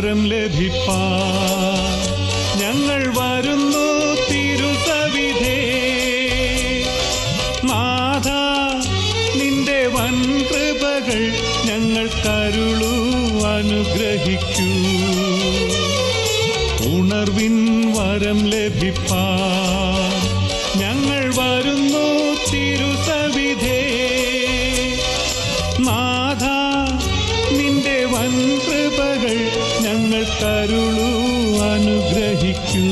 വരം ലഭിപ്പാൻ ഞങ്ങൾ വരുന്നു തിരുസവിധേ. നാഥ നിന്റെ വൻ കൃപകൾ ഞങ്ങൾക്കരുളൂ, അനുഗ്രഹിക്കൂ. ഉണർവിൻ വരം ലഭിപ്പാൻ ഞങ്ങൾ വരുന്നു തിരുസവിധേ. നാഥ നിന്റെ വൻ കൃപകൾ ഞങ്ങൾക്കരുളൂ, അനുഗ്രഹിക്കൂ.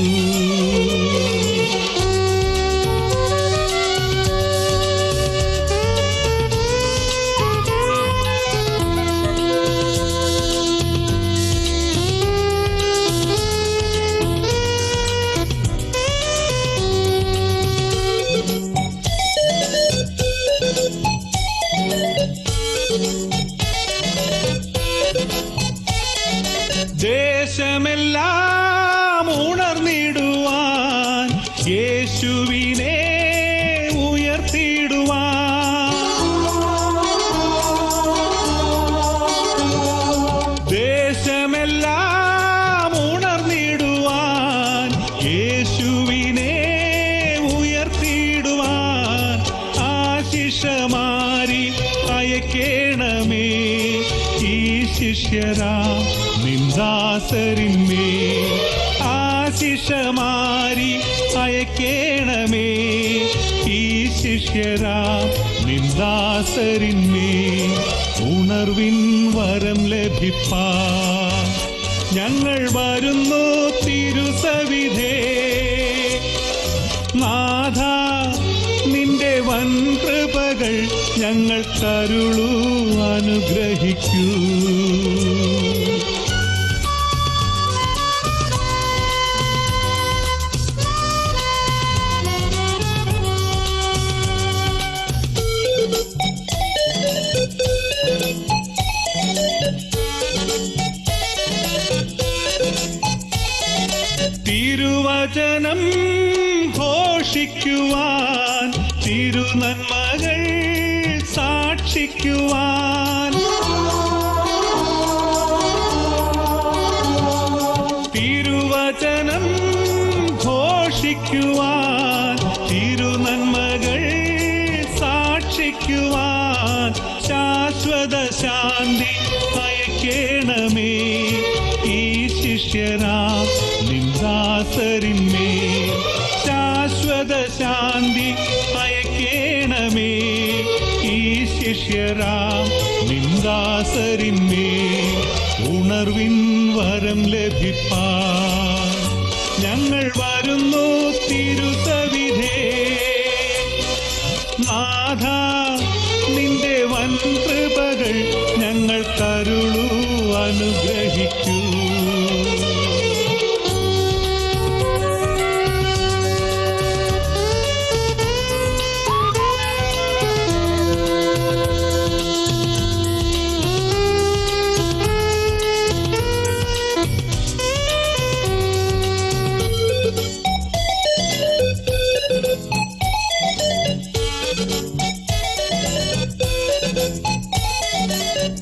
ദേശമെല്ലാം ഉണർന്നിടുവാൻ, യേശുവിനെ ഉയർത്തിടുവാൻ. ദേശമെല്ലാം ഉണർന്നിടുവാൻ, യേശുവിനെ ഉയർത്തിടുവാൻ. ആശിഷമാരി അയക്കേണമേ ഈ ശിഷ്യരാ നിന്ദാസരിന്മേൽ. ആശിഷമാരി അയക്കേണമേ ഈ ശിഷ്യരാ നിന്ദാസരിന്മേൽ. ഉണർവിൻ വരം ലഭിപ്പാൻ ഞങ്ങൾ വരുന്നു തിരുസവിധേ. നാഥ നിന്റെ വൻ കൃപകൾ ഞങ്ങൾക്കരുളൂ, അനുഗ്രഹിക്കൂ. തിരുവചനം ഘോഷിക്കുവാൻ, തിരുനന്മകൾ സാക്ഷിക്കുവാൻ. തിരുവചനം ഘോഷിക്കുവാൻ, തിരുനന്മകൾ സാക്ഷിക്കുവാൻ. ശാശ്വത ശാന്തി അയക്കേണമേ ഈ ശിഷ്യരാം നിന്ദാസരിന്മേൽ. ശാശ്വത ശാന്തി അയക്കേണമേ ഈ ശിഷ്യരാം നിന്ദാസരിന്മേൽ. ഉണർവിൻ വരം ലഭിപ്പാൻ ഞങ്ങൾ വരുന്നു തിരുസവിധേ. നാഥ നിന്റെ വൻ കൃപകൾ ഞങ്ങൾക്കരുളൂ, അനുഗ്രഹിക്കൂ.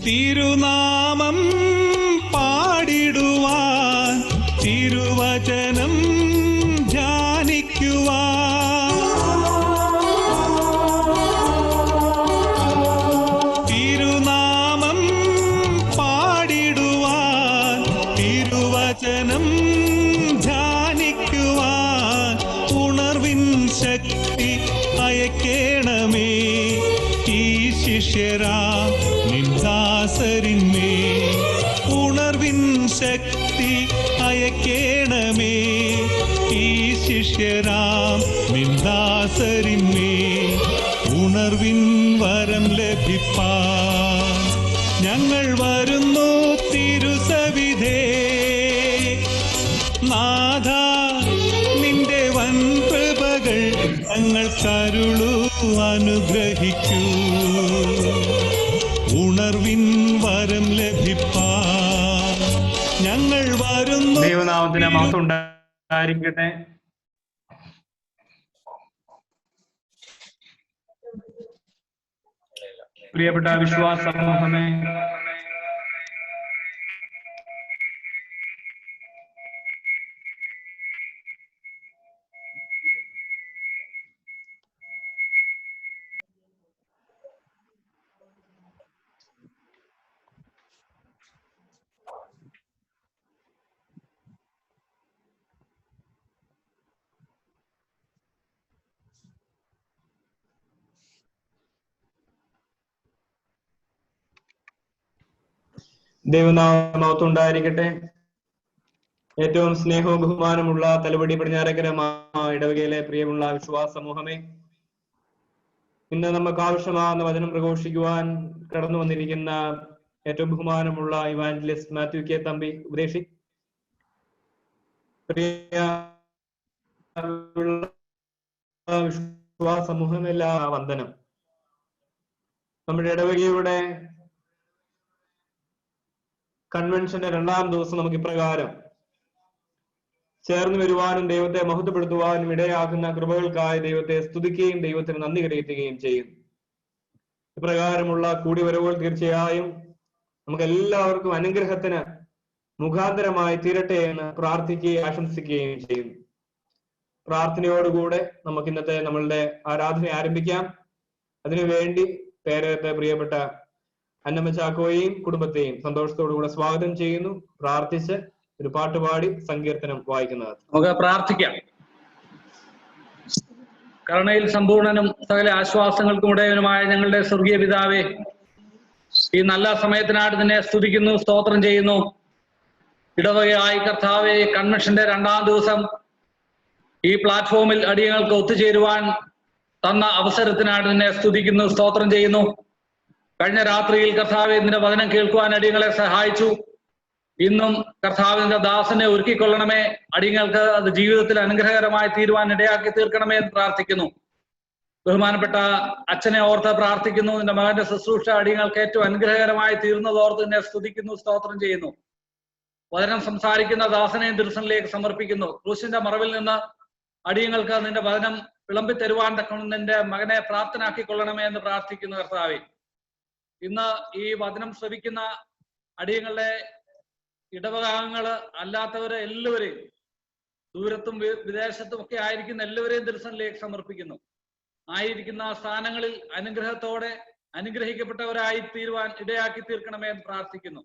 തിരുനാമം പാടിടുവാൻ, തിരുവചനം ധ്യാനിക്കുവാൻ. തിരുനാമം പാടിടുവാൻ, തിരുവചനം ധ്യാനിക്കുവാൻ. ഉണർവിൻ ശക്തി അയക്കേണമേ ഈ ശിഷ്യരാം നിന്ദാസരിന്മേൽ. ഉണർവിൻ ശക്തി അയക്കേണമേ ഈ ശിഷ്യരാം നിന്ദാസരിന്മേൽ. ഉണർവിൻ വരം ലഭിപ്പാൻ ഞങ്ങൾ വരുന്നു തിരുസവിധേ. നാഥ നിന്റെ വൻ കൃപകൾ ഞങ്ങൾക്കരുളൂ, അനുഗ്രഹിക്കൂ. ഉണർവിൻ വരം ലഭിപ്പാൻ ഞങ്ങൾ വരുന്നു. ദൈവനാമത്തിന് മഹത്വം ഉണ്ടായിരിക്കട്ടെ. പ്രിയപ്പെട്ട വിശ്വാസ സമൂഹമേ, ദൈവനാമം ഉണ്ടായിരിക്കട്ടെ. ഏറ്റവും സ്നേഹവും ബഹുമാനമുള്ള തലവടി പടിഞ്ഞാറക്കര ഇടവകയിലെ പ്രിയമുള്ള വിശ്വാസ സമൂഹമേ, ഇന്ന് നമുക്ക് ആവശ്യമാകുന്ന വചനം പ്രഘോഷിക്കുവാൻ കടന്നു വന്നിരിക്കുന്ന ഏറ്റവും ബഹുമാനമുള്ള ഇവാഞ്ചലിസ്റ്റ് മാത്യു കെ തമ്പി ഉപദേശി, പ്രിയ വിശ്വാസ സമൂഹമെല്ലാ വന്ദനം. നമ്മുടെ ഇടവകയുടെ കൺവെൻഷന്റെ 2ാം ദിവസം നമുക്ക് ഇപ്രകാരം ചേർന്ന് വരുവാനും ദൈവത്തെ മഹത്വപ്പെടുത്തുവാനും ഇടയാക്കുന്ന കൃപകൾക്കായി ദൈവത്തെ സ്തുതിക്കുകയും ദൈവത്തിന് നന്ദി കരയറ്റുകയും ചെയ്യും. ഇപ്രകാരമുള്ള കൂടിവരവുകൾ തീർച്ചയായും നമുക്ക് എല്ലാവർക്കും അനുഗ്രഹത്തിന് മുഖാന്തരമായി തീരട്ടെ എന്ന് പ്രാർത്ഥിക്കുകയും ആശംസിക്കുകയും ചെയ്യും. പ്രാർത്ഥനയോടുകൂടെ നമുക്ക് ഇന്നത്തെ നമ്മളുടെ ആരാധന ആരംഭിക്കാം. അതിനുവേണ്ടി പേരത്തെ പ്രിയപ്പെട്ട അന്നമ്മ ചാക്കോയെയും കുടുംബത്തെയും സന്തോഷത്തോടുകൂടെ സ്വാഗതം ചെയ്യുന്നു. പ്രാർത്ഥിച്ച് ഒരു പാട്ടുപാടി സങ്കീർത്തനം വായിക്കുന്നത്. നമുക്ക് പ്രാർത്ഥിക്കാം. കരുണയിൽ സമ്പൂർണനും സകല ആശ്വാസങ്ങൾക്കും ഉടയവനുമായ ഞങ്ങളുടെ സ്വർഗീയ പിതാവേ, ഈ നല്ല സമയത്തിനായിട്ട് നിന്നെ സ്തുതിക്കുന്നു, സ്തോത്രം ചെയ്യുന്നു. ഇടവകയായി കർത്താവെ, കൺവെൻഷന്റെ 2ാം ദിവസം ഈ പ്ലാറ്റ്ഫോമിൽ അടിയങ്ങൾക്ക് ഒത്തുചേരുവാൻ തന്ന അവസരത്തിനായിട്ട് നിന്നെ സ്തുതിക്കുന്നു, സ്തോത്രം ചെയ്യുന്നു. കഴിഞ്ഞ രാത്രിയിൽ കർത്താവെ നിന്റെ വചനം കേൾക്കുവാൻ അടിയങ്ങളെ സഹായിച്ചു. ഇന്നും കർത്താവിന്റെ ദാസനെ ഒരുക്കിക്കൊള്ളണമേ. അടിയങ്ങൾക്ക് അത് ജീവിതത്തിൽ അനുഗ്രഹകരമായി തീരുവാൻ ഇടയാക്കി തീർക്കണമേ എന്ന് പ്രാർത്ഥിക്കുന്നു. ബഹുമാനപ്പെട്ട അച്ഛനെ ഓർത്ത് പ്രാർത്ഥിക്കുന്നു. നിന്റെ മകന്റെ ശുശ്രൂഷ അടിയങ്ങൾക്ക് ഏറ്റവും അനുഗ്രഹകരമായി തീർന്നതോർത്ത് നിന്നെ സ്തുതിക്കുന്നു, സ്തോത്രം ചെയ്യുന്നു. വചനം സംസാരിക്കുന്ന ദാസനെ ദർശനിലേക്ക് സമർപ്പിക്കുന്നു. ക്രൂശിന്റെ മറവിൽ നിന്ന് അടിയങ്ങൾക്ക് നിന്റെ വചനം വിളമ്പി തരുവാൻ തക്കണം നിന്റെ മകനെ പ്രാപ്തനാക്കിക്കൊള്ളണമേ എന്ന് പ്രാർത്ഥിക്കുന്നു. കർത്താവേ, ഇന്ന് ഈ വചനം ശ്രവിക്കുന്ന അടിയങ്ങളുടെ ഇടവകാംഗങ്ങള് അല്ലാത്തവരെ എല്ലാവരെയും, ദൂരത്തും വിദേശത്തും ഒക്കെ ആയിരിക്കുന്ന എല്ലാവരെയും ദർശനിലേക്ക് സമർപ്പിക്കുന്നു. ആയിരിക്കുന്ന സ്ഥാനങ്ങളിൽ അനുഗ്രഹത്തോടെ അനുഗ്രഹിക്കപ്പെട്ടവരായി തീരുവാൻ ഇടയാക്കി തീർക്കണമേ എന്ന് പ്രാർത്ഥിക്കുന്നു.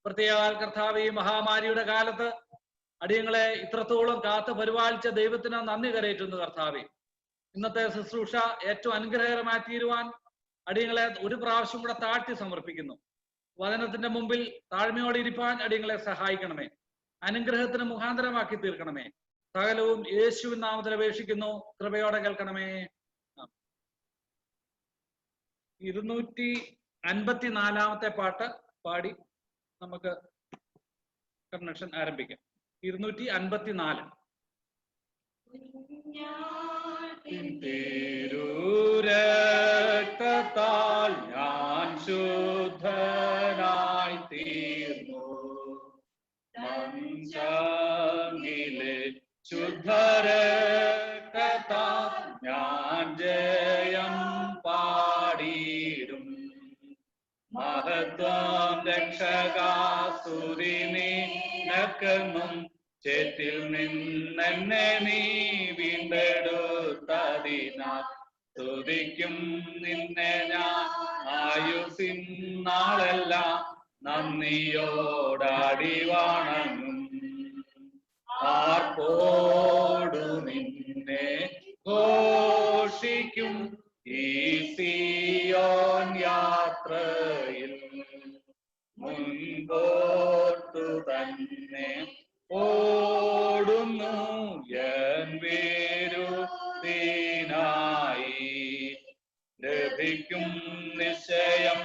പ്രത്യേക കർത്താവ്, ഈ മഹാമാരിയുടെ കാലത്ത് അടിയങ്ങളെ ഇത്രത്തോളം കാത്തു പരിപാലിച്ച ദൈവത്തിന് നന്ദി കരയറ്റുന്നു. കർത്താവെ, ഇന്നത്തെ ശുശ്രൂഷ ഏറ്റവും അനുഗ്രഹകരമായി തീരുവാൻ അടിയങ്ങളെ ഒരു പ്രാവശ്യം കൂടെ താഴ്ത്തി സമർപ്പിക്കുന്നു. വചനത്തിന്റെ മുമ്പിൽ താഴ്മയോടെ ഇരിപ്പാൻ അടിയങ്ങളെ സഹായിക്കണമേ. അനുഗ്രഹത്തിന് മുഖാന്തരമാക്കി തീർക്കണമേ. സകലവും യേശുവിൻ നാമത്തിൽ അപേക്ഷിക്കുന്നു. കൃപയോടെ കേൾക്കണമേ. 254 പാട്ട് പാടി നമുക്ക് കൺവെൻഷൻ ആരംഭിക്കാം. 254. തിരുരക്തത്താൽ ഞാൻ ശുദ്ധനായി തീർന്നു, മഞ്ചാങ്ങിലെ ശുദ്ധരക്തത്താൽ ഞാൻ ജയം പാടിയിടും. മഹത്വം രക്ഷകാസ്തുതി നിനക്കെന്നും, ചേറ്റിൽ നിന്നെന്നെ നീ വീണ്ടെടുത്തതിനാൽ സ്തുതിക്കും നിന്നെ ഞാൻ ആയുസ്സിൻ നാളെല്ലാം. നന്ദിയോടാടി വണങ്ങും. ആർപ്പോടു നിന്നെ ഘോഷിക്കും ഈ സിയോൻ യാത്രയിൽ. മുൻപോട്ടു തന്നെ ഓടുന്നു എൻ വിരുദിനായി. ലഭിക്കും നിശ്ചയം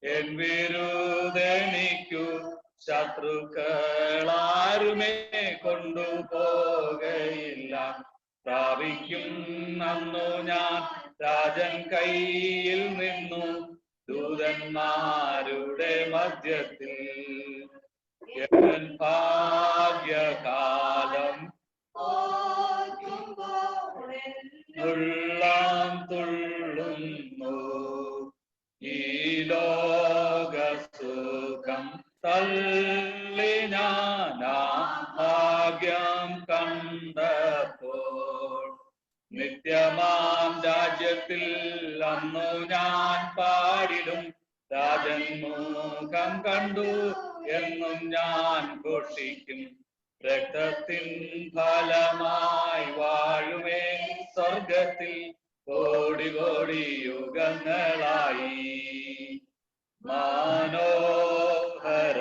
എൻ വിരുദനിക്കു. ശത്രുക്കളാരുമേ കൊണ്ടുപോകയില്ല. പ്രാപിക്കും അന്നു ഞാൻ രാജൻ കയ്യിൽ നിന്നു, ദൂതന്മാരുടെ മധ്യത്തിൽ. എൻ ഭാഗ്യകാലം ഉള്ളം തുള്ളുന്നു. ഈ ലോകസുഖം തള്ളി ഞാനാ ഭാഗ്യം കണ്ടപ്പോൾ. നിത്യമാം രാജ്യത്തിൽ അന്നു ഞാൻ പാടിടും. രാജൻ മുഖം കണ്ടു എന്നും ഞാൻ ഘോഷിക്കും. രക്തത്തിൻ ഫലമായി വാഴുമേ സ്വർഗത്തിൽ കോടി കോടി യുഗങ്ങളായി. മനോഹര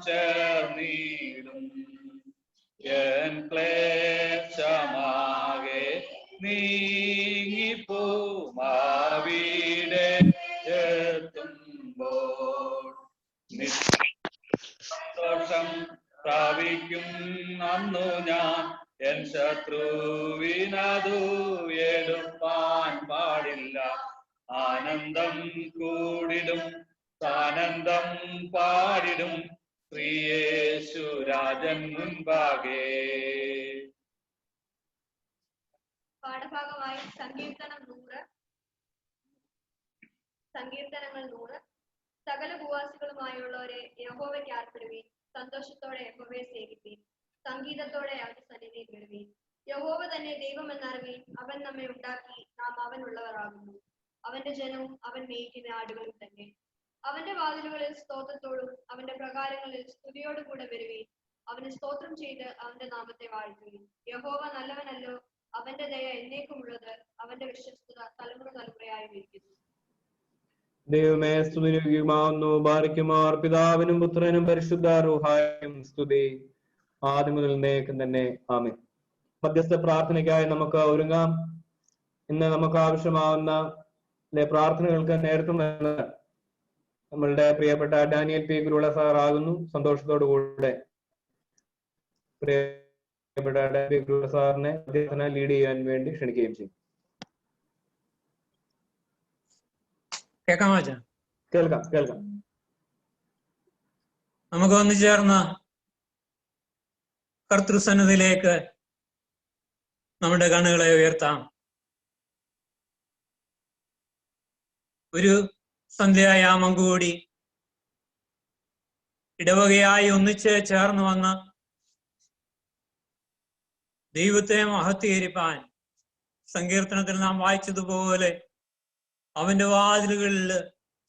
ചേർന്നിടും. എൻ ക്ലേശമാകെ നീങ്ങിപ്പോമാവിടെ എത്തുമ്പോൾ സന്തോഷം പ്രാപിക്കും അന്നു ഞാൻ. എൻ ശത്രുവിനതു എടുപ്പാൻ പാടില്ല. ആനന്ദം കൂടിടും ആനന്ദം പാടിടും ശ്രീയേശുരാജൻ മുൻപാകെ. പാഠഭാഗമായി സങ്കീർത്തനങ്ങൾ 100. സകല ഭൂവാസികളുമായുള്ളവരെ യഹോവയ്ക്ക് ആർപ്പിടുവീൻ. സന്തോഷത്തോടെ യഹോവയെ സേവിപ്പീൻ. സംഗീതത്തോടെ അവന്റെ സന്നിധിയിൽ വിടുവീൻ. യഹോവ തന്നെ ദൈവമെന്നറിവീൻ. അവൻ നമ്മെ ഉണ്ടാക്കി, നാം അവനുള്ളവർ ആകുന്നു. അവന്റെ ജനവും അവൻ മേയ്ക്കുന്ന ആടുകളും തന്നെ. അവന്റെ വാതിലുകളിൽ സ്തോത്രത്തോടും അവന്റെ പ്രകാരങ്ങളിൽ സ്തുതിയോടും കൂടെ വരുവീൻ. അവന് സ്തോത്രം ചെയ്ത് അവന്റെ നാമത്തെ വാഴ്ത്തുവീൻ. യഹോവ നല്ലവനല്ലോ, അവന്റെ ദയ എന്നേക്കുമുള്ളത്. അവന്റെ വിശ്വസ്തത തലമുറ തലമുറയായി ഇരിക്കുന്നു. ദൈവമേ സ്തുതിയുമാവുന്നു. ബാരിക്കുമാർ പിതാവിനും പുത്രനും പരിശുദ്ധ റൂഹായും സ്തുതി, ആദ്യം മുതൽ എന്നേക്കും തന്നെ. ആമേൻ. മധ്യസ്ഥ പ്രാർത്ഥനയ്ക്കായി നമുക്ക് ഒരുങ്ങാം. ഇന്ന് നമുക്ക് ആവശ്യമാവുന്ന പ്രാർത്ഥനകൾക്ക് നേതൃത്വം നൽകുന്നത് നമ്മളുടെ പ്രിയപ്പെട്ട ഡാനിയൽ പി ഗുരുള സാർ ആകുന്നു. സന്തോഷത്തോടു കൂടെ പ്രിയപ്പെട്ട ഡാനിയൽ പി ഗുരുള സാറിനെ അദ്ദേഹത്തിനെ ലീഡ് ചെയ്യാൻ വേണ്ടി ക്ഷണിക്കുകയും ചെയ്യും. കേൾക്കാം. നമുക്ക് വന്നു ചേർന്ന് കർത്തൃസന്നിധിയിലേക്ക് നമ്മുടെ കണ്ണുകളെ ഉയർത്താം. ഒരു സന്ധ്യായാമം കൂടി ഇടവകയായി ഒന്നിച്ച് ചേർന്ന് വന്ന് ദൈവത്തെ മഹത്വീകരിപ്പാൻ സങ്കീർത്തനത്തിൽ നാം വായിച്ചതുപോലെ അവന്റെ വാതിലുകളിൽ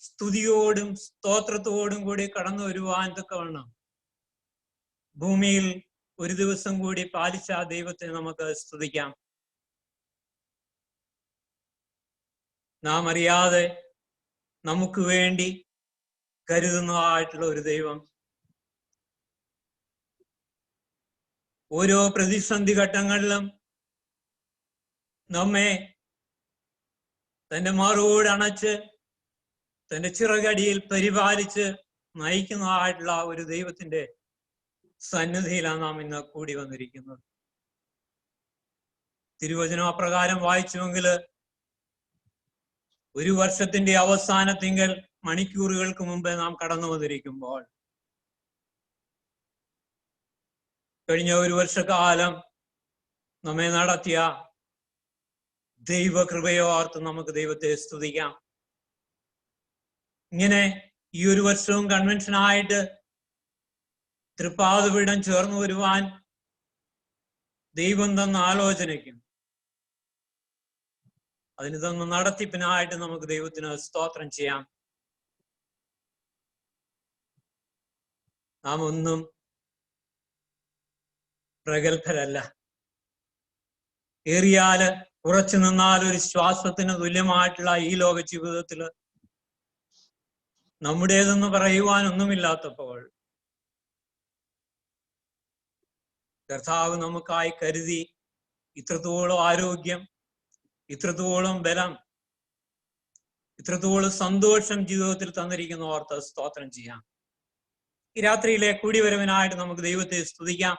സ്തുതിയോടും സ്തോത്രത്തോടും കൂടി കടന്നു വരുവാൻ തക്കവണ്ണം ഭൂമിയിൽ ഒരു ദിവസം കൂടി പാലിച്ച ആ ദൈവത്തെ നമുക്ക് സ്തുതിക്കാം. നാം അറിയാതെ നമുക്ക് വേണ്ടി കരുതുന്നതായിട്ടുള്ള ഒരു ദൈവം ഓരോ പ്രതിസന്ധി ഘട്ടങ്ങളിലും നമ്മെ തന്റെ മാറോട് അണച്ച് തന്റെ ചിറകടിയിൽ പരിപാലിച്ച് നയിക്കുന്നതായിട്ടുള്ള ഒരു ദൈവത്തിന്റെ സന്നിധിയിലാണ് നാം ഇന്ന് കൂടി വന്നിരിക്കുന്നത്. തിരുവചനം അപ്രകാരം വായിച്ചുവെങ്കിൽ ഒരു വർഷത്തിന്റെ അവസാനത്തിങ്കൽ മണിക്കൂറുകൾക്ക് മുമ്പ് നാം കടന്നു വന്നിരിക്കുമ്പോൾ കഴിഞ്ഞ ഒരു വർഷക്കാലം നമ്മെ നടത്തിയ ദൈവകൃപയോ ഓർത്ത് നമുക്ക് ദൈവത്തെ സ്തുതിക്കാം. ഇങ്ങനെ ഈ ഒരു വർഷവും കൺവെൻഷനായിട്ട് തൃപ്പാദപീഠം ചേർന്നു വരുവാൻ ദൈവം തന്ന ആലോചനയ്ക്കും അതിന് തന്ന നടത്തിപ്പിനായിട്ട് നമുക്ക് ദൈവത്തിന് സ്തോത്രം ചെയ്യാം. നാം ഒന്നും പ്രഗത്ഭരല്ല. ഏറിയാല് ഉറച്ചു നിന്നാൽ ഒരു ശ്വാസത്തിന് തുല്യമായിട്ടുള്ള ഈ ലോക ജീവിതത്തില് നമ്മുടേതെന്ന് പറയുവാനൊന്നുമില്ലാത്തപ്പോൾ കർത്താവ് നമുക്കായി കരുതി ഇത്രത്തോളം ആരോഗ്യം, ഇത്രത്തോളം ബലം, ഇത്രത്തോളം സന്തോഷം ജീവിതത്തിൽ തന്നിരിക്കുന്ന ഓർത്ത് സ്തോത്രം ചെയ്യാം. ഈ രാത്രിയിലെ കൂടിവരവിനായിട്ട് നമുക്ക് ദൈവത്തെ സ്തുതിക്കാം.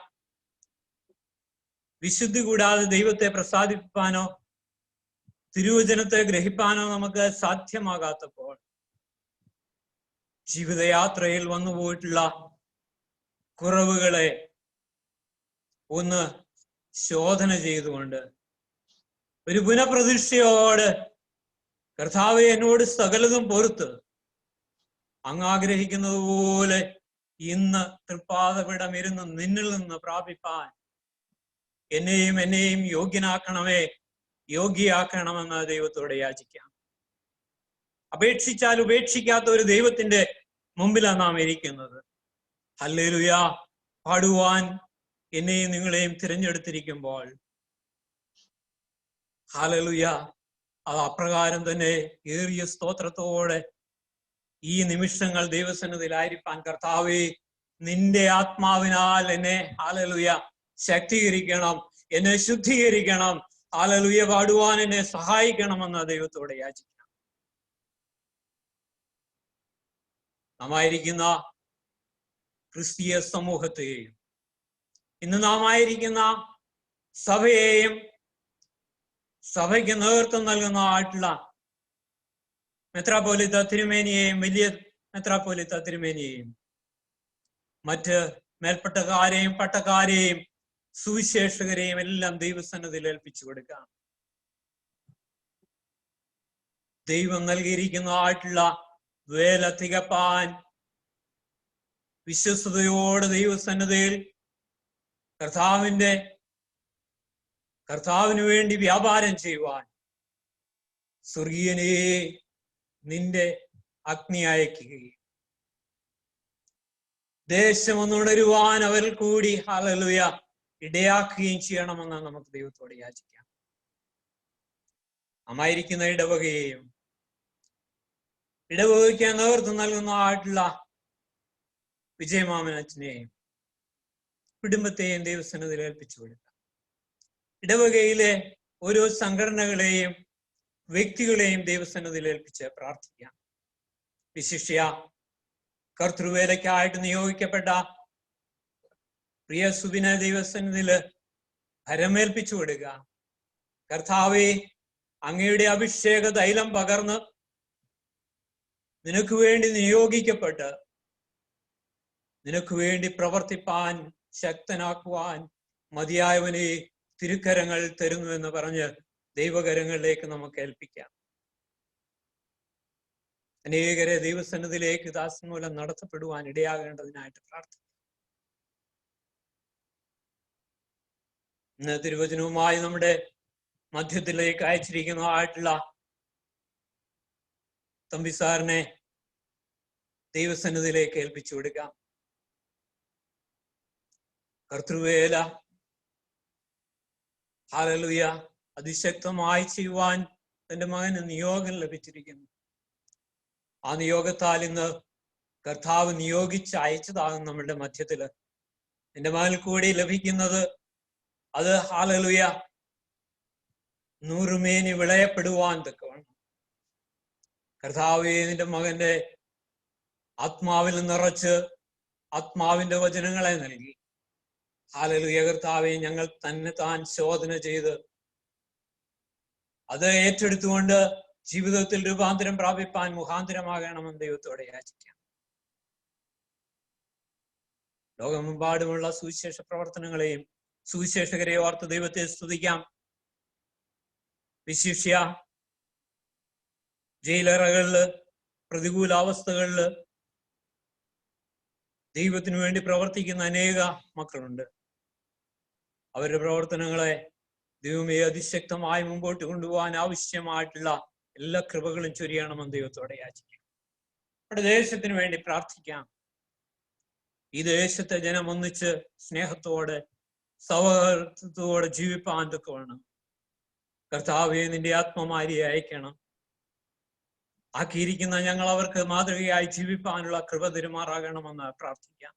വിശുദ്ധി കൂടാതെ ദൈവത്തെ പ്രസാദിപ്പാനോ തിരുവചനത്തെ ഗ്രഹിപ്പാനോ നമുക്ക് സാധ്യമാകാത്തപ്പോൾ ജീവിതയാത്രയിൽ വന്നുപോയിട്ടുള്ള കുറവുകളെ ഒന്ന് ശോധന ചെയ്തുകൊണ്ട് ഒരു പുനഃപ്രതിഷ്ഠയോട് കർത്താവെ എന്നോട് സകലതും പൊറുത്ത് അങ്ങ് ആഗ്രഹിക്കുന്നത് പോലെ ഇന്ന് തൃപ്പാദപീഠം ഇരുന്ന് നിന്നിൽ നിന്ന് പ്രാപിപ്പാൻ എന്നെയും യോഗ്യനാക്കണമേ, യോഗ്യയാക്കണമെന്ന് ദൈവത്തോട് യാചിക്കാം. അപേക്ഷിച്ചാൽ ഉപേക്ഷിക്കാത്ത ഒരു ദൈവത്തിന്റെ മുമ്പിലാണ് നാം ഇരിക്കുന്നത്. ഹല്ലേലൂയ പാടുവാൻ എന്നെയും നിങ്ങളെയും തിരഞ്ഞെടുത്തിരിക്കുമ്പോൾ ഹല്ലേലൂയ അത് അപ്രകാരം തന്നെ ഏറിയ സ്തോത്രത്തോടെ ഈ നിമിഷങ്ങൾ ദൈവസന്നിധിയിലായിരിക്കാൻ കർത്താവേ നിന്റെ ആത്മാവിനാൽ എന്നെ ഹല്ലേലൂയ ശക്തീകരിക്കണം, എന്നെ ശുദ്ധീകരിക്കണം, ഹല്ലേലൂയ പാടുവാൻ എന്നെ സഹായിക്കണമെന്ന് ദൈവത്തോടെ യാചിക്കണം. നാമായിരിക്കുന്ന ക്രിസ്തീയ സമൂഹത്തെയും ഇന്ന് നാം ആയിരിക്കുന്ന സഭയെയും സഭയ്ക്ക് നേതൃത്വം നൽകുന്ന ആയിട്ടുള്ള മെത്രാപ്പോലീത്ത തിരുമേനിയെയും വലിയ മെത്രാപ്പോലീത്ത തിരുമേനിയെയും മറ്റ് മേൽപ്പട്ടക്കാരെയും പട്ടക്കാരെയും സുവിശേഷകരെയും എല്ലാം ദൈവസന്നിധിയിൽ ഏൽപ്പിച്ചു കൊടുക്കാം. ദൈവം നൽകിയിരിക്കുന്ന ആയിട്ടുള്ള വേല തികപ്പാൻ വിശ്വസ്തയോടെ ദൈവസന്നിധിയിൽ കർത്താവിന് വേണ്ടി വ്യാപാരം ചെയ്യുവാൻ സ്വർഗീയനെ നിന്റെ അഗ്നി അയക്കുകയും ദേശം ഒന്നുണരുവാൻ അവർ കൂടി ഹല്ലേലൂയ ഇടയാക്കുകയും ചെയ്യണമെന്ന് നമുക്ക് ദൈവത്തോട് യാചിക്കാം. അമായിരിക്കുന്ന ഇടവകയെയും ഇടവകയ്ക്ക് നേതൃത്വം നൽകുന്ന ആയിട്ടുള്ള വിജയമാമനച്ഛനെയും കുടുംബത്തെയും ദൈവസന്നിധിയിൽ ഏൽപ്പിച്ചു കൊടുക്കാം. ഇടവകയിലെ ഓരോ സംഘടനകളെയും വ്യക്തികളെയും ദൈവസന്നിധിയിൽ ഏൽപ്പിച്ച് പ്രാർത്ഥിക്കാം. വിശിഷ്യ കർത്തൃവേലയ്ക്കായിട്ട് നിയോഗിക്കപ്പെട്ട പ്രിയ സുബിനെ ദൈവസന്നിധിയിൽ ഭരമേൽപ്പിച്ചു കൊടുക്കുക. കർത്താവേ, അങ്ങയുടെ അഭിഷേക തൈലം പകർന്ന് നിനക്ക് വേണ്ടി നിയോഗിക്കപ്പെട്ട് നിനക്ക് വേണ്ടി പ്രവർത്തിപ്പാൻ ശക്തനാക്കുവാൻ മതിയായവനെ തിരുക്കരങ്ങൾ തരുന്നു എന്ന് പറഞ്ഞ് ദൈവകരങ്ങളിലേക്ക് നമുക്ക് ഏൽപ്പിക്കാം. അനേകരെ ദൈവസന്നിധിയിലേക്ക് ദാസൻ മൂലം നടത്തപ്പെടുവാൻ ഇടയാകേണ്ടതിനായിട്ട് പ്രാർത്ഥിക്കാം. ഇന്ന് തിരുവചനവുമായി നമ്മുടെ മധ്യത്തിലേക്ക് അയച്ചിരിക്കുന്നതായിട്ടുള്ള തമ്പിസാറിനെ ദൈവസന്നിധിയിലേക്ക് ഏൽപ്പിച്ചു കൊടുക്കാം. കർത്തൃവേല ഹല്ലേലൂയ അതിശക്തമായി ചെയ്യുവാൻ തന്റെ മകന് നിയോഗം ലഭിച്ചിരിക്കുന്നു. ആ നിയോഗത്താൽ ഇന്ന് കർത്താവ് നിയോഗിച്ച് അയച്ചതാകും നമ്മളുടെ മധ്യത്തില് നിന്റെ മകൻ കൂടി ലഭിക്കുന്നത്. അത് ഹല്ലേലൂയ നൂറുമേനി വിളയപ്പെടുവാൻ തക്കവണ്ണം കർത്താവേ നിന്റെ മകന്റെ ആത്മാവിൽ നിറച്ച് ആത്മാവിന്റെ വചനങ്ങളെ നൽകി. ഹല്ലേലൂയ കർത്താവേ, ഞങ്ങൾ തന്നെ താൻ ശോധന ചെയ്ത് അത് ഏറ്റെടുത്തുകൊണ്ട് ജീവിതത്തിൽ രൂപാന്തരം പ്രാപിപ്പാൻ മുഖാന്തരമാകണമെന്ന് ദൈവത്തോടെ യാചിക്കാം. ലോകമെമ്പാടുമുള്ള സുവിശേഷ പ്രവർത്തനങ്ങളെയും സുവിശേഷകരെ ഓർത്ത് ദൈവത്തെ സ്തുതിക്കാം. വിശിഷ്യ ജയിലറകളില് പ്രതികൂലാവസ്ഥകളില് ദൈവത്തിനു വേണ്ടി പ്രവർത്തിക്കുന്ന അനേക മക്കളുണ്ട്. അവരുടെ പ്രവർത്തനങ്ങളെ ദൈവമേ അതിശക്തമായി മുമ്പോട്ട് കൊണ്ടുപോകാൻ ആവശ്യമായിട്ടുള്ള എല്ലാ കൃപകളും ചൊരിയണമെന്ന് ദൈവത്തോടെ യാചിക്കാം. നമ്മുടെ ദേശത്തിന് വേണ്ടി പ്രാർത്ഥിക്കാം. ഈ ദേശത്തെ ജനം ഒന്നിച്ച് സ്നേഹത്തോടെ സൗഹാർദ്ദത്തോടെ ജീവിപ്പാൻ തക്കവണ്ണം കർത്താവേ നിന്റെ ആത്മമാരിയെ അയക്കണം. ആക്കിയിരിക്കുന്ന ഞങ്ങൾ അവർക്ക് മാതൃകയായി ജീവിപ്പാനുള്ള കൃപ പെരുമാറാകണമെന്ന് പ്രാർത്ഥിക്കാം.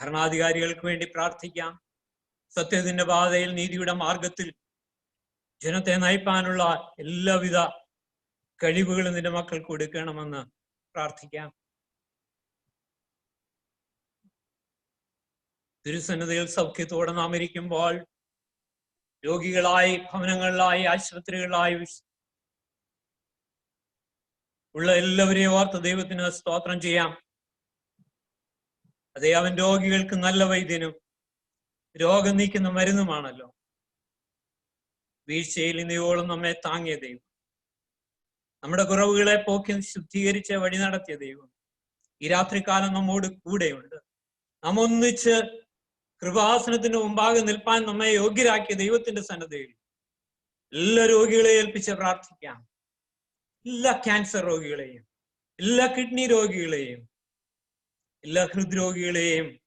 ഭരണാധികാരികൾക്ക് വേണ്ടി പ്രാർത്ഥിക്കാം. സത്യത്തിന്റെ പാതയിൽ നീതിയുടെ മാർഗത്തിൽ ജനത്തെ നയിപ്പാനുള്ള എല്ലാവിധ കഴിവുകളും നിന്റെ മക്കൾക്ക് കൊടുക്കണമെന്ന് പ്രാർത്ഥിക്കാം. തിരുസന്നിധിയിൽ സൗഖ്യത്തോടെ നാം ഇരിക്കുമ്പോൾ രോഗികളായി ഭവനങ്ങളിലായി ആശുപത്രികളിലായി ഉള്ള എല്ലാവരെയും ഓർത്ത് ദൈവത്തിന് സ്തോത്രം ചെയ്യാം. അതേ, അവൻ രോഗികൾക്ക് നല്ല വൈദ്യനും രോഗം നീക്കുന്ന മരുന്നുമാണല്ലോ. വീഴ്ചയിൽ ഇന്നയോളം നമ്മെ താങ്ങിയ ദൈവം, നമ്മുടെ കുറവുകളെ പോക്കി ശുദ്ധീകരിച്ച് വഴി നടത്തിയ ദൈവം ഈ രാത്രികാലം നമ്മോട് കൂടെയുണ്ട്. നാം ഒന്നിച്ച് കൃപാസനത്തിന് മുമ്പാകെ നിൽപ്പാൻ നമ്മെ യോഗ്യരാക്കിയ ദൈവത്തിന്റെ സന്നദ്ധയിൽ എല്ലാ രോഗികളെ ഏൽപ്പിച്ച് പ്രാർത്ഥിക്കാം. എല്ലാ ക്യാൻസർ രോഗികളെയും, എല്ലാ കിഡ്നി രോഗികളെയും, എല്ലാ ഹൃദ്രോഗികളെയും,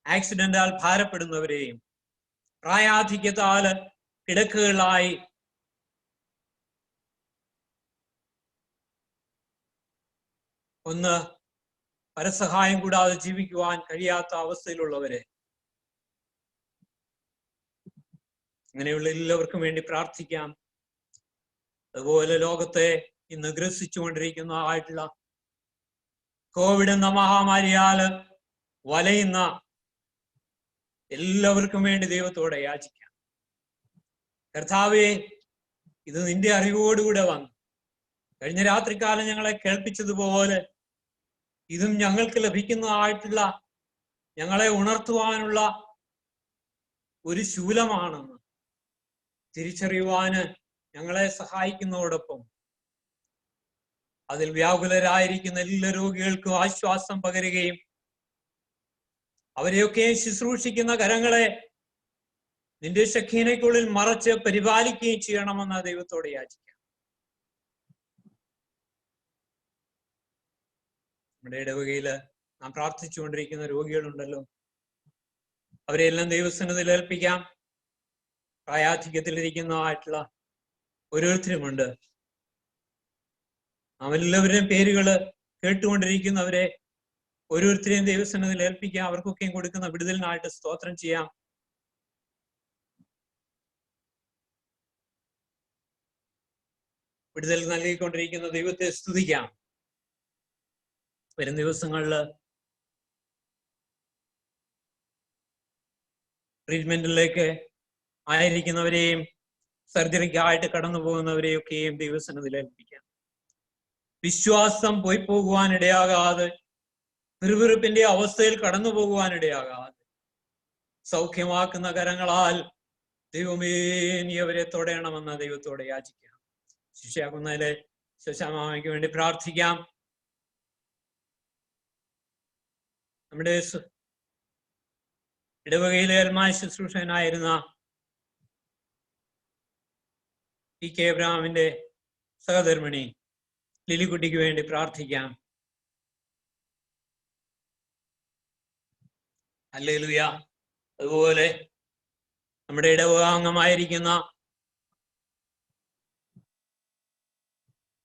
ആക്സിഡന്റാൽ ഭാരപ്പെടുന്നവരെയും, പ്രായാധിക്യത്താല് കിടക്കുകളായി ഒന്ന് പരസഹായം കൂടാതെ ജീവിക്കുവാൻ കഴിയാത്ത അവസ്ഥയിലുള്ളവരെ, അങ്ങനെയുള്ള എല്ലാവർക്കും വേണ്ടി പ്രാർത്ഥിക്കാം. അതുപോലെ ലോകത്തെ ഇന്ന് ഗ്രസിച്ചുകൊണ്ടിരിക്കുന്ന ആയിട്ടുള്ള കോവിഡ് എന്ന മഹാമാരിയാല് വലയുന്ന എല്ലാവർക്കും വേണ്ടി ദൈവത്തോടെ യാചിക്കാം. കർത്താവേ, ഇത് നിന്റെ അറിവോടുകൂടെ വന്നു. കഴിഞ്ഞ രാത്രികാലം ഞങ്ങളെ കേൾപ്പിച്ചതുപോലെ ഇതും ഞങ്ങൾക്ക് ലഭിക്കുന്നതായിട്ടുള്ള ഞങ്ങളെ ഉണർത്തുവാനുള്ള ഒരു ശൂലമാണെന്ന് തിരിച്ചറിയുവാന് ഞങ്ങളെ സഹായിക്കുന്നതോടൊപ്പം അതിൽ വ്യാകുലരായിരിക്കുന്ന എല്ലാ രോഗികൾക്കും ആശ്വാസം പകരുകയും അവരെയൊക്കെ ശുശ്രൂഷിക്കുന്ന കരങ്ങളെ നിന്റെ ശഖീനയ്ക്കുള്ളിൽ മറച്ച് പരിപാലിക്കുകയും ചെയ്യണമെന്ന് ദൈവത്തോട് യാചിക്കാം. നമ്മുടെ ഇടവകയില് നാം പ്രാർത്ഥിച്ചുകൊണ്ടിരിക്കുന്ന രോഗികളുണ്ടല്ലോ, അവരെല്ലാം ദൈവസന്നിധിയിൽ ഏൽപ്പിക്കാം. പ്രായാധിക്യത്തിലിരിക്കുന്നതായിട്ടുള്ള ഓരോരുത്തരുമുണ്ട്. നാം എല്ലാവരുടെയും പേരുകള് കേട്ടുകൊണ്ടിരിക്കുന്നവരെ ഓരോരുത്തരെയും ദൈവസന്നിധിയിൽ ഏൽപ്പിക്കാം. അവർക്കൊക്കെയും കൊടുക്കുന്ന വിടുതലിനായിട്ട് സ്തോത്രം ചെയ്യാം. വിടുതൽ നൽകിക്കൊണ്ടിരിക്കുന്ന ദൈവത്തെ സ്തുതിക്കാം. വരും ദിവസങ്ങളില് ട്രീറ്റ്മെന്റിലേക്ക് ആയിരിക്കുന്നവരെയും സർജറിക്കായിട്ട് കടന്നു പോകുന്നവരെയൊക്കെയും ദൈവസന്നിധിയിൽ ഏൽപ്പിക്കാം. വിശ്വാസം പോയി പോകുവാൻ ഇടയാകാതെ, പിറുപിറുപ്പിന്റെ അവസ്ഥയിൽ കടന്നു പോകുവാൻ ഇടയാകാതെ സൗഖ്യമാക്കുന്ന കരങ്ങളാൽ ദൈവമേ നീ അവരെ തൊടയണമെന്ന് ദൈവത്തോടെ യാചിക്കാം. ശിക്ഷയാക്കുന്നതിലെ ശശാമാമയ്ക്ക് വേണ്ടി പ്രാർത്ഥിക്കാം. നമ്മുടെ ഇടവകയിലെ അൽമായ ശുശ്രൂഷകനായിരുന്ന പി കെ എബ്രഹാമിന്റെ സഹധർമ്മിണി ലിലിക്കുട്ടിക്ക് വേണ്ടി പ്രാർത്ഥിക്കാം. ഹല്ലേലൂയ. അതുപോലെ നമ്മുടെ ഇടവകാംഗമായിരിക്കുന്ന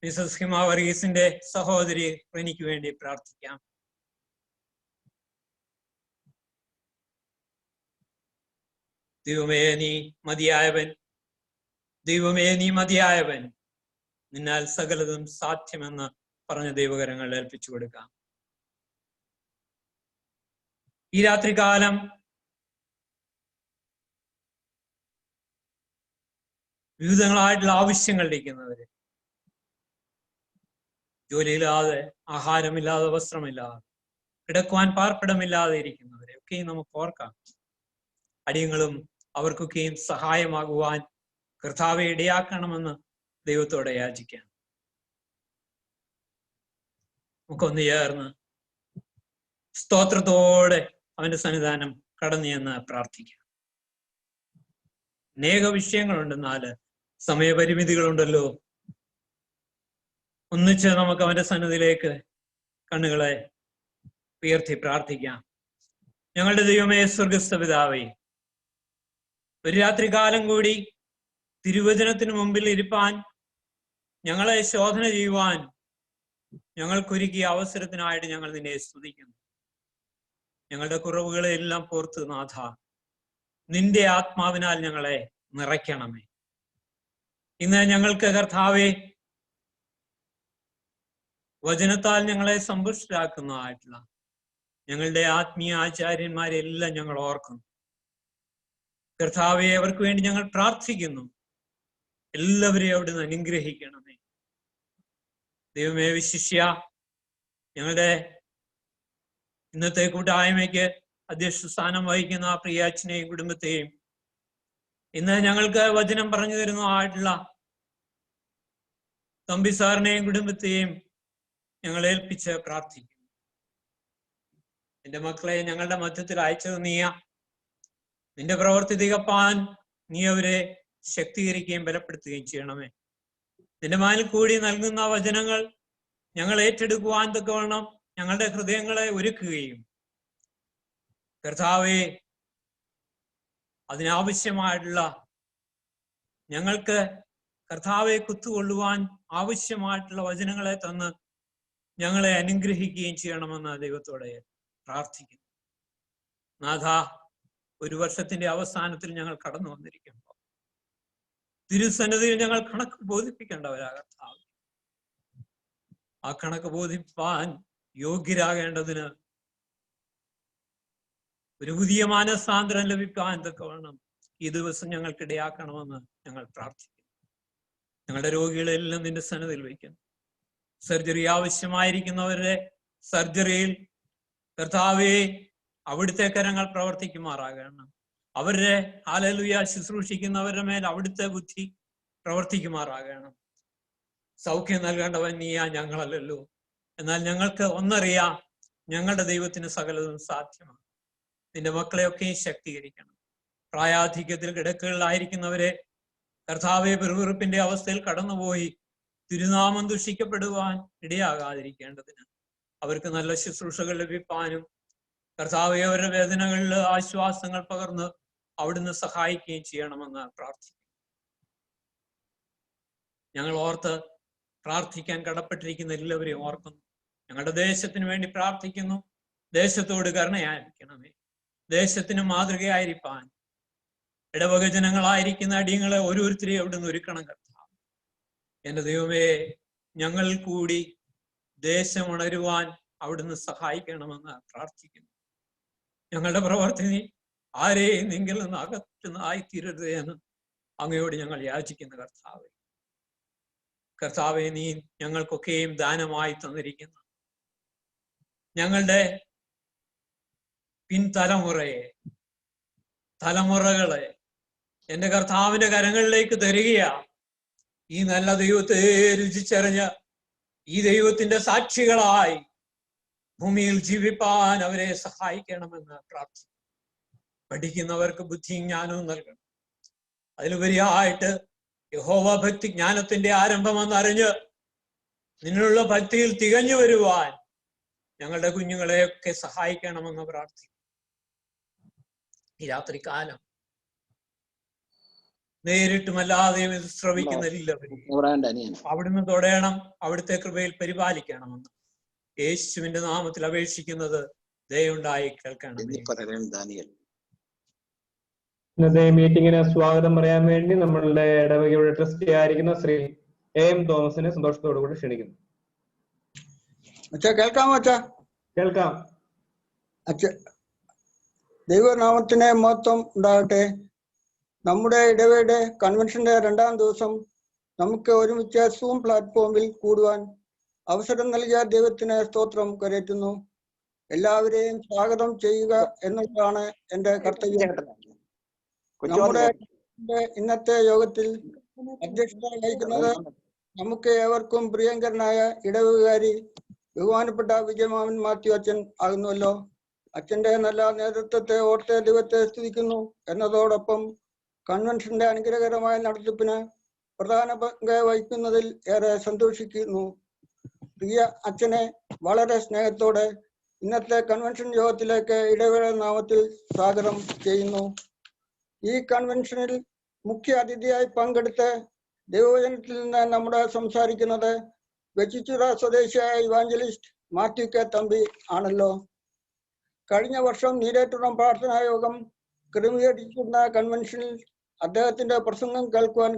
മിസസ് ഹിമ വർഗീസിന്റെ സഹോദരി റെനിക്ക് വേണ്ടി പ്രാർത്ഥിക്കാം. ദൈവമേ നീ മതിയായവൻ, ദൈവമേ നീ മതിയായവൻ, നിന്നാൽ സകലതും സാധ്യമെന്ന് പറഞ്ഞ ദൈവകരങ്ങൾ ഏൽപ്പിച്ചു കൊടുക്കാം. ഈ രാത്രികാലം വിവിധങ്ങളായിട്ടുള്ള ആവശ്യങ്ങളിരിക്കുന്നവര്, ജോലിയില്ലാതെ, ആഹാരമില്ലാതെ, വസ്ത്രമില്ലാതെ, കിടക്കുവാൻ പാർപ്പിടമില്ലാതെ ഇരിക്കുന്നവരെ ഒക്കെയും നമുക്ക് ഓർക്കാം. അടിയങ്ങളും അവർക്കൊക്കെയും സഹായമാകുവാൻ കർത്താവെ ഇടയാക്കണമെന്ന് ദൈവത്തോടെ യാചിക്കാം. നമുക്കൊന്ന് ചേർന്ന് സ്തോത്രത്തോടെ അവന്റെ സന്നിധാനം കടന്നു ചെന്ന് പ്രാർത്ഥിക്കാം. അനേക വിഷയങ്ങളുണ്ടെന്നാല് സമയപരിമിതികളുണ്ടല്ലോ. ഒന്നിച്ച് നമുക്ക് അവന്റെ സന്നിധിയിലേക്ക് കണ്ണുകളെ ഉയർത്തി പ്രാർത്ഥിക്കാം. ഞങ്ങളുടെ ദൈവമേ, സ്വർഗസ്ഥ പിതാവേ, ഒരു രാത്രികാലം കൂടി തിരുവചനത്തിന് മുമ്പിൽ ഇരിപ്പാൻ, ഞങ്ങളെ ശോധന ചെയ്യുവാൻ ഞങ്ങൾക്കൊരുക്കിയ അവസരത്തിനായിട്ട് ഞങ്ങൾ നിന്നെ സ്തുതിക്കുന്നു. ഞങ്ങളുടെ കുറവുകളെ എല്ലാം പോർത്ത് നാഥ, നിന്റെ ആത്മാവിനാൽ ഞങ്ങളെ നിറയ്ക്കണമേ. ഇന്ന് ഞങ്ങൾക്ക് കർത്താവേ, വചനത്താൽ ഞങ്ങളെ സമ്പുഷ്ടരാക്കുന്നതായിട്ടുള്ള ഞങ്ങളുടെ ആത്മീയ ആചാര്യന്മാരെ എല്ലാം ഞങ്ങൾ ഓർക്കുന്നു. കർത്താവെ, അവർക്ക് വേണ്ടി ഞങ്ങൾ പ്രാർത്ഥിക്കുന്നു. എല്ലാവരെയും അവിടുന്ന് അനുഗ്രഹിക്കണമേ. ദൈവമേ, വിശിഷ്യ ഞങ്ങളുടെ ഇന്നത്തെ കൂട്ടായ്മയ്ക്ക് അധ്യക്ഷ സ്ഥാനം വഹിക്കുന്ന പ്രിയ അച്ഛനെയും കുടുംബത്തെയും, ഇന്ന് ഞങ്ങൾക്ക് വചനം പറഞ്ഞു തരുന്നതായിട്ടുള്ള തമ്പി സാറിനെയും കുടുംബത്തെയും ഞങ്ങൾ ഏൽപ്പിച്ച് പ്രാർത്ഥിക്കുന്നു. എന്റെ മക്കളെ ഞങ്ങളുടെ മധ്യത്തിൽ അയച്ചത് നീയാ. നിന്റെ പ്രവൃത്തി തികപ്പാൻ നീ അവരെ ശക്തീകരിക്കുകയും ബലപ്പെടുത്തുകയും ചെയ്യണമേ. നിന്റെ മാനിൽ കൂടി നൽകുന്ന വചനങ്ങൾ ഞങ്ങൾ ഏറ്റെടുക്കുവാൻ തക്കവണ്ണം ഞങ്ങളുടെ ഹൃദയങ്ങളെ ഒരുക്കുകയും കർത്താവെ, അതിനാവശ്യമായിട്ടുള്ള ഞങ്ങൾക്ക് കർത്താവെ കുത്തുകൊള്ളുവാൻ ആവശ്യമായിട്ടുള്ള വചനങ്ങളെ തന്ന് ഞങ്ങളെ അനുഗ്രഹിക്കുകയും ചെയ്യണമെന്ന് ദൈവത്തോടെ പ്രാർത്ഥിക്കുന്നു. നാഥ, ഒരു വർഷത്തിന്റെ അവസാനത്തിൽ ഞങ്ങൾ കടന്നു വന്നിരിക്കുമ്പോൾ തിരുസന്നിധിയിൽ ഞങ്ങൾ കണക്ക് ബോധിപ്പിക്കേണ്ടവരാകത്താവും. ആ കണക്ക് ബോധിപ്പാൻ യോഗ്യരാകേണ്ടതിന് ഒരു പുതിയ മാനസാന്തരം ലഭിക്കാൻ തക്കവണ്ണം ഈ ദിവസം ഞങ്ങൾക്കിടയാക്കണമെന്ന് ഞങ്ങൾ പ്രാർത്ഥിക്കുന്നു. ഞങ്ങളുടെ രോഗികളെല്ലാം നിന്റെ സന്നിധിയിൽ വയ്ക്കുന്നു. സർജറി ആവശ്യമായിരിക്കുന്നവരുടെ സർജറിയിൽ കർത്താവേ അവിടുത്തെ കരങ്ങൾ പ്രവർത്തിക്കുമാറാകണം. അവരുടെ ഹല്ലേലൂയ ശുശ്രൂഷിക്കുന്നവരുടെ മേൽ അവിടുത്തെ ബുദ്ധി പ്രവർത്തിക്കുമാറാകണം. സൗഖ്യം നൽകേണ്ടവൻ നീയാ, ഞങ്ങളല്ലല്ലോ. എന്നാൽ ഞങ്ങൾക്ക് ഒന്നറിയാം, ഞങ്ങളുടെ ദൈവത്തിന് സകലതും സാധ്യമാണ്. നിന്റെ മക്കളെയൊക്കെയും ശക്തീകരിക്കണം. പ്രായാധിക്യത്തിൽ കിടക്കുകളിലായിരിക്കുന്നവരെ കർത്താവെ പെറുവിറുപ്പിന്റെ അവസ്ഥയിൽ കടന്നുപോയി തിരുനാമം ദുഷിക്കപ്പെടുവാൻ ഇടയാകാതിരിക്കേണ്ടതിന് അവർക്ക് നല്ല ശുശ്രൂഷകൾ ലഭിക്കാനും കർത്താവെ അവരുടെ വേദനകളിൽ ആശ്വാസങ്ങൾ പകർന്ന് അവിടുന്ന് സഹായിക്കുകയും ചെയ്യണമെന്ന് പ്രാർത്ഥിക്കുന്നു. ഞങ്ങൾ ഓർത്ത് പ്രാർത്ഥിക്കാൻ കടപ്പെട്ടിരിക്കുന്ന എല്ലാവരെയും ഓർക്കുന്നു. ഞങ്ങളുടെ ദേശത്തിന് വേണ്ടി പ്രാർത്ഥിക്കുന്നു. ദേശത്തോട് കരുണയായിരിക്കണമേ. ദേശത്തിന് മാതൃകയായിരിക്കാൻ ഇടവക ജനങ്ങളായിരിക്കുന്ന അടിയങ്ങളെ ഓരോരുത്തരെയും അവിടുന്ന് ഒരുക്കണം കർത്താവ്. എന്റെ ദൈവമേ, ഞങ്ങൾ കൂടി ദേശം ഉണരുവാൻ അവിടുന്ന് സഹായിക്കണമെന്ന് പ്രാർത്ഥിക്കുന്നു. ഞങ്ങളുടെ പ്രവർത്തി ആരെയും നിങ്ങൾ നിന്ന് അകറ്റുന്നതായിത്തീരരുത് എന്ന് അങ്ങയോട് ഞങ്ങൾ യാചിക്കുന്നു കർത്താവെ. കർത്താവെ, നീ ഞങ്ങൾക്കൊക്കെയും ദാനമായി തന്നിരിക്കുന്ന ഞങ്ങളുടെ തലമുറകളെ എന്റെ കർത്താവിന്റെ കരങ്ങളിലേക്ക് തരികയാ. ഈ നല്ല ദൈവത്തെ രുചിച്ചറിഞ്ഞ് ഈ ദൈവത്തിന്റെ സാക്ഷികളായി ഭൂമിയിൽ ജീവിപ്പാൻ അവരെ സഹായിക്കണമെന്ന് പ്രാർത്ഥിക്കുന്നു. പഠിക്കുന്നവർക്ക് ബുദ്ധിയും ജ്ഞാനവും നൽകണം. അതിലുപരിയായിട്ട് യഹോവ ഭക്തി ജ്ഞാനത്തിന്റെ ആരംഭമെന്നറിഞ്ഞ് നിന്നുള്ള ഭക്തിയിൽ തികഞ്ഞു വരുവാൻ ഞങ്ങളുടെ കുഞ്ഞുങ്ങളെയൊക്കെ സഹായിക്കണമെന്ന് പ്രാർത്ഥിക്കുന്നു. ഈ രാത്രികാലം നേരിട്ടുമല്ലാതെയും ഇത് ശ്രവിക്കുന്ന എല്ലാവരും അവിടുന്ന് തൊടയണം, അവിടുത്തെ കൃപയിൽ പരിപാലിക്കണമെന്ന് യേശുവിന്റെ നാമത്തിൽ അപേക്ഷിക്കുന്നത് ദയവുണ്ടായി കേൾക്കണം. ഇന്നത്തെ മീറ്റിങ്ങിന് സ്വാഗതം പറയാൻ വേണ്ടി നമ്മളുടെ ഇടവകയുടെ ട്രസ്റ്റി ആയിരിക്കുന്ന ശ്രീ എം തോമസിനെ സന്തോഷത്തോടു കൂടി ക്ഷണിക്കുന്നു. കേൾക്കാമോ അച്ഛാ? കേൾക്കാം. ദൈവനാമത്തിന് മഹത്വം ഉണ്ടാകട്ടെ. നമ്മുടെ ഇടവയുടെ കൺവെൻഷന്റെ 2ാം ദിവസം നമുക്ക് ഒരുമിച്ച് സൂം പ്ലാറ്റ്ഫോമിൽ കൂടുവാൻ അവസരം നൽകിയ ദൈവത്തിന് സ്തോത്രം കരയറ്റുന്നു. എല്ലാവരെയും സ്വാഗതം ചെയ്യുക എന്നുള്ളതാണ് എന്റെ കർത്തവ്യം. നമ്മുടെ ഇന്നത്തെ യോഗത്തിൽ അധ്യക്ഷത വഹിക്കുന്നത് നമുക്ക് ഏവർക്കും പ്രിയങ്കരനായ ഇടവകാരി ബഹുമാനപ്പെട്ട വിജയമാമൻ മാത്യു അച്ഛൻ ആകുന്നുവല്ലോ. അച്ഛന്റെ നല്ല നേതൃത്വത്തെ ഓർത്ത് ദൈവത്തെ സ്തുതിക്കുന്നു എന്നതോടൊപ്പം കൺവെൻഷന്റെ അനുഗ്രഹകരമായ നടത്തിപ്പിന് പ്രധാന പങ്ക് വഹിക്കുന്നതിൽ ഏറെ സന്തോഷിക്കുന്നു. പ്രിയ അച്ഛനെ വളരെ സ്നേഹത്തോടെ ഇന്നത്തെ കൺവെൻഷൻ യോഗത്തിലേക്ക് ഇടവേള നാമത്തിൽ സ്വാഗതം ചെയ്യുന്നു. ഈ കൺവെൻഷനിൽ മുഖ്യ അതിഥിയായി പങ്കെടുത്ത് ദൈവവചനത്തിൽ നിന്ന് നമ്മുടെ സംസാരിക്കുന്നത് വെച്ചിച്ചിറ സ്വദേശിയായ ഇവാഞ്ചലിസ്റ്റ് മാത്യു കെ തമ്പി ആണല്ലോ. കഴിഞ്ഞ വർഷം നീരേറ്റുറം പ്രാർത്ഥനാ യോഗം ക്രമീകരിക്കുന്ന കൺവെൻഷനിൽ അദ്ദേഹത്തിന്റെ പ്രസംഗം കേൾക്കുവാൻ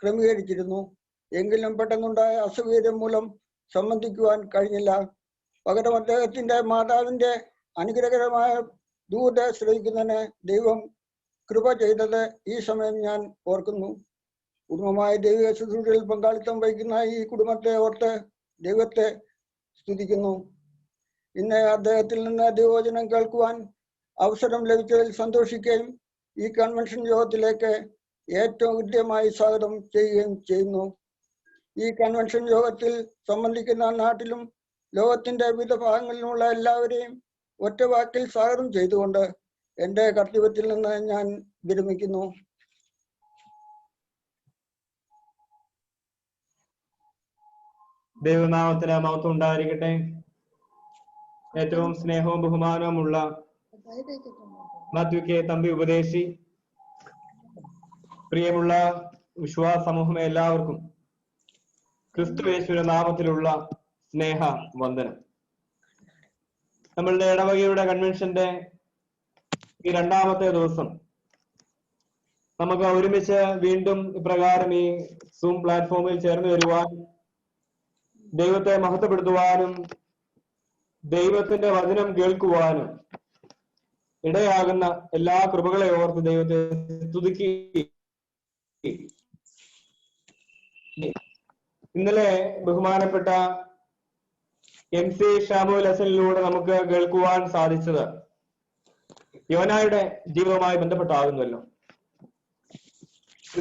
ക്രമീകരിച്ചിരുന്നു. എങ്കിലും പെട്ടെന്നുണ്ടായ അസൗകര്യം മൂലം സംബന്ധിക്കുവാൻ കഴിഞ്ഞില്ല. പകരം അദ്ദേഹത്തിന്റെ മാതാവിന്റെ അനുഗ്രഹകരമായ ദൂത് ശ്രവിക്കുന്നതിന് ദൈവം കൃപ ചെയ്തത് ഈ സമയം ഞാൻ ഓർക്കുന്നു. കുടുംബമായ ദൈവിക ശുശ്രൂഷയിൽ പങ്കാളിത്തം വഹിക്കുന്ന ഈ കുടുംബത്തെ ഓർത്ത് ദൈവത്തെ സ്തുതിക്കുന്നു. ഇന്ന് അദ്ദേഹത്തിൽ നിന്ന് ദൈവവചനം കേൾക്കുവാൻ അവസരം ലഭിച്ചതിൽ സന്തോഷിക്കുകയും ഈ കൺവെൻഷൻ യോഗത്തിലേക്ക് ഏറ്റവും കൃത്യമായി സ്വാഗതം ചെയ്യുകയും ചെയ്യുന്നു. ഈ കൺവെൻഷൻ യോഗത്തിൽ സംബന്ധിക്കുന്ന നാട്ടിലും ലോകത്തിന്റെ വിവിധ ഭാഗങ്ങളിലുമുള്ള എല്ലാവരെയും ഒറ്റ വാക്കിൽ സ്വാഗതം ചെയ്തുകൊണ്ട് എന്റെ കർത്തവ്യത്തിൽ നിന്ന് ഞാൻ വിരമിക്കുന്നു. ദൈവനാമത്തിന് മഹത്വം ഉണ്ടായിരിക്കട്ടെ. ഏറ്റവും സ്നേഹവും ബഹുമാനവുമുള്ള മാത്യു കെ തമ്പി ഉപദേശി, പ്രിയമുള്ള വിശ്വാസ സമൂഹമേ, എല്ലാവർക്കും ക്രിസ്തു യേശുവിന്റെ നാമത്തിലുള്ള സ്നേഹ വന്ദനം. നമ്മളുടെ ഇടവകയുടെ കൺവെൻഷന്റെ ഈ രണ്ടാമത്തെ ദിവസം നമുക്ക് ഒരുമിച്ച് വീണ്ടും ഇപ്രകാരം ഈ സൂം പ്ലാറ്റ്ഫോമിൽ ചേർന്ന് വരുവാൻ, ദൈവത്തെ മഹത്വപ്പെടുത്തുവാനും ദൈവത്തിന്റെ വചനം കേൾക്കുവാനും ഇടയാകുന്ന എല്ലാ കൃപകളെ ഓർത്ത് ദൈവത്തെ സ്തുതിക്കുകയും ഇന്നലെ ബഹുമാനപ്പെട്ട MC ഷാമുൽ ഹസനിലൂടെ നമുക്ക് കേൾക്കുവാൻ സാധിച്ചത് യോനായുടെ ജീവിതവുമായി ബന്ധപ്പെട്ടാകുന്നല്ലോ.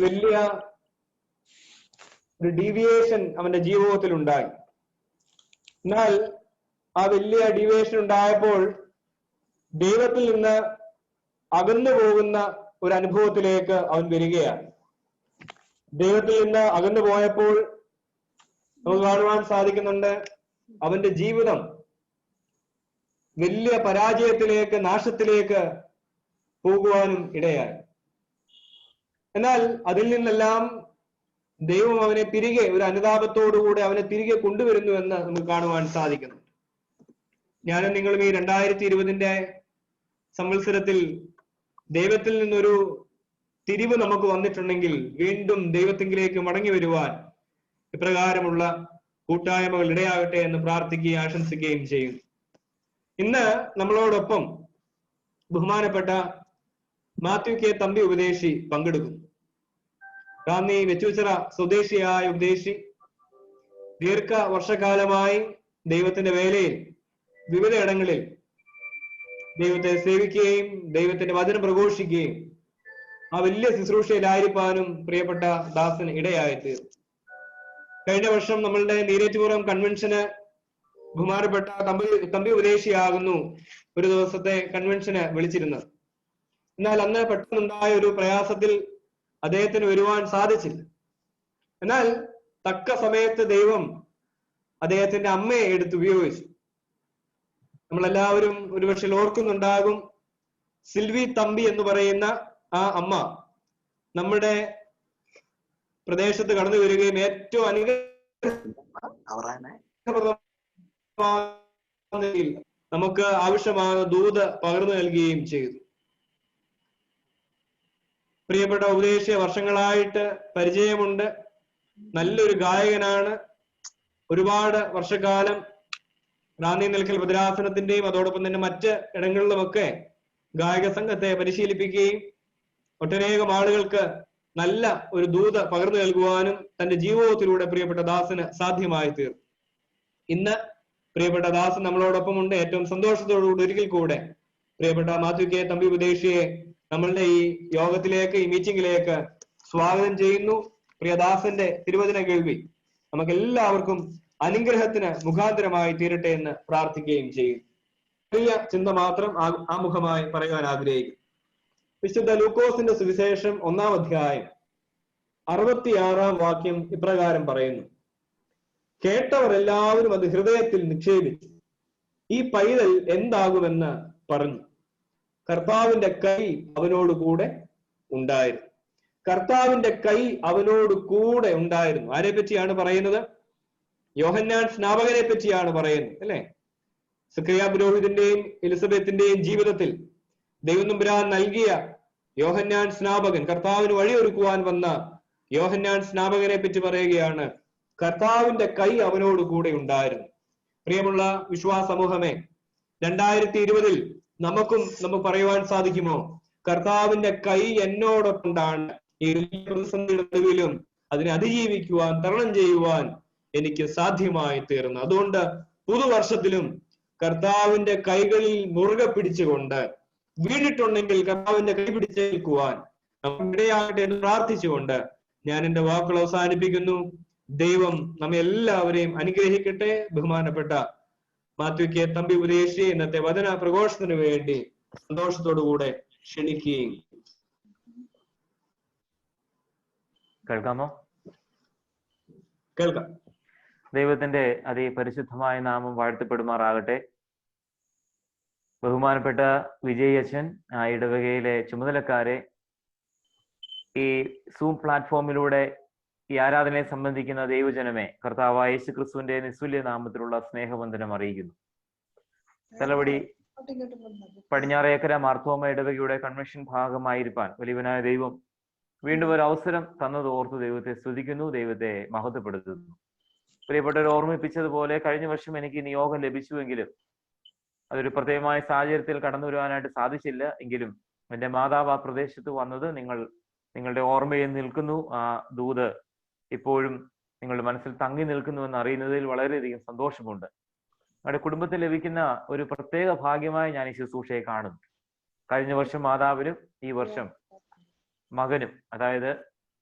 വലിയ ഒരു ഡീവിയേഷൻ അവന്റെ ജീവിതത്തിൽ ഉണ്ടായി. എന്നാൽ ആ വലിയ ഡീവിയേഷൻ ഉണ്ടായപ്പോൾ ദൈവത്തിൽ നിന്ന് അകന്നു പോകുന്ന ഒരു അനുഭവത്തിലേക്ക് അവൻ വരികയാണ്. ദൈവത്തിൽ നിന്ന് അകന്നു പോയപ്പോൾ നമുക്ക് കാണുവാൻ സാധിക്കുന്നുണ്ട് അവന്റെ ജീവിതം വലിയ പരാജയത്തിലേക്ക്, നാശത്തിലേക്ക് പോകുവാനും ഇടയായി. എന്നാൽ അതിൽ നിന്നെല്ലാം ദൈവം അവനെ തിരികെ ഒരു അനുതാപത്തോടുകൂടെ അവനെ തിരികെ കൊണ്ടുവരുന്നു എന്ന് നമുക്ക് കാണുവാൻ സാധിക്കുന്നു. ഞാനും നിങ്ങളും ഈ 2020 സംവത്സരത്തിൽ ദൈവത്തിൽ നിന്നൊരു തിരിവ് നമുക്ക് വന്നിട്ടുണ്ടെങ്കിൽ വീണ്ടും ദൈവത്തിങ്കിലേക്ക് മടങ്ങി വരുവാൻ ഇപ്രകാരമുള്ള കൂട്ടായ്മകൾ ഇടയാകട്ടെ എന്ന് പ്രാർത്ഥിക്കുകയും ആശംസിക്കുകയും ചെയ്യും. ഇന്ന് നമ്മളോടൊപ്പം ബഹുമാനപ്പെട്ട മാത്യു കെ തമ്പി ഉപദേശി പങ്കെടുക്കും. റാന്നി വെച്ചൂച്ചിറ സ്വദേശിയായ ഉപദേശി ദീർഘ വർഷകാലമായി ദൈവത്തിന്റെ വേലയിൽ വിവിധ ഇടങ്ങളിൽ ദൈവത്തെ സേവിക്കുകയും ദൈവത്തിന്റെ വചനം പ്രഘോഷിക്കുകയും ആ വലിയ ശുശ്രൂഷയിലായിരിക്കാനും പ്രിയപ്പെട്ട ദാസന് ഇടയായിത്തീർന്നു. കഴിഞ്ഞ വർഷം നമ്മളുടെ നീരേറ്റുപുറം കൺവെൻഷന് ബഹുമാനപ്പെട്ട തമ്പി ഉപദേശിയാകുന്നു ഒരു ദിവസത്തെ കൺവെൻഷന് വിളിച്ചിരുന്നത്. എന്നാൽ അന്ന് പെട്ടെന്നുണ്ടായ ഒരു പ്രയാസത്തിൽ അദ്ദേഹത്തിന് വരുവാൻ സാധിച്ചില്ല. എന്നാൽ തക്ക സമയത്ത് ദൈവം അദ്ദേഹത്തിന്റെ അമ്മയെ എടുത്ത് ഉപയോഗിച്ചു. നമ്മളെല്ലാവരും ഒരുപക്ഷെ ഓർക്കുന്നുണ്ടാകും, സിൽവി തമ്പി എന്ന് പറയുന്ന ആ അമ്മ നമ്മുടെ പ്രദേശത്ത് കടന്നു വരികയും ഏറ്റവും നമുക്ക് ആവശ്യമായ ദൂത് പകർന്നു നൽകുകയും ചെയ്തു. പ്രിയപ്പെട്ട ഉപദേശിയെ വർഷങ്ങളായിട്ട് പരിചയമുണ്ട്. നല്ലൊരു ഗായകനാണ്. ഒരുപാട് വർഷക്കാലം റാന്നി നിൽക്കൽ ഭദ്രാസനത്തിന്റെയും അതോടൊപ്പം തന്നെ മറ്റ് ഇടങ്ങളിലുമൊക്കെ ഗായക സംഘത്തെ പരിശീലിപ്പിക്കുകയും ഒട്ടനേകം ആളുകൾക്ക് നല്ല ഒരു ദൂത് പകർന്നു നൽകുവാനും തന്റെ ജീവിതത്തിലൂടെ പ്രിയപ്പെട്ട ദാസന് സാധ്യമായി തീർന്നു. ഇന്ന് പ്രിയപ്പെട്ട ദാസൻ നമ്മളോടൊപ്പം ഉണ്ട്. ഏറ്റവും സന്തോഷത്തോടുകൂടി ഒരിക്കൽ കൂടെ പ്രിയപ്പെട്ട മാത്യു കെ തമ്പി ഉപദേശിയെ നമ്മളുടെ ഈ യോഗത്തിലേക്ക്, ഈ മീറ്റിംഗിലേക്ക് സ്വാഗതം ചെയ്യുന്നു. പ്രിയദാസന്റെ തിരുവചന കേൾവി നമുക്ക് എല്ലാവർക്കും അനുഗ്രഹത്തിന് മുഖാന്തരമായി തീരട്ടെ എന്ന് പ്രാർത്ഥിക്കുകയും ചെയ്യും. ചെറിയ ചിന്ത മാത്രം ആമുഖമായി പറയുവാൻ ആഗ്രഹിക്കും. വിശുദ്ധ ലൂക്കോസിന്റെ സുവിശേഷം 1-ാം അധ്യായം 66-ാം വാക്യം ഇപ്രകാരം പറയുന്നു: കേട്ടവർ എല്ലാവരും അത് ഹൃദയത്തിൽ നിക്ഷേപിച്ചു. ഈ പൈതൽ എന്താകുമെന്ന് പറഞ്ഞു. കർത്താവിന്റെ കൈ അവനോട് കൂടെ ഉണ്ടായിരുന്നു. കർത്താവിന്റെ കൈ അവനോട് കൂടെ ഉണ്ടായിരുന്നു. ആരെ പറ്റിയാണ് പറയുന്നത്? യോഹന്നാൻ സ്നാപകനെ പറ്റിയാണ് പറയുന്നത്, അല്ലെ? സക്കറിയ പുരോഹിതന്റെയും എലിസബത്തിന്റെയും ജീവിതത്തിൽ ദൈവം തമ്പുരാൻ നൽകിയ യോഹന്നാൻ സ്നാപകൻ, കർത്താവിന് വഴിയൊരുക്കുവാൻ വന്ന യോഹന്നാൻ സ്നാപകനെ പറ്റി പറയുകയാണ്. കർത്താവിന്റെ കൈ അവനോട് കൂടെ ഉണ്ടായിരുന്നു. പ്രിയമുള്ള വിശ്വാസ സമൂഹമേ, 2020 നമുക്ക് പറയുവാൻ സാധിക്കുമോ? കർത്താവിന്റെ കൈ എന്നോടൊപ്പമാണ്. ഈ പ്രതിസന്ധിയുടെ നടുവിലും അതിനെ അതിജീവിക്കുവാൻ, തരണം ചെയ്യുവാൻ എനിക്ക് സാധ്യമായി തീർന്നു. അതുകൊണ്ട് പുതുവർഷത്തിലും കർത്താവിന്റെ കൈകളിൽ മുറുകെ പിടിച്ചുകൊണ്ട്, വീണിട്ടുണ്ടെങ്കിൽ കർത്താവിന്റെ കൈ പിടിച്ചേൽക്കുവാൻ നമുക്കിടയാകട്ടെ എന്ന് പ്രാർത്ഥിച്ചുകൊണ്ട് ഞാൻ എന്റെ വാക്കുകൾ അവസാനിപ്പിക്കുന്നു. ദൈവം നമ്മെ എല്ലാവരെയും അനുഗ്രഹിക്കട്ടെ. ബഹുമാനപ്പെട്ട മാത്യു കെ തമ്പി ഉപദേശി ഇന്നത്തെ വചന പ്രഘോഷത്തിന് വേണ്ടി സന്തോഷത്തോടുകൂടെ ക്ഷണിക്കുകയും. കേൾക്കാമോ? കേൾക്കാം. ദൈവത്തിന്റെ അതിപരിശുദ്ധമായ നാമം വാഴ്ത്തപ്പെടുമാറാകട്ടെ. ബഹുമാനപ്പെട്ട വിജയ് അച്ഛൻ, ഇടവകയിലെ ചുമതലക്കാരെ, ഈ സൂം പ്ലാറ്റ്ഫോമിലൂടെ ഈ ആരാധനയെ സംബന്ധിക്കുന്ന ദൈവജനമേ, കർത്താവായ യേശു ക്രിസ്തുവിന്റെ നിസ്തുല്യ നാമത്തിലുള്ള സ്നേഹവന്ദനം അറിയിക്കുന്നു. തലവടി പടിഞ്ഞാറേക്കര മാർത്തോമ ഇടവകയുടെ കൺവെൻഷൻ ഭാഗമായിരിക്കാൻ വലിയവനായ ദൈവം വീണ്ടും ഒരു അവസരം തന്നത് ഓർത്ത് ദൈവത്തെ സ്തുതിക്കുന്നു, ദൈവത്തെ മഹത്വപ്പെടുത്തുന്നു. പ്രിയപ്പെട്ടവർ ഓർമ്മിപ്പിച്ചതുപോലെ കഴിഞ്ഞ വർഷം എനിക്ക് നിയോഗം ലഭിച്ചുവെങ്കിലും അതൊരു പ്രത്യേകമായ സാഹചര്യത്തിൽ കടന്നു വരുവാനായിട്ട് സാധിച്ചില്ല. എങ്കിലും എൻ്റെ മാതാവ് ആ പ്രദേശത്ത് വന്നത് നിങ്ങളുടെ ഓർമ്മയിൽ നിൽക്കുന്നു. ആ ദൂത് ഇപ്പോഴും നിങ്ങളുടെ മനസ്സിൽ തങ്ങി നിൽക്കുന്നുവെന്ന് അറിയുന്നതിൽ വളരെയധികം സന്തോഷമുണ്ട്. നമ്മുടെ കുടുംബത്തിൽ ലഭിക്കുന്ന ഒരു പ്രത്യേക ഭാഗ്യമായി ഞാൻ ഈ ശുശ്രൂഷയെ കാണുന്നു. കഴിഞ്ഞ വർഷം മാതാവിനും ഈ വർഷം മകനും, അതായത്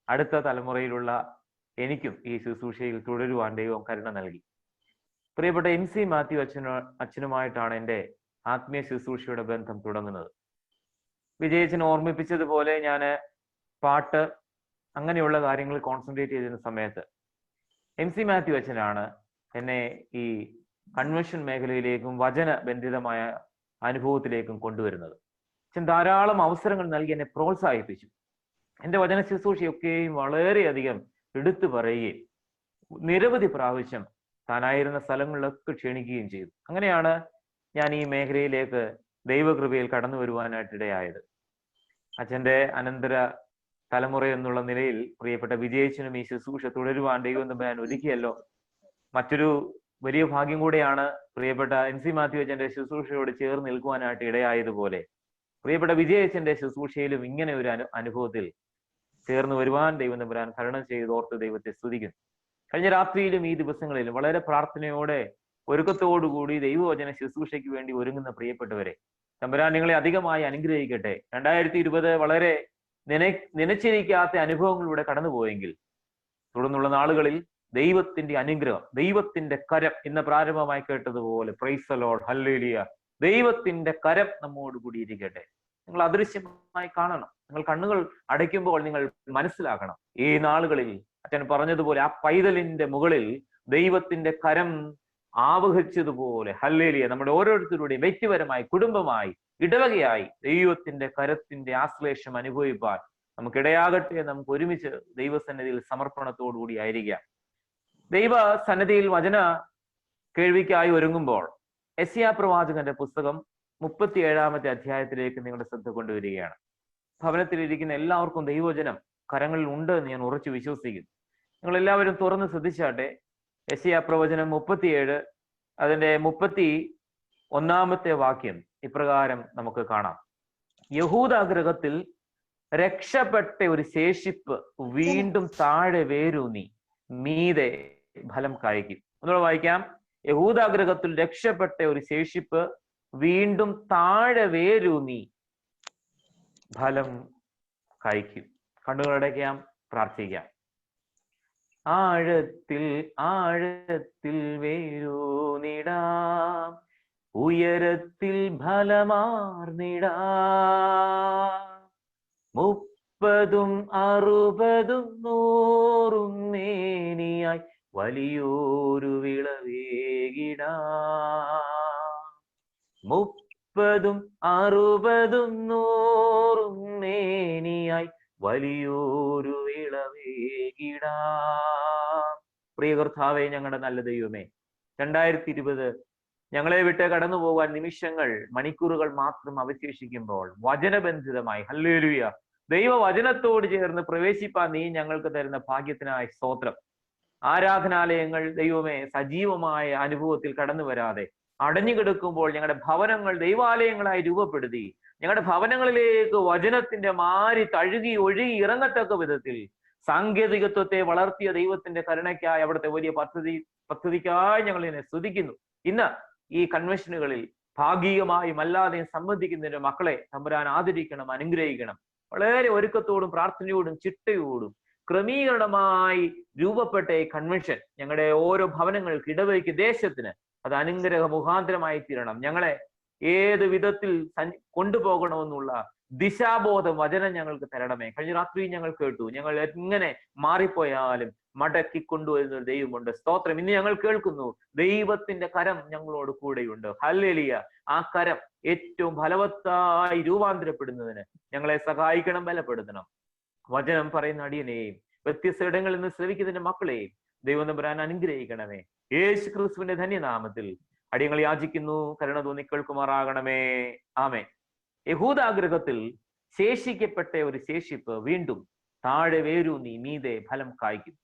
അടുത്ത തലമുറയിലുള്ള എനിക്കും ഈ ശുശ്രൂഷയിൽ തുടരുവാൻ ദൈവം കരുണ നൽകി. പ്രിയപ്പെട്ട MC മാത്യു അച്ഛനുമായിട്ടാണ് എൻ്റെ ആത്മീയ ശുശ്രൂഷയുടെ ബന്ധം തുടങ്ങുന്നത്. വിജയച്ചൻ ഓർമ്മിപ്പിച്ചതുപോലെ ഞാൻ പാട്ട് അങ്ങനെയുള്ള കാര്യങ്ങൾ കോൺസെൻട്രേറ്റ് ചെയ്തിരുന്ന സമയത്ത് MC മാത്യു അച്ഛനാണ് എന്നെ ഈ കൺവെൻഷൻ മേഖലയിലേക്കും വചന ബന്ധിതമായ അനുഭവത്തിലേക്കും കൊണ്ടുവരുന്നത്. അച്ഛൻ ധാരാളം അവസരങ്ങൾ നൽകി എന്നെ പ്രോത്സാഹിപ്പിച്ചു. എൻ്റെ വചന ശുശ്രൂഷയൊക്കെയും വളരെയധികം എടുത്തു പറയുകയും നിരവധി പ്രാവശ്യം താനായിരുന്ന സ്ഥലങ്ങളിലൊക്കെ ക്ഷണിക്കുകയും ചെയ്തു. അങ്ങനെയാണ് ഞാൻ ഈ മേഖലയിലേക്ക് ദൈവകൃപയിൽ കടന്നു വരുവാനായിട്ടിടയായത്. അച്ഛൻ്റെ അനന്തര തലമുറ എന്നുള്ള നിലയിൽ പ്രിയപ്പെട്ട വിജയിച്ചനും ഈ ശുശ്രൂഷ തുടരുവാൻ ദൈവം തമ്പുരാൻ ഒരുക്കിയല്ലോ. മറ്റൊരു വലിയ ഭാഗ്യം കൂടെയാണ് പ്രിയപ്പെട്ട MC മാത്യു അച്ഛൻ്റെ ശുശ്രൂഷയോട് ചേർന്ന് നിൽക്കുവാനായിട്ട് ഇടയായതുപോലെ പ്രിയപ്പെട്ട വിജയച്ചന്റെ ശുശ്രൂഷയിലും ഇങ്ങനെ ഒരു അനുഭവത്തിൽ ചേർന്ന് വരുവാൻ ദൈവം തമ്പുരാൻ കരുണ ചെയ്തോർത്ത് ദൈവത്തെ സ്തുതിക്കുന്നു. കഴിഞ്ഞ രാത്രിയിലും ഈ ദിവസങ്ങളിലും വളരെ പ്രാർത്ഥനയോടെ ഒരുക്കത്തോടുകൂടി ദൈവവചന ശുശ്രൂഷയ്ക്ക് വേണ്ടി ഒരുങ്ങുന്ന പ്രിയപ്പെട്ടവരെ, തമ്പുരാൻ നിങ്ങളെ അധികമായി അനുഗ്രഹിക്കട്ടെ. 2020 വളരെ നനച്ചിരിക്കാത്ത അനുഭവങ്ങളിലൂടെ കടന്നുപോയെങ്കിൽ തുടർന്നുള്ള നാളുകളിൽ ദൈവത്തിന്റെ അനുഗ്രഹം, ദൈവത്തിന്റെ കരം ഇന്ന് പ്രാരംഭമായി കേട്ടതുപോലെ പ്രൈസ് ദി ലോർഡ്, ഹല്ലേലൂയ, ദൈവത്തിന്റെ കരം നമ്മോട് കൂടി ഇരിക്കട്ടെ. നിങ്ങൾ അദൃശ്യമായി കാണണം. നിങ്ങൾ കണ്ണുകൾ അടയ്ക്കുമ്പോൾ നിങ്ങൾ മനസ്സിലാക്കണം, ഈ നാളുകളിൽ അച്ഛൻ പറഞ്ഞതുപോലെ ആ പൈതലിന്റെ മുകളിൽ ദൈവത്തിന്റെ കരം ആവഹിച്ചതുപോലെ ഹല്ലേലൂയ നമ്മുടെ ഓരോരുത്തരുടെയും വ്യക്തിപരമായി, കുടുംബമായി, ഇടവകയായി ദൈവത്തിന്റെ കരത്തിന്റെ ആശ്ലേഷം അനുഭവിപ്പാൻ നമുക്കിടയാകട്ടെ. നമുക്ക് ഒരുമിച്ച് ദൈവസന്നിധിയിൽ സമർപ്പണത്തോടുകൂടി ആയിരിക്കാം. ദൈവ സന്നിധിയിൽ വചന കേൾവിക്കായി ഒരുങ്ങുമ്പോൾ യെശയ്യാ പ്രവാചകന്റെ പുസ്തകം 37-ാമത്തെ അധ്യായത്തിലേക്ക് നിങ്ങളുടെ ശ്രദ്ധ കൊണ്ടുവരികയാണ്. ഭവനത്തിലിരിക്കുന്ന എല്ലാവർക്കും ദൈവവചനം കരങ്ങളിൽ ഉണ്ട് എന്ന് ഞാൻ ഉറച്ചു വിശ്വസിക്കുന്നു. നിങ്ങൾ എല്ലാവരും തുറന്ന് ശ്രദ്ധിച്ചാട്ടെ. യെശയ്യാ പ്രവചനം 37 അതിന്റെ 31-ാമത്തെ വാക്യം ഇപ്രകാരം നമുക്ക് കാണാം. യഹൂദാഗ്രഹത്തിൽ രക്ഷപ്പെട്ട ഒരു ശേഷിപ്പ് വീണ്ടും താഴെ വേരൂന്നി മീതെ ഫലം കായ്ക്കും. ഒന്നുകൂടെ വായിക്കാം. യഹൂദാഗ്രഹത്തിൽ രക്ഷപ്പെട്ട ഒരു ശേഷിപ്പ് വീണ്ടും താഴെ വേരൂന്നി ഫലം കായ്ക്കും. കണ്ണുകളടയ്ക്കാം, പ്രാർത്ഥിക്കാം. ആഴത്തിൽ ആഴത്തിൽ വേരൂന്നിടാം, ഉയരത്തിൽ ഫലമാർന്നിടാം, 30, 60, 100 മേനിയായി വലിയൊരു വിളവേകിടാം. 30, 60, 100 മേനിയായി വലിയൊരു വിളവേകിടാം. പ്രിയ കർത്താവേ, ഞങ്ങളുടെ നല്ല ദൈവമേ, 2020 ഞങ്ങളെ വിട്ട് കടന്നു പോകാൻ നിമിഷങ്ങൾ, മണിക്കൂറുകൾ മാത്രം അവശേഷിക്കുമ്പോൾ വചനബന്ധിതമായി ഹല്ലേലൂയ ദൈവവചനത്തോട് ചേർന്ന് പ്രവേശിപ്പാൻ നീ ഞങ്ങൾക്ക് തരുന്ന ഭാഗ്യത്തിനായി സ്തോത്രം. ആരാധനാലയങ്ങൾ ദൈവമേ സജീവമായ അനുഭവത്തിൽ കടന്നു വരാതെ അടഞ്ഞുകിടക്കുമ്പോൾ ഞങ്ങളുടെ ഭവനങ്ങൾ ദൈവാലയങ്ങളായി രൂപപ്പെടുത്തി ഞങ്ങളുടെ ഭവനങ്ങളിലേക്ക് വചനത്തിന്റെ മാരി തഴുകി ഒഴുകി ഇറങ്ങത്തക്ക വിധത്തിൽ സാങ്കേതികത്വത്തെ വളർത്തിയ ദൈവത്തിന്റെ കരുണയ്ക്കായി അവിടുത്തെ വലിയ പദ്ധതിക്കായി ഞങ്ങൾ ഇതിനെ സ്തുതിക്കുന്നു. ഇന്ന് ഈ കൺവെൻഷനുകളിൽ ഭാഗികമായും അല്ലാതെയും സംബന്ധിക്കുന്നതിന്റെ മക്കളെ തമ്പുരാൻ ആദരിക്കണം, അനുഗ്രഹിക്കണം. വളരെ ഒരുക്കത്തോടും പ്രാർത്ഥനയോടും ചിട്ടയോടും ക്രമീകരണമായി രൂപപ്പെട്ട ഈ കൺവെൻഷൻ ഞങ്ങളുടെ ഓരോ ഭവനങ്ങൾക്ക്, ഇടവകയ്ക്ക്, ദേശത്തിന് അത് അനുഗ്രഹ മുഖാന്തരമായി തീരണം. ഞങ്ങളെ ഏത് വിധത്തിൽ കൊണ്ടുപോകണമെന്നുള്ള ദിശാബോധം വചനം ഞങ്ങൾക്ക് തരണമേ. കഴിഞ്ഞ രാത്രി ഞങ്ങൾ കേട്ടു, ഞങ്ങൾ എങ്ങനെ മാറിപ്പോയാലും മടക്കി കൊണ്ടുവരുന്ന ഒരു ദൈവമുണ്ട്. സ്തോത്രം. ഇന്ന് ഞങ്ങൾ കേൾക്കുന്നു, ദൈവത്തിന്റെ കരം ഞങ്ങളോട് കൂടെയുണ്ട്. ഹല്ലേലൂയ. ആ കരം ഏറ്റവും ഫലവത്തായി രൂപാന്തരപ്പെടുന്നതിന് ഞങ്ങളെ സഹായിക്കണം, ബലപ്പെടുത്തണം. വചനം പറയുന്ന അടിയനെയും വ്യത്യസ്ത ഇടങ്ങളിൽ നിന്ന് ശ്രവിക്കുന്നതിന്റെ മക്കളെയും ദൈവം തമ്പുരാൻ അനുഗ്രഹിക്കണമേ. യേശു ക്രിസ്തുവിന്റെ ധന്യനാമത്തിൽ അടിയങ്ങൾ യാചിക്കുന്നു, കരുണ തോന്നി കേൾക്കുമാറാകണമേ. ആമേൻ. യഹൂദാഗൃഹത്തിൽ ശേഷിക്കപ്പെട്ട ഒരു ശേഷിപ്പ് വീണ്ടും താഴെ വേരൂന്നി മീതെ ഫലം കായ്ക്കും.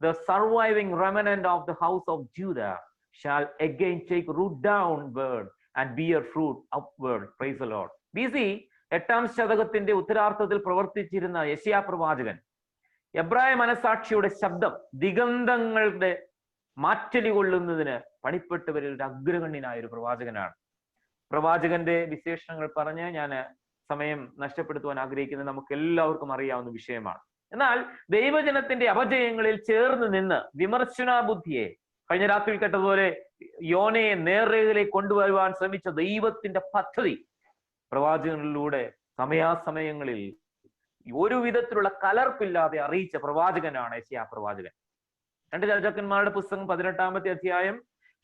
The surviving remnant of the house of Judah shall again take root downward and bear fruit upward. Praise the Lord. BC 8-ാം ശതകത്തിന്റെ ഉത്തരാർത്ഥത്തിൽ പ്രവർത്തിച്ചിരുന്ന യെശയ്യാ പ്രവാചകൻ എബ്രായ മനസാക്ഷിയുടെ ശബ്ദം ദിഗന്ധങ്ങളുടെ മാറ്റലി കൊള്ളുന്നതിന് പണിപ്പെട്ടവരിൽ ഒരു അഗ്രഗണ്യനായ ഒരു പ്രവാചകനാണ്. പ്രവാചകന്റെ വിശേഷണങ്ങൾ പറഞ്ഞ് ഞാൻ സമയം നഷ്ടപ്പെടുത്തുവാൻ ആഗ്രഹിക്കുന്നത് നമുക്ക് എല്ലാവർക്കും അറിയാവുന്ന വിഷയമാണ്. എന്നാൽ ദൈവജനത്തിന്റെ അപജയങ്ങളിൽ ചേർന്ന് നിന്ന് വിമർശന ബുദ്ധിയെ, കഴിഞ്ഞ രാത്രി കേട്ടതുപോലെ യോനയെ നേർരേഖയിലേക്ക് കൊണ്ടുവരുവാൻ ശ്രമിച്ച ദൈവത്തിന്റെ പദ്ധതി പ്രവാചകനിലൂടെ സമയാസമയങ്ങളിൽ ഒരു വിധത്തിലുള്ള കലർപ്പില്ലാതെ അറിയിച്ച പ്രവാചകനാണ് യെശയ്യാ പ്രവാചകൻ. 2 രാജാക്കന്മാരുടെ പുസ്തകം 18-ാമത്തെ അധ്യായം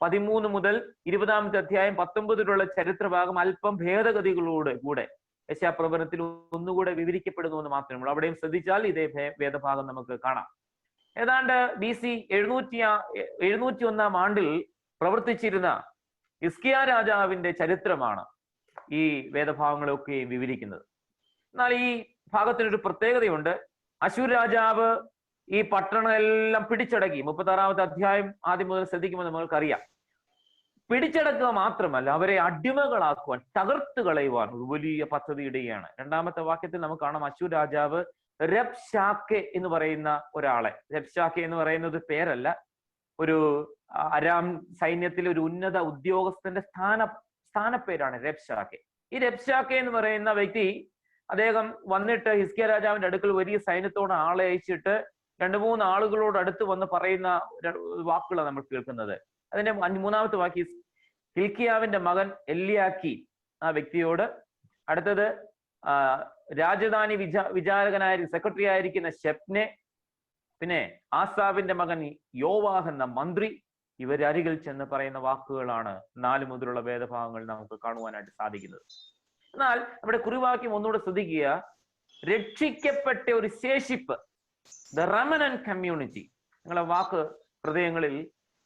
13 മുതൽ 20-ാമത്തെ അധ്യായം 19 ചരിത്രഭാഗം അല്പം ഭേദഗതികളോട് കൂടെ യെശയ്യാ പ്രവചനത്തിൽ ഒന്നുകൂടെ വിവരിക്കപ്പെടുന്നു എന്ന് മാത്രമേ ഉള്ളൂ. അവിടെയും ശ്രദ്ധിച്ചാൽ ഇതേ വേദഭാഗം നമുക്ക് കാണാം. ഏതാണ്ട് BC 701-ാം ആണ്ടിൽ പ്രവർത്തിച്ചിരുന്ന ഹിസ്കിയാ രാജാവിന്റെ ചരിത്രമാണ് ഈ വേദഭാഗങ്ങളൊക്കെ വിവരിക്കുന്നത്. എന്നാൽ ഈ ഭാഗത്തിനൊരു പ്രത്യേകതയുണ്ട്. അശൂർ രാജാവ് ഈ പട്ടണം എല്ലാം പിടിച്ചടക്കി. 36-ാമത്തെ അധ്യായം ആദ്യം മുതൽ ശ്രദ്ധിക്കുമ്പോൾ നമ്മൾക്കറിയാം. പിടിച്ചടക്കുക മാത്രമല്ല, അവരെ അടിമകളാക്കുവാൻ, തകർത്ത് കളയുവാൻ ഒരു വലിയ പദ്ധതി ഇടുകയാണ്. 2-ാമത്തെ വാക്യത്തിൽ നമുക്ക് കാണാം അശൂർ രാജാവ് രബ്ശാക്കെ എന്ന് പറയുന്ന ഒരാളെ, രബ്ശാക്കെ എന്ന് പറയുന്നത് പേരല്ല, ഒരു അരാം സൈന്യത്തിലെ ഒരു ഉന്നത ഉദ്യോഗസ്ഥന്റെ സ്ഥാനപ്പേരാണ് രബ്ശാക്കെ. ഈ രബ്ശാക്കെ എന്ന് പറയുന്ന വ്യക്തി, അദ്ദേഹം വന്നിട്ട് ഹിസ്കിയാ രാജാവിന്റെ അടുക്കൽ വലിയ സൈന്യത്തോട് ആളെ അയച്ചിട്ട് 2-3 ആളുകളോട് അടുത്ത് വന്ന് പറയുന്ന വാക്കുകളാണ് നമ്മൾ കേൾക്കുന്നത്. അതിന്റെ 3-ാമത്തെ വാക്യം ഹിൽക്കിയാവിന്റെ മകൻ എല്യാക്കി ആ വ്യക്തിയോട്, അടുത്തത് രാജധാനി വിചാരകനായ സെക്രട്ടറി ആയിരിക്കുന്ന ഷെപ്നെ, പിന്നെ ആസാവിന്റെ മകൻ യോവാഹ് എന്ന മന്ത്രി, ഇവരരികിൽ ചെന്ന് പറയുന്ന വാക്കുകളാണ് 4 മുതലുള്ള വേദഭാഗങ്ങൾ നമുക്ക് കാണുവാനായിട്ട് സാധിക്കുന്നത്. എന്നാൽ നമ്മുടെ കുറിവാക്യം ഒന്നുകൂടെ ശ്രദ്ധിക്കുക. രക്ഷിക്കപ്പെട്ട ഒരു ശേഷിപ്പ്, ദ റെമനന്റ് കമ്മ്യൂണിറ്റി. നിങ്ങളുടെ വാക്ക് ഹൃദയങ്ങളിൽ,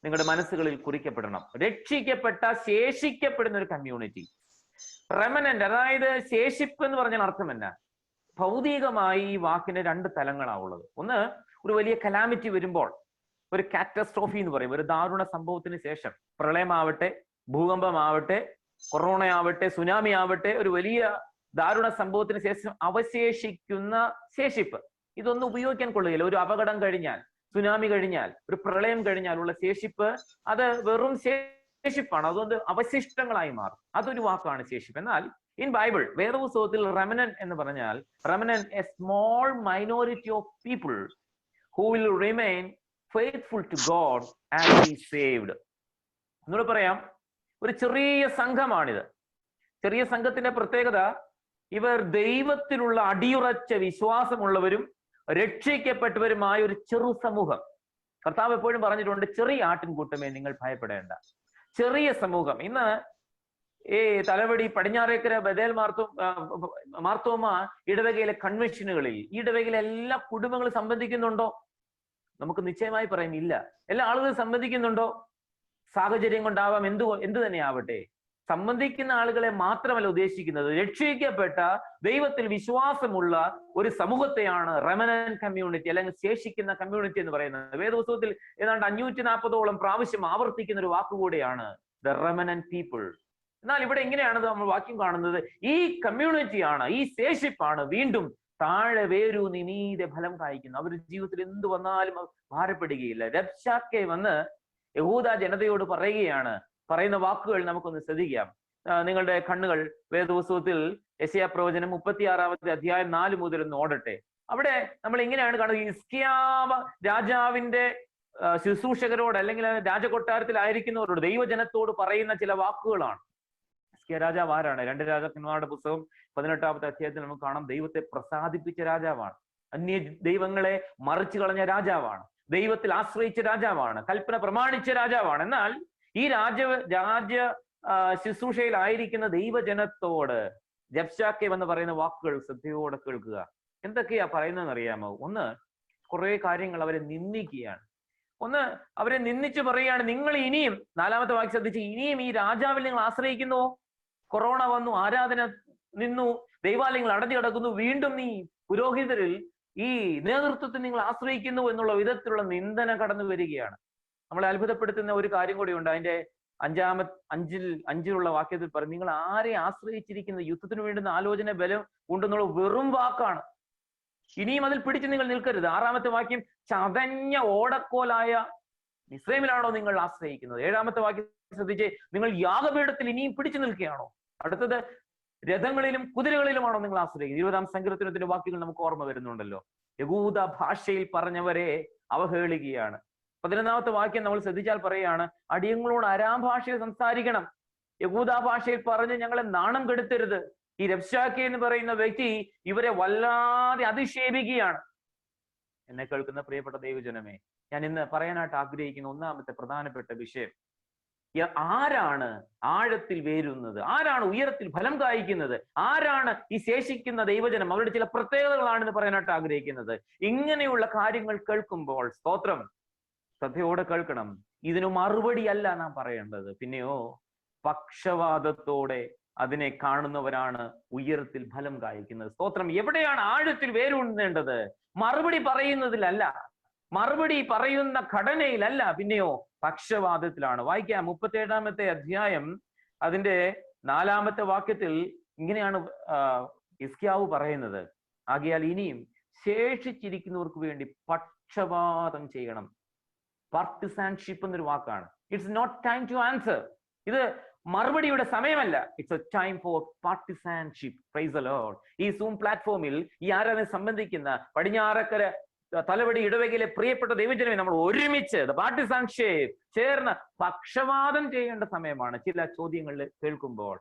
നിങ്ങളുടെ മനസ്സുകളിൽ കുറിക്കപ്പെടണം. രക്ഷിക്കപ്പെട്ട, ശേഷിക്കപ്പെടുന്ന ഒരു കമ്മ്യൂണിറ്റി. റെമനന്റ്, അതായത് ശേഷിപ്പ് എന്ന് പറഞ്ഞാൽ അർത്ഥം എന്നാ? ഭൗതികമായി ഈ വാക്കിന് 2 തലങ്ങളാണുള്ളത്. ഒന്ന്, ഒരു വലിയ കലാമിറ്റി വരുമ്പോൾ, ഒരു കാറ്റസ്ട്രോഫി എന്ന് പറയും, ഒരു ദാരുണ സംഭവത്തിന് ശേഷം, പ്രളയമാവട്ടെ, ഭൂകമ്പമാവട്ടെ, കൊറോണ ആവട്ടെ, സുനാമി ആവട്ടെ, ഒരു വലിയ ദാരുണ സംഭവത്തിന് ശേഷം അവശേഷിക്കുന്ന ശേഷിപ്പ്. ഇതൊന്നും ഉപയോഗിക്കാൻ കൊള്ളുകയില്ല. ഒരു അപകടം കഴിഞ്ഞാൽ, സുനാമി കഴിഞ്ഞാൽ, ഒരു പ്രളയം കഴിഞ്ഞാൽ ഉള്ള ശേഷിപ്പ്, അത് വെറും ശേഷിപ്പാണ്. അതുകൊണ്ട് അവശിഷ്ടങ്ങളായി മാറും. അതൊരു വാക്കാണ് ശേഷിപ്പ്. എന്നാൽ ഇൻ ബൈബിൾ, വേദപുസ്തകത്തിൽ റെമനന്റ് എന്ന് പറഞ്ഞാൽ, remnant a small minority of people who will remain faithful to God and be saved. എന്നോട് പറയാം, ഒരു ചെറിയ സംഘമാണിത്. ചെറിയ സംഘത്തിന്റെ പ്രത്യേകത, ഇവർ ദൈവത്തിലുള്ള അടിയുറച്ച വിശ്വാസമുള്ളവരും രക്ഷിക്കപ്പെട്ടവരുമായ ഒരു ചെറു സമൂഹം. കർത്താവ് എപ്പോഴും പറഞ്ഞിട്ടുണ്ട്, ചെറിയ ആട്ടിൻകൂട്ടമേ നിങ്ങൾ ഭയപ്പെടേണ്ട. ചെറിയ സമൂഹം. ഇന്ന് ഈ തലവടി പടിഞ്ഞാറേക്കര ബദേൽ മാർത്തോമ ഇടവകയിലെ കൺവെൻഷനുകളിൽ ഈ ഇടവകയിലെ എല്ലാ കുടുംബങ്ങളും സംബന്ധിക്കുന്നുണ്ടോ? നമുക്ക് നിശ്ചയമായി പറയാം, ഇല്ല. എല്ലാ ആളുകളും സംബന്ധിക്കുന്നുണ്ടോ? സാഹചര്യം കൊണ്ടാവാം, എന്തു തന്നെ ആവട്ടെ. സംബന്ധിക്കുന്ന ആളുകളെ മാത്രമല്ല ഉദ്ദേശിക്കുന്നത്, രക്ഷിക്കപ്പെട്ട ദൈവത്തിൽ വിശ്വാസമുള്ള ഒരു സമൂഹത്തെയാണ് റെമനന്റ് കമ്മ്യൂണിറ്റി അല്ലെങ്കിൽ ശേഷിക്കുന്ന കമ്മ്യൂണിറ്റി എന്ന് പറയുന്നത്. വേദപുസ്തകത്തിൽ ഏതാണ്ട് 540ഓളം പ്രാവശ്യം ആവർത്തിക്കുന്ന ഒരു വാക്കുകൂടെയാണ് ദ റെമനന്റ് പീപ്പിൾ. എന്നാൽ ഇവിടെ എങ്ങനെയാണ് നമ്മൾ വാക്യം കാണുന്നത്? ഈ കമ്മ്യൂണിറ്റിയാണ്, ഈ ശേഷിപ്പാണ് വീണ്ടും താഴെ വേരൂന്നി മീതെ ഫലം കായ്ക്കുന്നത്. അവരുടെ ജീവിതത്തിൽ എന്ത് വന്നാലും ഭാരപ്പെടുകയില്ല. രബ്ശാക്കെ വന്ന് യഹൂദ ജനതയോട് പറയുന്ന വാക്കുകൾ നമുക്കൊന്ന് ശ്രദ്ധിക്കാം. നിങ്ങളുടെ കണ്ണുകൾ വേദപുസ്തകത്തിൽ യെശയ്യാ പ്രവചനം 36-ാമത്തെ അധ്യായം 4 മുതൽ ഓടട്ടെ. അവിടെ നമ്മൾ എങ്ങനെയാണ് കാണുന്നത്? ഹിസ്കിയാവ് രാജാവിന്റെ ശുശ്രൂഷകരോട് അല്ലെങ്കിൽ രാജകൊട്ടാരത്തിലായിരിക്കുന്നവരോട്, ദൈവജനത്തോട് പറയുന്ന ചില വാക്കുകളാണ്. ഹിസ്കിയാ രാജാവ് ആരാണ്? 2 രാജാക്കന്മാരുടെ പുസ്തകം 18-ാമത്തെ അധ്യായത്തിൽ നമുക്ക് കാണാം. ദൈവത്തെ പ്രസാദിപ്പിച്ച രാജാവാണ്. അന്യ ദൈവങ്ങളെ മറിച്ചു കളഞ്ഞ രാജാവാണ്. ദൈവത്തിൽ ആശ്രയിച്ച രാജാവാണ്. കൽപ്പന പ്രമാണിച്ച രാജാവാണ്. എന്നാൽ ഈ രാജ ശുശ്രൂഷയിലായിരിക്കുന്ന ദൈവജനത്തോട് രബ്ശാക്കെ എന്ന് പറയുന്ന വാക്കുകൾ ശ്രദ്ധയോടെ കേൾക്കുക. എന്തൊക്കെയാ പറയുന്നതെന്ന് അറിയാമോ? ഒന്ന്, കുറെ കാര്യങ്ങൾ അവരെ നിന്ദിക്കുകയാണ്. ഒന്ന്, അവരെ നിന്ദിച്ച് പറയുകയാണ്, നിങ്ങൾ ഇനിയും, 4-ാമത്തെ വാക്യം ശ്രദ്ധിച്ച്, ഇനിയും ഈ രാജാവിൽ നിങ്ങൾ ആശ്രയിക്കുന്നു. കൊറോണ വന്നു, ആരാധന നിന്നു, ദൈവാലയങ്ങൾ അടഞ്ഞു കിടക്കുന്നു, വീണ്ടും നീ പുരോഹിതരിൽ ഈ നേതൃത്വത്തിൽ നിങ്ങൾ ആശ്രയിക്കുന്നു എന്നുള്ള വിധത്തിലുള്ള നിന്ദന കടന്നു വരികയാണ്. നമ്മളെ അത്ഭുതപ്പെടുത്തുന്ന ഒരു കാര്യം കൂടിയുണ്ട്. അതിന്റെ 5-ിലുള്ള വാക്യത്തിൽ പറയും, നിങ്ങൾ ആരെ ആശ്രയിച്ചിരിക്കുന്നത്? യുദ്ധത്തിന് വേണ്ടുന്ന ആലോചന ബലം ഉണ്ടെന്നുള്ള വെറും വാക്കാണ്. ഇനിയും അതിൽ പിടിച്ച് നിങ്ങൾ നിൽക്കരുത്. 6-ാമത്തെ വാക്യം, ചതഞ്ഞ ഓടക്കോലായ മിസ്രൈമിലാണോ നിങ്ങൾ ആശ്രയിക്കുന്നത്? 7-ാമത്തെ വാക്യം ശ്രദ്ധിച്ച്, നിങ്ങൾ യാഗപീഠത്തിൽ ഇനിയും പിടിച്ചു നിൽക്കുകയാണോ? അടുത്തത്, രഥങ്ങളിലും കുതിരകളിലുമാണോ നിങ്ങൾ ആശ്രയിക്കുന്നത്? 20-ാം സങ്കീർത്തനത്തിന്റെ വാക്യങ്ങൾ നമുക്ക് ഓർമ്മ വരുന്നുണ്ടല്ലോ. യഹൂദ ഭാഷയിൽ പറഞ്ഞവരെ അവഹേളിക്കുകയാണ്. 11-ാമത്തെ വാക്യം നമ്മൾ ശ്രദ്ധിച്ചാൽ പറയുകയാണ്, അടിയങ്ങളോട് അരാം ഭാഷയിൽ സംസാരിക്കണം, യഹൂദ ഭാഷയിൽ പറഞ്ഞ് ഞങ്ങളെ നാണം കെടുത്തരുത്. ഈ രബ്ശാക്കെ എന്ന് പറയുന്ന വ്യക്തി ഇവരെ വല്ലാതെ അധിക്ഷേപിക്കുകയാണ്. എന്നെ കേൾക്കുന്ന പ്രിയപ്പെട്ട ദൈവജനമേ, ഞാൻ ഇന്ന് പറയാനായിട്ട് ആഗ്രഹിക്കുന്ന ഒന്നാമത്തെ പ്രധാനപ്പെട്ട വിഷയം, ആരാണ് ആഴത്തിൽ വേരുന്നത്? ആരാണ് ഉയരത്തിൽ ഫലം കായ്ക്കുന്നത്? ആരാണ് ഈ ശേഷിക്കുന്ന ദൈവജനം? അവരുടെ ചില പ്രത്യേകതകളാണെന്ന് പറയാനായിട്ട് ആഗ്രഹിക്കുന്നത്. ഇങ്ങനെയുള്ള കാര്യങ്ങൾ കേൾക്കുമ്പോൾ സ്തോത്രം, ശ്രദ്ധയോടെ കേൾക്കണം. ഇതിനു മറുപടിയല്ല നാം പറയേണ്ടത്, പിന്നെയോ പക്ഷവാദത്തോടെ അതിനെ കാണുന്നവരാണ് ഉയരത്തിൽ ഫലം കായ്ക്കുന്നത്. സ്തോത്രം. എവിടെയാണ് ആഴത്തിൽ വേരൂന്നേണ്ടത്? മറുപടി പറയുന്നതിലല്ല, മറുപടി പറയുന്ന ഘടനയിലല്ല, പിന്നെയോ പക്ഷവാദത്തിലാണ്. വായിക്കാം 37-ാമത്തെ അധ്യായം അതിന്റെ 4-ാമത്തെ വാക്യത്തിൽ ഇങ്ങനെയാണ് ഹിസ്കിയാവ് പറയുന്നത്, ആകയാൽ ഇനിയും ശേഷിച്ചിരിക്കുന്നവർക്ക് വേണ്ടി പക്ഷപാതം ചെയ്യണം. പാർട്ടിസാൻഷിപ്പ് എന്നൊരു വാക്കാണ്. It's not time to answer. ഇത് മറുപടിയുടെ സമയമല്ല. It's a time for partisanship. Praise the lord. ഈ സൂം പ്ലാറ്റ്ഫോമിൽ ഈ ആരാധന സംബന്ധിക്കുന്ന പടിഞ്ഞാറക്കര തലവടി ഇടവകയിലെ പ്രിയപ്പെട്ട ദൈവജനമേ, നമ്മൾ ഒരുമിച്ച് പാർട്ടിസാൻഷിപ്പ് ചേർന്ന് പക്ഷവാദം ചെയ്യേണ്ട സമയമാണ്. ചില ചോദ്യങ്ങൾ കേൾക്കുമ്പോൾ,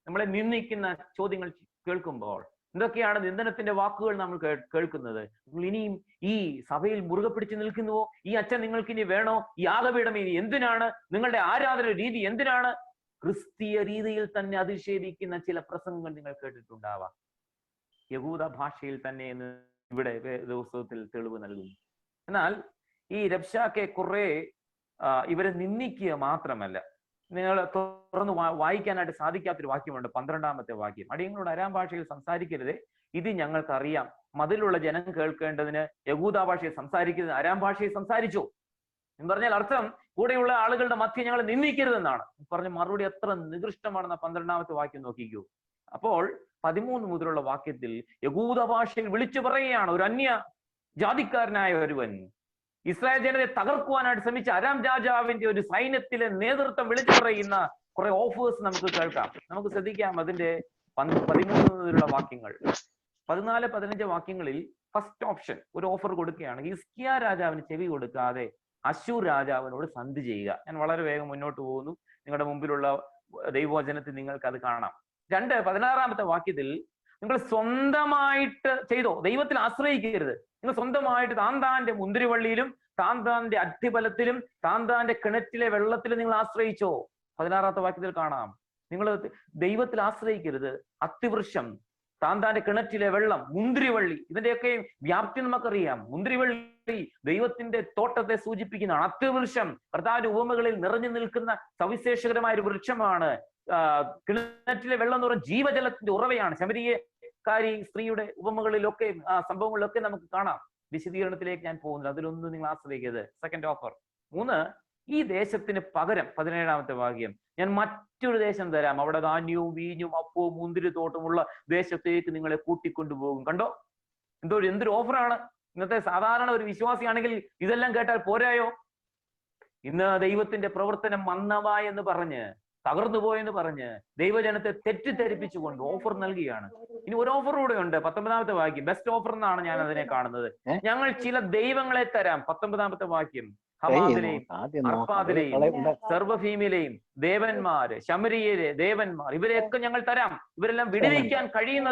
നമ്മളെ നിന്ദിക്കുന്ന ചോദ്യങ്ങൾ കേൾക്കുമ്പോൾ, എന്തൊക്കെയാണ് നിന്ദനത്തിന്റെ വാക്കുകൾ നമ്മൾ കേൾക്കുന്നത്? നിങ്ങൾ ഇനിയും ഈ സഭയിൽ മുറുകെ പിടിച്ചു നിൽക്കുന്നുവോ? ഈ അച്ഛൻ നിങ്ങൾക്ക് ഇനി വേണോ? ഈ യാഗപീഠം ഇനി എന്തിനാണ്? നിങ്ങളുടെ ആരാധന രീതി എന്തിനാണ്? ക്രിസ്തീയ രീതിയിൽ തന്നെ അധിക്ഷേപിക്കുന്ന ചില പ്രസംഗങ്ങൾ നിങ്ങൾ കേട്ടിട്ടുണ്ടാവാം. യഹൂദ ഭാഷയിൽ തന്നെ എന്ന് ഇവിടെ ദിവസത്തിൽ തെളിവ് നൽകുന്നു. എന്നാൽ ഈ രബ്ശാക്കെ കുറെ ഇവരെ നിന്ദിക്കുക മാത്രമല്ല, നിങ്ങൾ തുറന്ന് വായിക്കാനായിട്ട് സാധിക്കാത്തൊരു വാക്യമുണ്ട്. 12-ാമത്തെ വാക്യം, അടിയങ്ങളോട് അരാം ഭാഷയിൽ സംസാരിക്കരുത്, ഇത് ഞങ്ങൾക്കറിയാം. മതിലുള്ള ജനം കേൾക്കേണ്ടതിന് യഹൂദ ഭാഷയിൽ സംസാരിക്കുന്നത് അരാം ഭാഷയിൽ സംസാരിച്ചു എന്ന് പറഞ്ഞാൽ അർത്ഥം കൂടെയുള്ള ആളുകളുടെ മധ്യ ഞങ്ങൾ നിന്ദിക്കരുതെന്നാണ്. പറഞ്ഞ മറുപടി എത്ര നികൃഷ്ടമാണെന്ന 12-ാമത്തെ വാക്യം നോക്കിക്കൂ. അപ്പോൾ 13 മുതലുള്ള വാക്യത്തിൽ യഹൂദ ഭാഷയിൽ വിളിച്ചു പറയുകയാണ്, ഒരു അന്യ ജാതിക്കാരനായ ഒരുവൻ ഇസ്രായേൽ ജനതയെ തകർക്കുവാനായിട്ട് ശ്രമിച്ച അരാം രാജാവിന്റെ ഒരു സൈന്യത്തിലെ നേതൃത്വം വിളിച്ചു പറയുന്ന കുറെ ഓഫേഴ്സ് നമുക്ക് കേൾക്കാം. നമുക്ക് ശ്രദ്ധിക്കാം അതിന്റെ 13 മുതലുള്ള വാക്യങ്ങൾ. 14-15 വാക്യങ്ങളിൽ ഫസ്റ്റ് ഓപ്ഷൻ ഒരു ഓഫർ കൊടുക്കുകയാണ്. ഹിസ്കിയാ രാജാവിന് ചെവി കൊടുക്കാതെ അശ്ശൂർ രാജാവിനോട് സന്ധി ചെയ്യുക. ഞാൻ വളരെ വേഗം മുന്നോട്ട് പോകുന്നു. നിങ്ങളുടെ മുമ്പിലുള്ള ദൈവവചനത്തിൽ നിങ്ങൾക്ക് അത് കാണാം. 16-ാമത്തെ വാക്യത്തിൽ നിങ്ങൾ സ്വന്തമായിട്ട് ചെയ്തോ, ദൈവത്തിൽ ആശ്രയിക്കരുത്. നിങ്ങൾ സ്വന്തമായിട്ട് താന്താന്റെ മുന്തിരിവള്ളിയിലും താന്താന്റെ അധ്യബലത്തിലും താന്താന്റെ കിണറ്റിലെ വെള്ളത്തിലും നിങ്ങൾ ആശ്രയിച്ചോ. 16-ാമത്തെ വാക്യത്തിൽ കാണാം, നിങ്ങൾ ദൈവത്തിൽ ആശ്രയിക്കരുത്. അത്തിവൃക്ഷം, താന്താന്റെ കിണറ്റിലെ വെള്ളം, മുന്തിരിവള്ളി, ഇതിന്റെയൊക്കെ വ്യാപ്തി നമുക്കറിയാം. മുന്തിരിവള്ളി ദൈവത്തിന്റെ തോട്ടത്തെ സൂചിപ്പിക്കുന്നതാണ്. അത്തിവൃക്ഷം കർത്താവിന്റെ ഉപമകളിൽ നിറഞ്ഞു നിൽക്കുന്ന സവിശേഷകരമായ ഒരു വൃക്ഷമാണ്. കിണറ്റിലെ വെള്ളം എന്ന് പറയുന്ന ജീവജലത്തിന്റെ ഉറവയാണ്. ശമരിയക്കാരി സ്ത്രീയുടെ ഉപമകളിലൊക്കെ സംഭവങ്ങളിലൊക്കെ നമുക്ക് കാണാം. വിശദീകരണത്തിലേക്ക് ഞാൻ പോകുന്നില്ല, അതിലൊന്നും നിങ്ങൾ ആശ്രയിക്കരുത്. Second offer. 3, ഈ ദേശത്തിന് പകരം 17-ാമത്തെ വാക്യം, ഞാൻ മറ്റൊരു ദേശം തരാം, അവിടെ ധാന്യവും വീഞ്ഞും അപ്പവും മുന്തിരിത്തോട്ടമുള്ള ദേശത്തേക്ക് നിങ്ങളെ കൂട്ടിക്കൊണ്ടുപോകും. കണ്ടോ, എന്തൊരു ഓഫറാണ്. ഇന്നത്തെ സാധാരണ ഒരു വിശ്വാസിയാണെങ്കിൽ ഇതെല്ലാം കേട്ടാൽ പോരായോ? ഇന്ന് ദൈവത്തിന്റെ പ്രവർത്തനം മന്ദമായി എന്ന് പറഞ്ഞ്, തകർന്നു പോയെന്ന് പറഞ്ഞ് ദൈവജനത്തെ തെറ്റിദ്ധരിപ്പിച്ചുകൊണ്ട് ഓഫർ നൽകുകയാണ്. ഇനി ഒരു ഓഫർ കൂടെ ഉണ്ട്. 19-ാമത്തെ വാക്യം, ബെസ്റ്റ് ഓഫർ എന്നാണ് ഞാൻ അതിനെ കാണുന്നത്. ഞങ്ങൾ ചില ദൈവങ്ങളെ തരാം. 19-ാമത്തെ വാക്യം, ഹമാദിലെയും അർപ്പാദിലെയും സർവഭീമിലെയും ദേവന്മാര്, ശമരിയയിലെ ദേവന്മാർ, ഇവരെയൊക്കെ ഞങ്ങൾ തരാം. ഇവരെല്ലാം വിടുവിക്കാൻ കഴിയുന്ന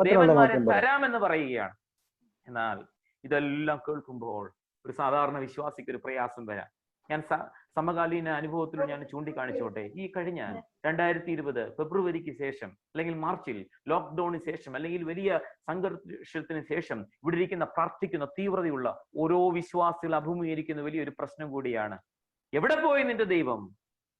ദേവന്മാരെ തരാമെന്ന് പറയുകയാണ്. എന്നാൽ ഇതെല്ലാം കേൾക്കുമ്പോൾ ഒരു സാധാരണ വിശ്വാസിക്ക് ഒരു പ്രയാസം വരാം. ഞാൻ സമകാലീന അനുഭവത്തിൽ ഞാൻ ചൂണ്ടിക്കാണിച്ചോട്ടെ. ഈ കഴിഞ്ഞ 2020 ഫെബ്രുവരിക്ക് ശേഷം അല്ലെങ്കിൽ മാർച്ചിൽ ലോക്ക്ഡൌണിന് ശേഷം അല്ലെങ്കിൽ വലിയ സംഘർഷത്തിന് ശേഷം ഇവിടെ ഇരിക്കുന്ന പ്രാർത്ഥിക്കുന്ന തീവ്രതയുള്ള ഓരോ വിശ്വാസികൾ അഭിമുഖീകരിക്കുന്ന വലിയൊരു പ്രശ്നം കൂടിയാണ്. എവിടെ പോയി നിന്റെ ദൈവം?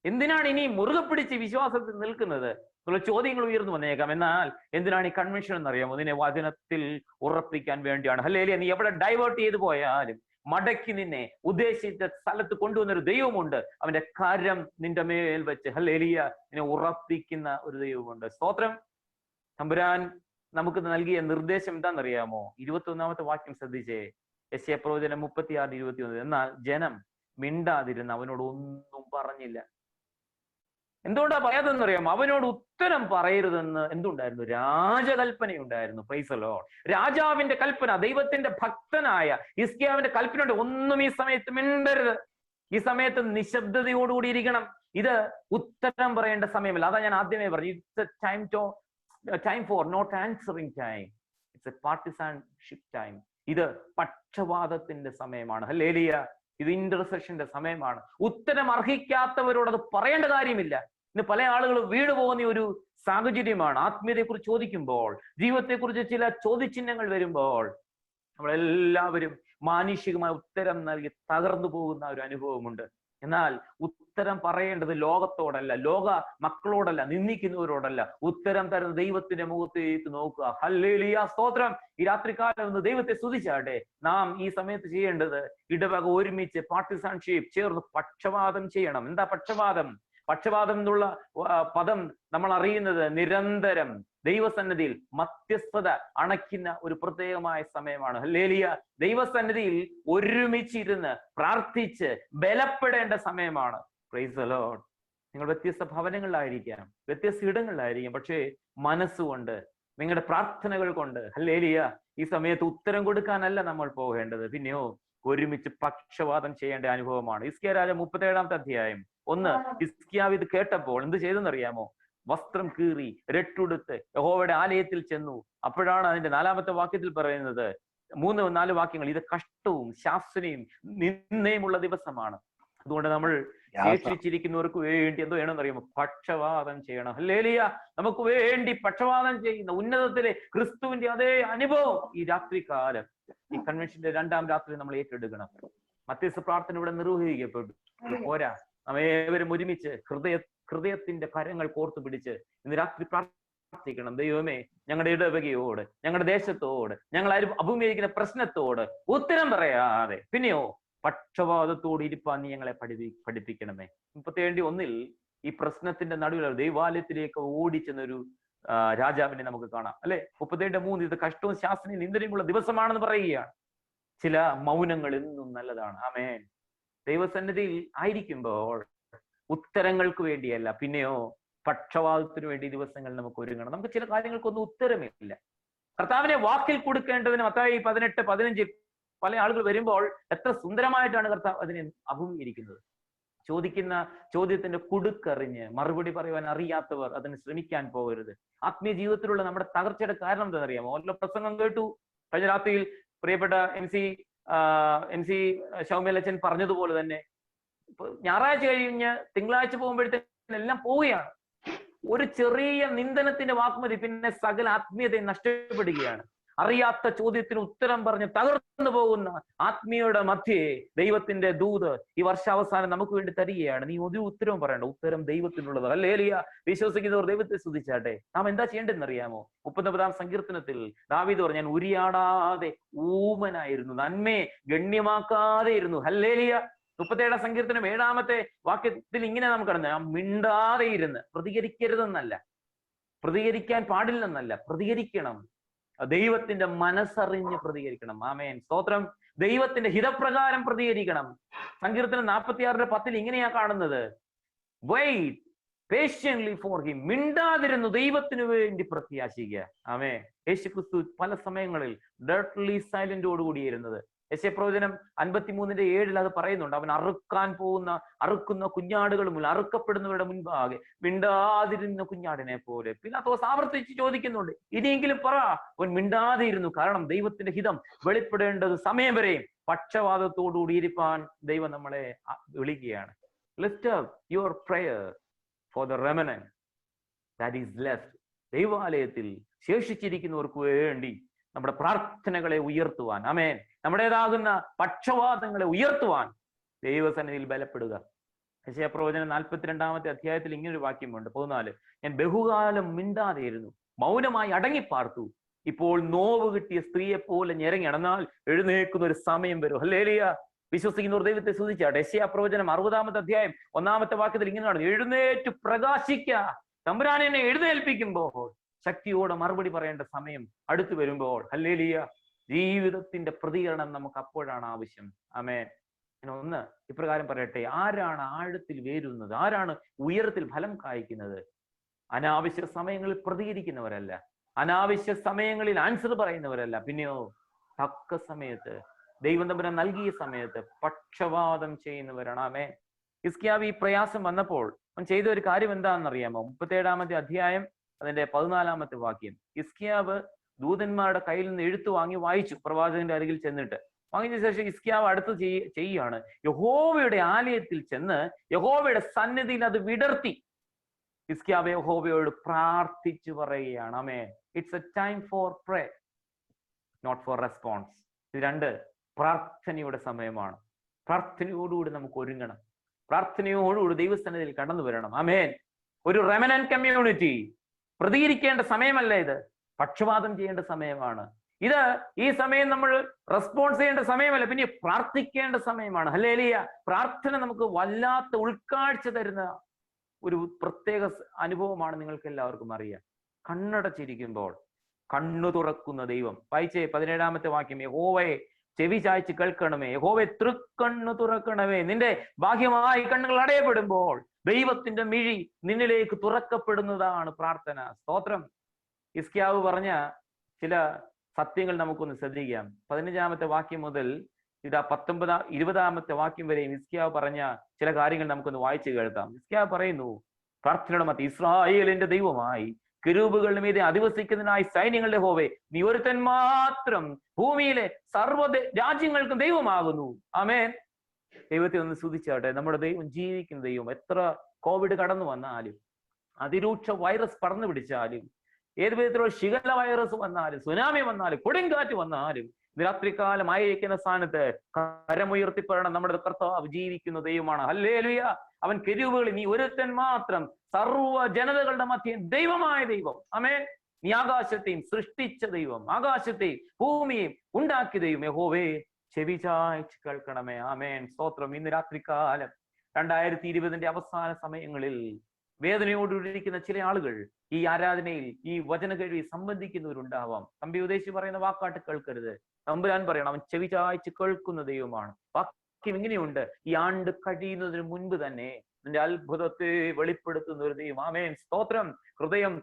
എന്തിനാണ് ഇനി മുറുകെ പിടിച്ച് വിശ്വാസത്തിൽ നിൽക്കുന്നത് എന്നുള്ള ചോദ്യങ്ങൾ ഉയർന്നു വന്നേക്കാം. എന്നാൽ എന്തിനാണ് ഈ കൺവെൻഷൻ എന്നറിയാമോ? നിന്നെ വചനത്തിൽ ഉറപ്പിക്കാൻ വേണ്ടിയാണ്. ഹല്ലേലൂയ. നീ എവിടെ ഡൈവേർട്ട് ചെയ്തു പോയാലും മടക്കി നിന്നെ ഉദ്ദേശിച്ച സ്ഥലത്ത് കൊണ്ടുവന്നൊരു ദൈവമുണ്ട്. അവന്റെ കരം നിന്റെ മേൽ വെച്ച് ഹല്ലേലൂയ നിന്നെ ഉറപ്പിക്കുന്ന ഒരു ദൈവമുണ്ട്. സ്തോത്രം. തമ്പുരാൻ നമുക്ക് നൽകിയ നിർദ്ദേശം എന്താണെന്നറിയാമോ? 21-ാമത്തെ വാക്യം ശ്രദ്ധിച്ചേ. യെശയ്യാപ്രവചനം 36:21. എന്നാൽ ജനം മിണ്ടാതിരുന്ന് അവനോട് ഒന്നും പറഞ്ഞില്ല. എന്തുകൊണ്ടാ പറയാതെന്നറിയാമോ? അവനോട് ഉത്തരം പറയരുതെന്ന് എന്തുണ്ടായിരുന്നു? രാജകൽപ്പനയുണ്ടായിരുന്നു. Praise the lord. രാജാവിന്റെ കൽപ്പന, ദൈവത്തിന്റെ ഭക്തനായ ഹിസ്കിയാവിന്റെ കൽപ്പനയുണ്ട്. ഒന്നും ഈ സമയത്ത് മിണ്ടരുത്, ഈ സമയത്ത് നിശബ്ദതയോടുകൂടി ഇരിക്കണം. ഇത് ഉത്തരം പറയേണ്ട സമയമല്ല. അതാ ഞാൻ ആദ്യമേ പറഞ്ഞു, it's time for not answering time, it's a partisanship time. ഇത് പക്ഷപാതത്തിന്റെ സമയമാണ്. ഹല്ലേലൂയ. ഇത് ഇന്റർസെക്ഷന്റെ സമയമാണ്. ഉത്തരം അർഹിക്കാത്തവരോട് അത് പറയേണ്ട കാര്യമില്ല. ഇന്ന് പല ആളുകളും വീണു പോകുന്ന ഒരു സാഹചര്യമാണ്. ആത്മീയതയെക്കുറിച്ച് ചോദിക്കുമ്പോൾ, ജീവിതത്തെക്കുറിച്ച് ചില ചോദ്യചിഹ്നങ്ങൾ വരുമ്പോൾ നമ്മളെല്ലാവരും മാനുഷികമായ ഉത്തരം നൽകി തകർന്നു പോകുന്ന ഒരു അനുഭവമുണ്ട്. എന്നാൽ ഉത്തരം പറയേണ്ടത് ലോകത്തോടല്ല, ലോക മക്കളോടല്ല, നിന്ദിക്കുന്നവരോടല്ല. ഉത്തരം തരുന്ന ദൈവത്തിന്റെ മുഖത്തേക്ക് നോക്കുക. ഹല്ലേലൂയ. സ്തോത്രം. ഈ രാത്രികാലം ഒന്ന് ദൈവത്തെ സ്തുതിച്ചാട്ടെ. നാം ഈ സമയത്ത് ചെയ്യേണ്ടത് ഇടവക ഒരുമിച്ച് പാർട്ടിസാൻഷിപ്പ് ചേർന്ന് പക്ഷപാതം ചെയ്യണം. എന്താ പക്ഷപാതം? പക്ഷപാതം എന്നുള്ള പദം നമ്മൾ അറിയുന്നത് നിരന്തരം ദൈവസന്നിധിയിൽ മധ്യസ്ഥത അണയ്ക്കുന്ന ഒരു പ്രത്യേകമായ സമയമാണ്. ഹല്ലേലൂയ. ദൈവസന്നിധിയിൽ ഒരുമിച്ചിരുന്ന് പ്രാർത്ഥിച്ച് ബലപ്പെടേണ്ട സമയമാണ്. Price the Lord. നിങ്ങൾ വ്യത്യസ്ത ഭവനങ്ങളിലായിരിക്കാം, വ്യത്യസ്ത ഇടങ്ങളിലായിരിക്കാം, പക്ഷേ മനസ്സുകൊണ്ട് നിങ്ങളുടെ പ്രാർത്ഥനകൾ കൊണ്ട് ഹല്ലേലൂയ ഈ സമയത്ത് ഉത്തരം കൊടുക്കാനല്ല നമ്മൾ പോകേണ്ടത്, പിന്നെയോ ഒരുമിച്ച് പക്ഷപാതം ചെയ്യേണ്ട അനുഭവമാണ്. ഹിസ്കിയാ രാജ 37-ാമത്തെ അധ്യായം 1. ഹിസ്കിയാവ് ഇത് കേട്ടപ്പോൾ എന്ത് ചെയ്തെന്നറിയാമോ? വസ്ത്രം കീറി രട്ടുടുത്ത് യഹോവയുടെ ആലയത്തിൽ ചെന്നു. അപ്പോഴാണ് അതിന്റെ 4-ാമത്തെ വാക്യത്തിൽ പറയുന്നത്, 3-4 വാക്യങ്ങൾ, ഇത് കഷ്ടവും ശാസനയും നിന്ദയുമുള്ള ദിവസമാണ്. അതുകൊണ്ട് നമ്മൾ ശേഷിച്ചിരിക്കുന്നവർക്ക് വേണ്ടി എന്തോ വേണമെന്നറിയുമോ? പക്ഷപാതം ചെയ്യണം. ഹല്ലേലൂയ. നമുക്ക് വേണ്ടി പക്ഷപാതം ചെയ്യുന്ന ഉന്നതത്തിലെ ക്രിസ്തുവിന്റെ അതേ അനുഭവം ഈ രാത്രികാലം, ഈ കൺവെൻഷന്റെ 2-ാം രാത്രി നമ്മൾ ഏറ്റെടുക്കണം. മധ്യസ്ഥ പ്രാർത്ഥന ഇവിടെ നിർവഹിക്കപ്പെട്ടു. പോരാ, നാം ഏവരും ഒരുമിച്ച് ഹൃദയത്തിന്റെ കരങ്ങൾ കോർത്തു പിടിച്ച് ഇന്ന് രാത്രി പ്രാർത്ഥിക്കണം. ദൈവമേ, ഞങ്ങളുടെ ഇടവകയോട്, ഞങ്ങളുടെ ദേശത്തോട്, ഞങ്ങൾ അഭിമുഖീകരിക്കുന്ന പ്രശ്നത്തോട് ഉത്തരം പറയാതെ പിന്നെയോ പക്ഷപാതത്തോട് ഇരിപ്പാൻ നീ ഞങ്ങളെ പഠിപ്പിക്കണമേ. 37:1 ഈ പ്രശ്നത്തിന്റെ നടുവിൽ ദൈവാലയത്തിലേക്ക് ഓടിച്ചെന്നൊരു രാജാവിനെ നമുക്ക് കാണാം, അല്ലെ? 37:3 ഇത് കഷ്ടവും ശാസനയും നിന്ദനയുമുള്ള ദിവസമാണെന്ന് പറയുകയാണ്. ചില മൗനങ്ങൾ എന്നും നല്ലതാണ്. ആമേൻ. ദൈവസന്നിധിയിൽ ആയിരിക്കുമ്പോൾ ഉത്തരങ്ങൾക്ക് വേണ്ടിയല്ല, പിന്നെയോ പക്ഷപാതത്തിന് വേണ്ടി ദിവസങ്ങൾ നമുക്ക് ഒരുങ്ങണം. നമുക്ക് ചില കാര്യങ്ങൾക്കൊന്നും ഉത്തരമില്ല. കർത്താവിനെ വാക്കിൽ കൊടുക്കേണ്ടതിന് മത്തായി 18:15 പല ആളുകൾ വരുമ്പോൾ എത്ര സുന്ദരമായിട്ടാണ് കർത്താവ് അതിനെ അഭിമുഖീകരിക്കുന്നത്. ചോദിക്കുന്ന ചോദ്യത്തിന്റെ കുടുക്കറിഞ്ഞ് മറുപടി പറയുവാൻ അറിയാത്തവർ അതിന് ശ്രമിക്കാൻ പോകരുത്. ആത്മീയ ജീവിതത്തിലുള്ള നമ്മുടെ തകർച്ചയുടെ കാരണം എന്താണെന്നറിയാമോ? ഓരോ പ്രസംഗം കേട്ടു. കഴിഞ്ഞ രാത്രിയിൽ പ്രിയപ്പെട്ട എം സി ശൗമ്യലച്ചൻ പറഞ്ഞതുപോലെ തന്നെ ഞായറാഴ്ച കഴിഞ്ഞ് തിങ്കളാഴ്ച പോകുമ്പോഴത്തേക്കും എല്ലാം പോവുകയാണ്. ഒരു ചെറിയ നിന്ദനത്തിന്റെ വാക്മതി പിന്നെ സകല ആത്മീയതയും നഷ്ടപ്പെടുകയാണ്. അറിയാത്ത ചോദ്യത്തിന് ഉത്തരം പറഞ്ഞ് തകർന്നു പോകുന്ന ആത്മീയയുടെ മധ്യേ ദൈവത്തിന്റെ ദൂത് ഈ വർഷാവസാനം നമുക്ക് വേണ്ടി തരികയാണ്. നീ ഒരു ഉത്തരവും പറയണ്ട, ഉത്തരം ദൈവത്തിനുള്ളത്. ഹല്ലേലൂയ. വിശ്വസിക്കുന്നവർ ദൈവത്തെ സ്തുതിച്ചാട്ടെ. നാം എന്താ ചെയ്യേണ്ടതെന്ന് അറിയാമോ? 39-ാം സങ്കീർത്തനത്തിൽ ദാവീദ് പറഞ്ഞു, ഞാൻ ഉരിയാടാതെ ഊമനായിരുന്നു, നന്മയെ ഗണ്യമാക്കാതെ ഇരുന്നു. ഹല്ലേലൂയ. 37-ാം സങ്കീർത്തനം 7-ാമത്തെ വാക്യത്തിൽ ഇങ്ങനെ നമുക്ക് കടന്നു, നാം മിണ്ടാതെ ഇരുന്ന്. പ്രതികരിക്കരുതെന്നല്ല, പ്രതികരിക്കാൻ പാടില്ലെന്നല്ല, പ്രതികരിക്കണം. ദൈവത്തിന്റെ മനസ്സറിഞ്ഞ് പ്രതികരിക്കണം. ആമേൻ. സ്തോത്രം. ദൈവത്തിന്റെ ഹിതപ്രകാരം പ്രതികരിക്കണം. സങ്കീർത്തനം 46:10 ഇങ്ങനെയാ കാണുന്നത്, വെയിറ്റ് പേഷ്യന്റ്ലി ഫോർ ഹിം. മിണ്ടാതിരുന്നു ദൈവത്തിന് വേണ്ടി പ്രത്യാശിക്കുക. ആമേൻ. യേശുക്രിസ്തു പല സമയങ്ങളിൽ ഡെഡ്ലി സൈലന്റോടുകൂടിയിരുന്നത്. യെശയ്യാപ്രവചനം 53:7 അത് പറയുന്നുണ്ട്. അവൻ അറുക്കുന്ന കുഞ്ഞാടുകളും അറുക്കപ്പെടുന്നവരുടെ മുൻപാകെ മിണ്ടാതിരുന്ന കുഞ്ഞാടിനെ പോലെ. പിലാത്തോസ് ആവർത്തിച്ച് ചോദിക്കുന്നുണ്ട്, ഇനിയെങ്കിലും പറ. അവൻ മിണ്ടാതിരുന്നു. കാരണം ദൈവത്തിന്റെ ഹിതം വെളിപ്പെടേണ്ടത് സമയം വരെയും പക്ഷപാതത്തോടുകൂടി ഇരിപ്പാൻ ദൈവം നമ്മളെ വിളിക്കുകയാണ്. Lift up your prayer for the remnant that is left. ദൈവാലയത്തിൽ ശേഷിച്ചിരിക്കുന്നവർക്ക് വേണ്ടി നമ്മുടെ പ്രാർത്ഥനകളെ ഉയർത്തുവാൻ, ആമേൻ, നമ്മുടേതാകുന്ന പക്ഷവാദങ്ങളെ ഉയർത്തുവാൻ ദൈവസന്നിധിയിൽ ബലപ്പെടുക. യെശയ്യാപ്രവചനം 42-ാമത്തെ അധ്യായത്തിൽ ഇങ്ങനൊരു വാക്യമുണ്ട്, 14. ഞാൻ ബഹുകാലം മിണ്ടാതെയിരുന്നു, മൗനമായി അടങ്ങിപ്പാർത്തു. ഇപ്പോൾ നോവ് കിട്ടിയ സ്ത്രീയെ പോലെ ഞെരങ്ങി നടന്നാൽ എഴുന്നേൽക്കുന്ന ഒരു സമയം വരും. ഹല്ലേലൂയ. വിശ്വസിക്കുന്നവർ ദൈവത്തെ സ്തുതിച്ചാട്ടെ. യെശയ്യാപ്രവചനം 60-ാമത്തെ അധ്യായം 1-ാമത്തെ വാക്യത്തിൽ ഇങ്ങനെ നടന്നു, എഴുന്നേറ്റ് പ്രകാശിക്ക. തമ്പുരാൻ എന്നെ എഴുന്നേൽപ്പിക്കുമ്പോൾ ശക്തിയോടെ മറുപടി പറയേണ്ട സമയം അടുത്തു വരുമ്പോൾ, ഹല്ലേലൂയ, ജീവിതത്തിന്റെ പ്രതികരണം നമുക്ക് അപ്പോഴാണ് ആവശ്യം. ആമേൻ. ഒന്ന് ഇപ്രകാരം പറയട്ടെ, ആരാണ് ആഴത്തിൽ വേരുന്നത്? ആരാണ് ഉയരത്തിൽ ഫലം കായ്ക്കുന്നത്? അനാവശ്യ സമയങ്ങളിൽ പ്രതികരിക്കുന്നവരല്ല, അനാവശ്യ സമയങ്ങളിൽ ആൻസർ പറയുന്നവരല്ല, പിന്നെയോ തക്ക സമയത്ത് ദൈവം തമ്പുരാൻ നൽകിയ സമയത്ത് പക്ഷവാദം ചെയ്യുന്നവരാണ്. ആമേൻ. ഹിസ്കിയാവ് ഈ പ്രയാസം വന്നപ്പോൾ അവൻ ചെയ്ത ഒരു കാര്യം എന്താണെന്നറിയാമോ? 37-ാമത്തെ അധ്യായം അതിന്റെ 14-ാമത്തെ വാക്യം. ഹിസ്കിയാവ് ദൂതന്മാരുടെ കയ്യിൽ നിന്ന് എഴുത്തു വാങ്ങി വായിച്ചു, പ്രവാചകന്റെ അരികിൽ ചെന്നിട്ട്. വാങ്ങിച്ച ശേഷം ഹിസ്കിയാവ് അടുത്ത് ചെയ്യുകയാണ്, യഹോവയുടെ ആലയത്തിൽ ചെന്ന് യഹോവയുടെ സന്നിധിയിൽ അത് വിടർത്തി ഹിസ്കിയാവ് യഹോവയോട് പ്രാർത്ഥിച്ചു പറയുകയാണ്. ആമേൻ. It's a time for pray, not for response. ഇത് രണ്ട് പ്രാർത്ഥനയുടെ സമയമാണ്. പ്രാർത്ഥനയോടുകൂടി നമുക്ക് ഒരുങ്ങണം, പ്രാർത്ഥനയോടുകൂടി ദൈവസന്നിധിയിൽ കടന്നു വരണം. ആമേൻ. ഒരു റെമനന്റ് കമ്മ്യൂണിറ്റി പ്രതികരിക്കേണ്ട സമയമല്ല ഇത്, പക്ഷപാതം ചെയ്യേണ്ട സമയമാണ് ഇത്. ഈ സമയം നമ്മൾ റെസ്പോൺസ് ചെയ്യേണ്ട സമയമല്ല, പിന്നെ പ്രാർത്ഥിക്കേണ്ട സമയമാണ്. ഹല്ലേലൂയ. പ്രാർത്ഥന നമുക്ക് വല്ലാത്ത ഉൾക്കാഴ്ച തരുന്ന ഒരു പ്രത്യേക അനുഭവമാണ്, നിങ്ങൾക്ക് എല്ലാവർക്കും അറിയാം. കണ്ണടച്ചിരിക്കുമ്പോൾ കണ്ണു തുറക്കുന്ന ദൈവം. വായിച്ചേ 17-ാമത്തെ വാക്യം, യഹോവയെ ചെവി ചായ്ച്ച് കേൾക്കണമേ, യഹോവയെ തൃക്കണ്ണു തുറക്കണമേ. നിന്റെ ബാഹ്യമായ കണ്ണുകൾ അടയപ്പെടുമ്പോൾ ദൈവത്തിന്റെ മിഴി നിന്നിലേക്ക് തുറക്കപ്പെടുന്നതാണ് പ്രാർത്ഥന. സ്തോത്രം. ഹിസ്കിയാവ് പറഞ്ഞ ചില സത്യങ്ങൾ നമുക്കൊന്ന് ശ്രദ്ധിക്കാം. 15-ാമത്തെ വാക്യം മുതൽ 20-ാമത്തെ വാക്യം വരെയും ഹിസ്കിയാവ് പറഞ്ഞ ചില കാര്യങ്ങൾ നമുക്കൊന്ന് വായിച്ചു കേൾക്കാം. ഹിസ്കിയാവ് പറയുന്നു, പ്രാർത്ഥനയുടെ മധ്യ ഇസ്രായേലിന്റെ ദൈവമായി കിരൂബുകളുടെ മീതെ അധിവസിക്കുന്നതിനായി സൈന്യങ്ങളുടെ യഹോവേ, നീ ഒരുത്തൻ മാത്രം ഭൂമിയിലെ സർവ്വ രാജ്യങ്ങൾക്കും ദൈവമാകുന്നു. ആമേൻ. ദൈവത്തെ ഒന്ന് സ്തുതിച്ചാട്ടെ. നമ്മുടെ ദൈവം ജീവിക്കുന്ന ദൈവം. എത്ര കോവിഡ് കടന്നു വന്നാലും, അതിരൂക്ഷ വൈറസ് പടർന്നു പിടിച്ചാലും, ഏത് വിധത്തിലുള്ള ശിഖല വൈറസ് വന്നാലും, സുനാമി വന്നാലും, കൊടുങ്കാറ്റ് വന്നാലും, രാത്രികാലം ആയിരിക്കുന്ന സ്ഥാനത്ത് കരമുയർത്തിപ്പെടണം. നമ്മുടെ കർത്താവ് ജീവിക്കുന്ന ദൈവമാണ്. ഹല്ലേലൂയ. അവൻ കെരൂബുകളിൽ നീ ഒരുത്തൻ മാത്രം സർവ്വ ജനതകളുടെ മധ്യേ ദൈവമായ ദൈവം. ആമേൻ. നീ ആകാശത്തെയും സൃഷ്ടിച്ച ദൈവം, ആകാശത്തെയും ഭൂമിയെയും ഉണ്ടാക്കിയ ദൈവം. യഹോവേ, ചെവി ചായ്ച്ച് കേൾക്കണമേ. ആമേൻ. സ്തോത്രം. ഇന്ന് രാത്രികാലം 2020 അവസാന സമയങ്ങളിൽ വേദനയോടിരിക്കുന്ന ചില ആളുകൾ ഈ ആരാധനയിൽ, ഈ വചന കഴിവ് സംബന്ധിക്കുന്നവരുണ്ടാവാം. തമ്പി ഉദ്ദേശിച്ച് പറയുന്ന വാക്കാട്ട് കേൾക്കരുത്. തമ്പുരാൻ പറയണം, അവൻ ചെവി ചായ്ച്ച് കേൾക്കുന്ന ദൈവമാണ്. വാക്യം ഇങ്ങനെയുണ്ട്, ഈ ആണ്ട് കഴിയുന്നതിന് മുൻപ് തന്നെ നിന്റെ അത്ഭുതത്തെ വെളിപ്പെടുത്തുന്ന ഒരു ദൈവം. ആമേൻ. സ്തോത്രം. ഹൃദയം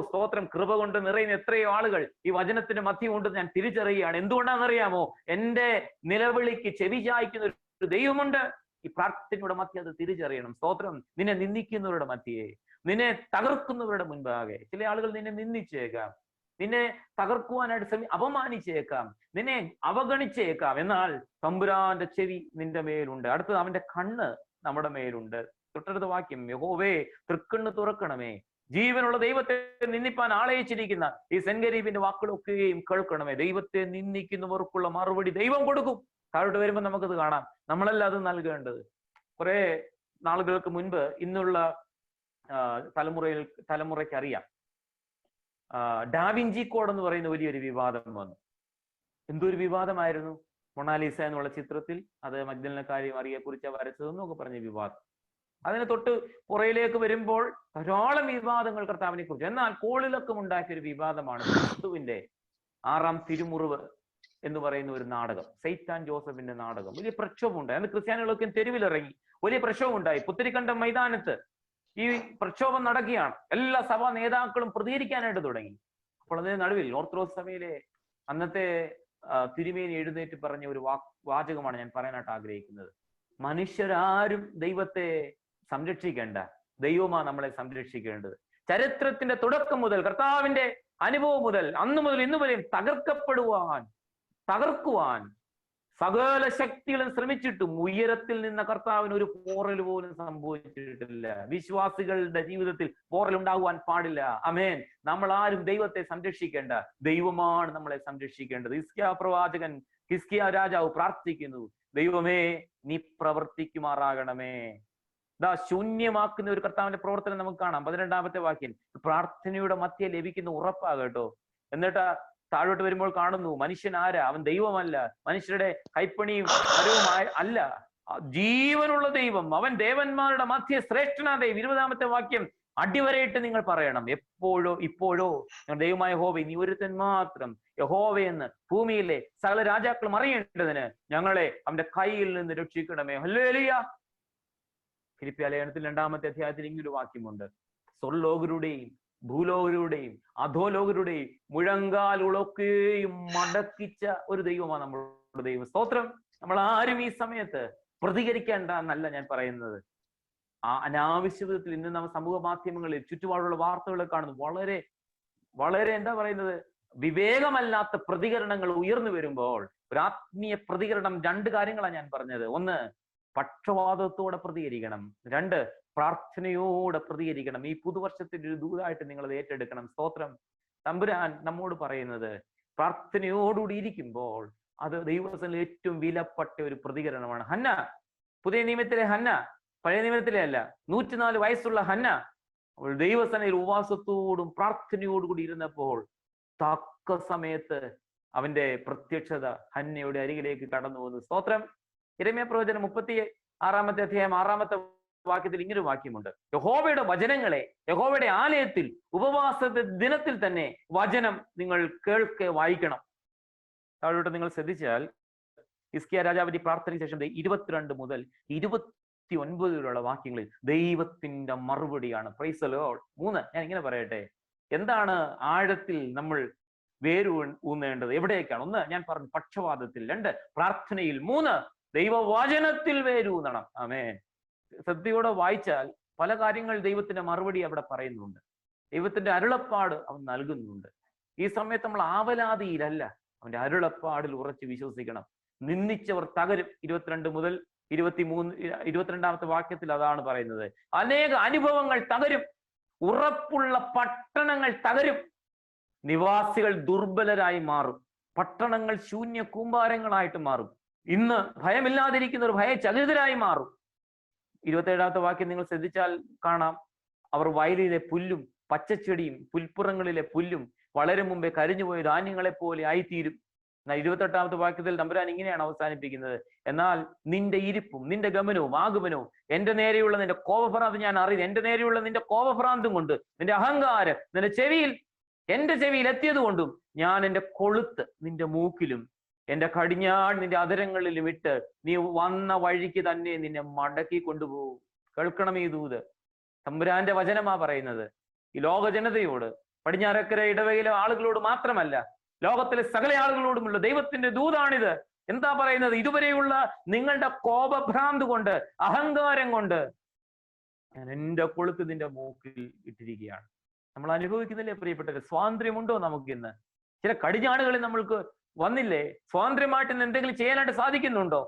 സ്തോത്രം. കൃപ കൊണ്ട് നിറയുന്ന എത്രയോ ആളുകൾ ഈ വചനത്തിന്റെ മധ്യം കൊണ്ട് ഞാൻ തിരിച്ചറിയുകയാണ്. എന്തുകൊണ്ടാണെന്നറിയാമോ? എന്റെ നിലവിളിക്ക് ചെവി ചായ്ക്കുന്ന ഒരു ദൈവമുണ്ട്. ഈ പ്രാർത്ഥനയുടെ മധ്യ അത് തിരിച്ചറിയണം. സ്തോത്രം. നിന്നെ നിന്ദിക്കുന്നവരുടെ മധ്യേ, നിന്നെ തകർക്കുന്നവരുടെ മുൻപാകെ ചില ആളുകൾ നിന്നെ നിന്ദിച്ചേക്കാം, നിന്നെ തകർക്കുവാനായിട്ട് അപമാനിച്ചേക്കാം, നിന്നെ അവഗണിച്ചേക്കാം. എന്നാൽ തമ്പുരാന്റെ ചെവി നിന്റെ മേലുണ്ട്. അടുത്തത് അവന്റെ കണ്ണ് നമ്മുടെ മേലുണ്ട്. തൊട്ടടുത്ത വാക്യം, യഹോവേ, തൃക്കണ്ണ് തുറക്കണമേ. ജീവനുള്ള ദൈവത്തെ നിന്ദിപ്പാൻ ആളയിച്ചിരിക്കുന്ന ഈ സെൻഗരീബിന്റെ വാക്കുകളൊക്കെയും കേൾക്കണമേ. ദൈവത്തെ നിന്ദിക്കുന്നവർക്കുള്ള മറുപടി ദൈവം കൊടുക്കും. താഴോട്ട് വരുമ്പോൾ നമുക്കത് കാണാം. നമ്മളല്ല അത് നൽകേണ്ടത്. കുറെ നാളുകൾക്ക് മുൻപ് ഇന്നുള്ള തലമുറയ്ക്ക് അറിയാം, ഡാവിഞ്ചി കോഡ് എന്ന് പറയുന്ന വലിയൊരു വിവാദം വന്നു. എന്തൊരു വിവാദമായിരുന്നു! മൊണാലിസ എന്നുള്ള ചിത്രത്തിൽ അത് മഗ്ദലനക്കാരി മറിയെ കുറിച്ച് വരച്ചതെന്നൊക്കെ പറഞ്ഞ വിവാദം. അതിന് തൊട്ട് പുറയിലേക്ക് വരുമ്പോൾ ധാരാളം വിവാദങ്ങൾ കർത്താവിനെ കുറിച്ച്. എന്നാൽ കോളിലൊക്കെ ഉണ്ടാക്കിയ ഒരു വിവാദമാണ് ക്രിസ്തുവിന്റെ 6-ാം തിരുമുറിവ് എന്ന് പറയുന്ന ഒരു നാടകം, സെയിന്റ് ആൻഡ് ജോസഫിന്റെ നാടകം. വലിയ പ്രക്ഷോഭം ഉണ്ടായി. അന്ന് ക്രിസ്ത്യാനികളൊക്കെ തെരുവിലിറങ്ങി, വലിയ പ്രക്ഷോഭം ഉണ്ടായി. പുത്തരിക്കണ്ടം മൈതാനത്ത് ഈ പ്രക്ഷോഭം നടക്കുകയാണ്. എല്ലാ സഭാ നേതാക്കളും പ്രതികരിക്കാനായിട്ട് തുടങ്ങി. അപ്പോൾ അതിന് നടുവിൽ ഓർത്തഡോക്സ് സഭയിലെ അന്നത്തെ തിരുമേനി എഴുന്നേറ്റ് പറഞ്ഞ ഒരു വാചകമാണ് ഞാൻ പറയാനായിട്ട് ആഗ്രഹിക്കുന്നത്. മനുഷ്യരാരും ദൈവത്തെ സംരക്ഷിക്കേണ്ട, ദൈവമാ നമ്മളെ സംരക്ഷിക്കേണ്ടത്. ചരിത്രത്തിന്റെ തുടക്കം മുതൽ, കർത്താവിന്റെ അനുഭവം മുതൽ, അന്നു മുതൽ ഇന്നു വരെയും തകർക്കുവാൻ സകല ശക്തികളും ശ്രമിച്ചിട്ടും ഉയരത്തിൽ നിന്ന കർത്താവിന് ഒരു പോറൽ പോലും സംഭവിച്ചിട്ടില്ല. വിശ്വാസികളുടെ ജീവിതത്തിൽ പോറൽ ഉണ്ടാകുവാൻ പാടില്ല. ആമേൻ. നമ്മൾ ആരും ദൈവത്തെ സംരക്ഷിക്കേണ്ട, ദൈവമാണ് നമ്മളെ സംരക്ഷിക്കേണ്ടത്. ഹിസ്കിയാ പ്രവാചകൻ, ഹിസ്കിയാ രാജാവ് പ്രാർത്ഥിക്കുന്നു, ദൈവമേ നീ പ്രവർത്തിക്കുമാറാകണമേ. ശൂന്യമാക്കുന്ന ഒരു കർത്താവിന്റെ പ്രവർത്തനം നമുക്ക് കാണാം. 12-ാമത്തെ വാക്യം പ്രാർത്ഥനയുടെ മധ്യ ലഭിക്കുന്ന ഉറപ്പാ കേട്ടോ. എന്നിട്ട് താഴോട്ട് വരുമ്പോൾ കാണുന്നു, മനുഷ്യൻ ആരാ? അവൻ ദൈവമല്ല, മനുഷ്യരുടെ കൈപ്പണിയും പരവുമായ അല്ല, ജീവനുള്ള ദൈവം, അവൻ ദേവന്മാരുടെ മധ്യ ശ്രേഷ്ഠനാ ദൈവം. 20-ാമത്തെ വാക്യം അടിവരയിട്ട് നിങ്ങൾ പറയണം, എപ്പോഴോ ഇപ്പോഴോ ദൈവമായ യഹോവേ നീ ഒരുത്തൻ മാത്രം, യഹോവയെന്ന് ഭൂമിയിലെ സകല രാജാക്കളും അറിയേണ്ടതിന് ഞങ്ങളെ അവന്റെ കയ്യിൽ നിന്ന് രക്ഷിക്കണമേ. ഹല്ലേലൂയ. ഫിലിപ്പിയ ലേഖനത്തിൽ 2-ാമത്തെ അധ്യായത്തിൽ ഇങ്ങനൊരു വാക്യമുണ്ട്, സ്വർലോകരുടെയും ഭൂലോകരുടെയും അധോലോകരുടെയും മുഴങ്കാലുകളൊക്കെയും മടക്കിച്ച ഒരു ദൈവമാണ് നമ്മുടെ ദൈവം. സ്തോത്രം. നമ്മൾ ആരും ഈ സമയത്ത് പ്രതികരിക്കേണ്ട എന്നല്ല ഞാൻ പറയുന്നത്. അനാവശ്യ വിധത്തിൽ ഇന്ന് നമ്മൾ സമൂഹ മാധ്യമങ്ങളിൽ ചുറ്റുപാടുള്ള വാർത്തകളെ കാണുന്നു. വളരെ വളരെ എന്താ പറയുന്നത്, വിവേകമല്ലാത്ത പ്രതികരണങ്ങൾ ഉയർന്നു വരുമ്പോൾ ഒരു ആത്മീയ പ്രതികരണം 2 കാര്യങ്ങളാണ് ഞാൻ പറഞ്ഞത്. 1, പക്ഷപാതത്തോടെ പ്രതികരിക്കണം. 2, പ്രാർത്ഥനയോടെ പ്രതികരിക്കണം. ഈ പുതുവർഷത്തിന്റെ ഒരു ദൂതായിട്ട് നിങ്ങൾ അത് ഏറ്റെടുക്കണം. സ്തോത്രം. തമ്പുരാൻ നമ്മോട് പറയുന്നത് പ്രാർത്ഥനയോടുകൂടി ഇരിക്കുമ്പോൾ അത് ദൈവസന്നിധിയിൽ ഏറ്റവും വിലപ്പെട്ട ഒരു പ്രതികരണമാണ്. ഹന്ന, പുതിയ നിയമത്തിലെ ഹന്ന, പഴയ നിയമത്തിലെ അല്ല, 104 വയസ്സുള്ള ഹന്ന അവൾ ദൈവസന്നിധിയിൽ ഉപവാസത്തോടും പ്രാർത്ഥനയോടുകൂടി ഇരുന്നപ്പോൾ തക്ക സമയത്ത് അവന്റെ പ്രത്യക്ഷത ഹന്നയുടെ അരികിലേക്ക് കടന്നു വന്നു. സ്തോത്രം. യിരെമ്യാ പ്രവചനം 36-ാമത്തെ അധ്യായം 6-ാമത്തെ വാക്യത്തിൽ ഇങ്ങനെ വാക്യമുണ്ട്, യഹോവയുടെ വചനങ്ങളെ യഹോവയുടെ ആലയത്തിൽ ഉപവാസ ദിനത്തിൽ തന്നെ വചനം നിങ്ങൾ കേൾക്കെ വായിക്കണം. താഴോട്ട് നിങ്ങൾ ശ്രദ്ധിച്ചാൽ ഹിസ്കിയാ രാജാവിന്റെ പ്രാർത്ഥനയ്ക്ക് ശേഷം 22 മുതൽ 29 വരെയുള്ള വാക്യങ്ങളിൽ ദൈവത്തിന്റെ മറുപടിയാണ്. Price the Lord. 3, ഞാൻ ഇങ്ങനെ പറയട്ടെ, എന്താണ് ആഴത്തിൽ നമ്മൾ വേരു ഊന്നേണ്ടത്? എവിടേക്കാണ്? 1, ഞാൻ പറഞ്ഞു പക്ഷപാതത്തിൽ. 2, പ്രാർത്ഥനയിൽ. 3, ദൈവവചനത്തിൽ വേരൂന്നണം. ആമേൻ. ശ്രദ്ധയോടെ വായിച്ചാൽ പല കാര്യങ്ങൾ ദൈവത്തിന്റെ മറുപടി അവിടെ പറയുന്നുണ്ട്. ദൈവത്തിന്റെ അരുളപ്പാട് അവൻ നൽകുന്നുണ്ട്. ഈ സമയത്ത് നമ്മൾ ആവലാതിയിലല്ല, അവന്റെ അരുളപ്പാടിൽ ഉറച്ചു വിശ്വസിക്കണം. നിന്ദിച്ചവർ തകരും. 22 മുതൽ 22-ാമത്തെ വാക്യത്തിൽ അതാണ് പറയുന്നത്. അനേക അനുഭവങ്ങൾ തകരും, ഉറപ്പുള്ള പട്ടണങ്ങൾ തകരും, നിവാസികൾ ദുർബലരായി മാറും, പട്ടണങ്ങൾ ശൂന്യ കൂമ്പാരങ്ങളായിട്ട് മാറും, ഇന്ന് ഭയമില്ലാതിരിക്കുന്നവർ ഭയചകിതരായി മാറും. 27-ാമത്തെ വാക്യം നിങ്ങൾ ശ്രദ്ധിച്ചാൽ കാണാം, അവർ വയലിലെ പുല്ലും പച്ചച്ചെടിയും പുൽപ്പുറങ്ങളിലെ പുല്ലും വളരും മുമ്പേ കരിഞ്ഞുപോയ ധാന്യങ്ങളെ പോലെ ആയിത്തീരും. എന്നാൽ 28-ാമത്തെ വാക്യത്തിൽ തമ്പുരാൻ ഇങ്ങനെയാണ് അവസാനിപ്പിക്കുന്നത്, എന്നാൽ നിന്റെ ഇരിപ്പും നിന്റെ ഗമനവും ആഗമനവും എന്റെ നേരെയുള്ള നിന്റെ കോപഭ്രാന്ത് ഞാൻ അറിയുന്നു. എന്റെ നേരെയുള്ള നിന്റെ കോപഭ്രാന്തും കൊണ്ട് നിന്റെ അഹങ്കാരം നിന്റെ എന്റെ ചെവിയിൽ എത്തിയത് കൊണ്ടും ഞാൻ എന്റെ കൊളുത്ത് നിന്റെ മൂക്കിലും എന്റെ കടിഞ്ഞാൺ നിന്റെ അധരങ്ങളിലും ഇട്ട് നീ വന്ന വഴിക്ക് തന്നെ നിന്നെ മടക്കി കൊണ്ടുപോകും. കേൾക്കണം ഈ ദൂത്. തമ്പുരാന്റെ വചനമാ പറയുന്നത്. ഈ ലോക ജനതയോട്, പടിഞ്ഞാറക്കര ഇടവകയിലെ ആളുകളോട് മാത്രമല്ല, ലോകത്തിലെ സകല ആളുകളോടുമുള്ള ദൈവത്തിന്റെ ദൂതാണിത്. എന്താ പറയുന്നത്? ഇതുവരെയുള്ള നിങ്ങളുടെ കോപഭ്രാന്ത് കൊണ്ട്, അഹങ്കാരം കൊണ്ട് ഞാൻ എന്റെ കൊളുത്ത് നിന്റെ മൂക്കിൽ ഇട്ടിരിക്കുകയാണ്. നമ്മൾ അനുഭവിക്കുന്നില്ലേ പ്രിയപ്പെട്ടവരെ? സ്വാതന്ത്ര്യമുണ്ടോ നമുക്കിന്ന്? ചില കടിഞ്ഞാണുകളിൽ നമ്മൾക്ക് വന്നില്ലേ? സ്വാതന്ത്ര്യമായിട്ട് എന്തെങ്കിലും ചെയ്യാനായിട്ട് സാധിക്കുന്നുണ്ടോ?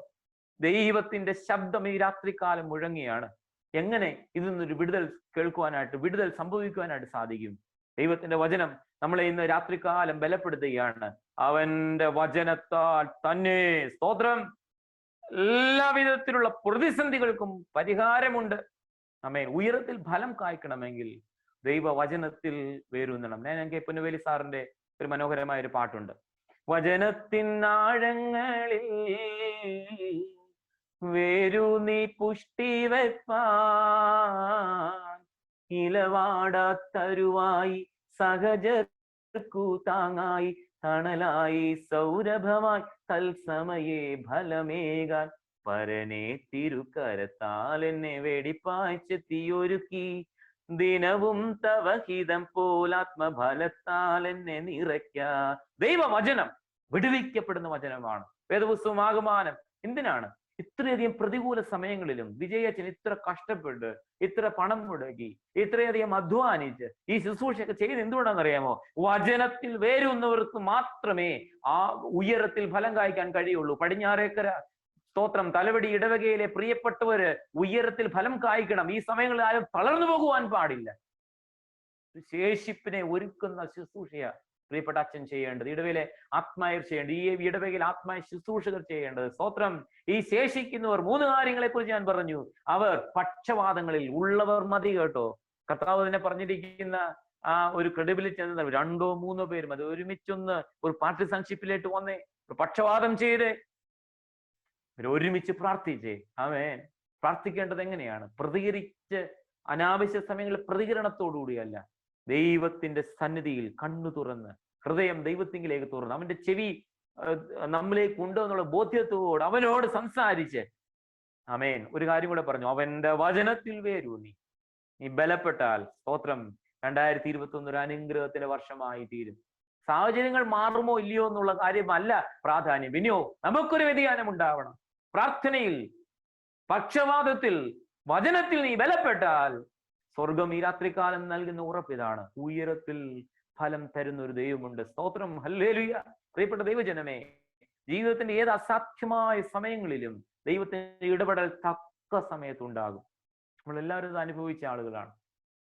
ദൈവത്തിന്റെ ശബ്ദം ഈ രാത്രികാലം മുഴങ്ങിയാണ്. എങ്ങനെ ഇതിൽ നിന്നൊരു വിടുതൽ കേൾക്കുവാനായിട്ട്, വിടുതൽ സംഭവിക്കുവാനായിട്ട് സാധിക്കും? ദൈവത്തിന്റെ വചനം നമ്മളെ ഇന്ന് രാത്രികാലം ബലപ്പെടുത്തുകയാണ്. അവന്റെ വചനത്താൽ തന്നെ, സ്തോത്രം, എല്ലാവിധത്തിലുള്ള പ്രതിസന്ധികൾക്കും പരിഹാരമുണ്ട്. ആമേൻ. ഉയരത്തിൽ ഫലം കായ്ക്കണമെങ്കിൽ ദൈവവചനത്തിൽ വേരൂന്നണം. ഞങ്ങൾക്ക് പുന്നുവേലി സാറിന്റെ ഒരു മനോഹരമായ ഒരു പാട്ടുണ്ട്. വചനത്തിനാഴങ്ങളിൽ വേരൂന്നി പുഷ്ടി വെപ്പാൻ, ഇലവാടാത്തരുവായി സഹജർക്കു താങ്ങായി, തണലായി സൗരഭമായി തത്സമയേ ഫലമേകാൻ, പരനെ തിരുക്കരത്താൽ എന്നെ വെടിപ്പായ്ച്ചെത്തിയൊരുക്കി, ദിനവും തവഹിതം പോലാത്മഫലത്താൽ എന്നെ നിറയ്ക്ക. ദൈവവചനം വിടുവിക്കപ്പെടുന്ന വചനമാണ്. വേദപുസ്തകം ആകമാനം എന്തിനാണ്? ഇത്രയധികം പ്രതികൂല സമയങ്ങളിലും വിജയച്ചൻ ഇത്ര കഷ്ടപ്പെട്ട് ഇത്ര പണം മുടക്കി ഇത്രയധികം അധ്വാനിച്ച് ഈ ശുശ്രൂഷയൊക്കെ ചെയ്ത് എന്തുകൊണ്ടാണെന്നറിയാമോ? വചനത്തിൽ വേരൂന്നവർക്ക് മാത്രമേ ആ ഉയരത്തിൽ ഫലം കായ്ക്കാൻ കഴിയുള്ളൂ. പടിഞ്ഞാറേക്കര സ്തോത്രം തലവടി ഇടവകയിലെ പ്രിയപ്പെട്ടവര് ഉയരത്തിൽ ഫലം കായ്ക്കണം. ഈ സമയങ്ങളിൽ ആരും തളർന്നു പോകുവാൻ പാടില്ല. ശേഷിപ്പിനെ ഒരുക്കുന്ന ശുശ്രൂഷയാ പ്രിയപ്പെട്ട അച്ഛൻ ചെയ്യേണ്ടത്, ഇടവയിലെ ആത്മായർ ചെയ്യേണ്ടത്, ഈ ഇടവകയിൽ ആത്മായ ശുശ്രൂഷകർ ചെയ്യേണ്ടത്. സ്തോത്രം. ഈ ശേഷിക്കുന്നവർ 3 കാര്യങ്ങളെ കുറിച്ച് ഞാൻ പറഞ്ഞു. അവർ പക്ഷവാദങ്ങളിൽ ഉള്ളവർ മതി കേട്ടോ. കർത്താവ് തന്നെ പറഞ്ഞിരിക്കുന്ന ആ ഒരു ക്രെഡിബിലിറ്റി എന്താ? 2 or 3 പേരും അത് ഒരുമിച്ചൊന്ന് ഒരു പാർട്ടിസൺഷിപ്പിലേക്ക് വന്നേ, പക്ഷവാദം ചെയ്തേ, ഒരുമിച്ച് പ്രാർത്ഥിച്ചേ. ആമേൻ. പ്രാർത്ഥിക്കേണ്ടത് എങ്ങനെയാണ്? പ്രതികരിച്ച് അനാവശ്യ സമയങ്ങളിൽ പ്രതികരണത്തോടുകൂടിയല്ല, ദൈവത്തിന്റെ സന്നിധിയിൽ കണ്ണു തുറന്ന് ഹൃദയം ദൈവത്തിങ്കിലേക്ക് തുറന്ന് അവന്റെ ചെവി നമ്മിലേക്ക് ഉണ്ടോ എന്നുള്ള ബോധ്യത്തോട് അവനോട് സംസാരിച്ച്. ആമേൻ. ഒരു കാര്യം കൂടെ പറഞ്ഞു, അവന്റെ വചനത്തിൽ വേരൂന്നി നീ ബലപ്പെട്ടാൽ സ്തോത്രം 2021 ഒരു അനുഗ്രഹത്തിന്റെ വർഷമായി തീരും. സാഹചര്യങ്ങൾ മാറുമോ ഇല്ലയോ എന്നുള്ള കാര്യമല്ല പ്രാധാന്യം. പിന്നെയോ നമുക്കൊരു വ്യതിയാനം ഉണ്ടാവണം. പ്രാർത്ഥനയിൽ, പക്ഷവാദത്തിൽ, വചനത്തിൽ നീ ബലപ്പെട്ടാൽ സ്വർഗം ഈ രാത്രികാലം നൽകുന്ന ഉറപ്പിതാണ്, ഉയരത്തിൽ ഫലം തരുന്ന ഒരു ദൈവമുണ്ട്. സ്തോത്രം. ഹല്ലേലൂയ. പ്രിയപ്പെട്ട ദൈവജനമേ, ജീവിതത്തിന്റെ ഏത് അസാധ്യമായ സമയങ്ങളിലും ദൈവത്തിന്റെ ഇടപെടൽ തക്ക സമയത്തുണ്ടാകും. നമ്മളെല്ലാവരും ഇത് അനുഭവിച്ച ആളുകളാണ്.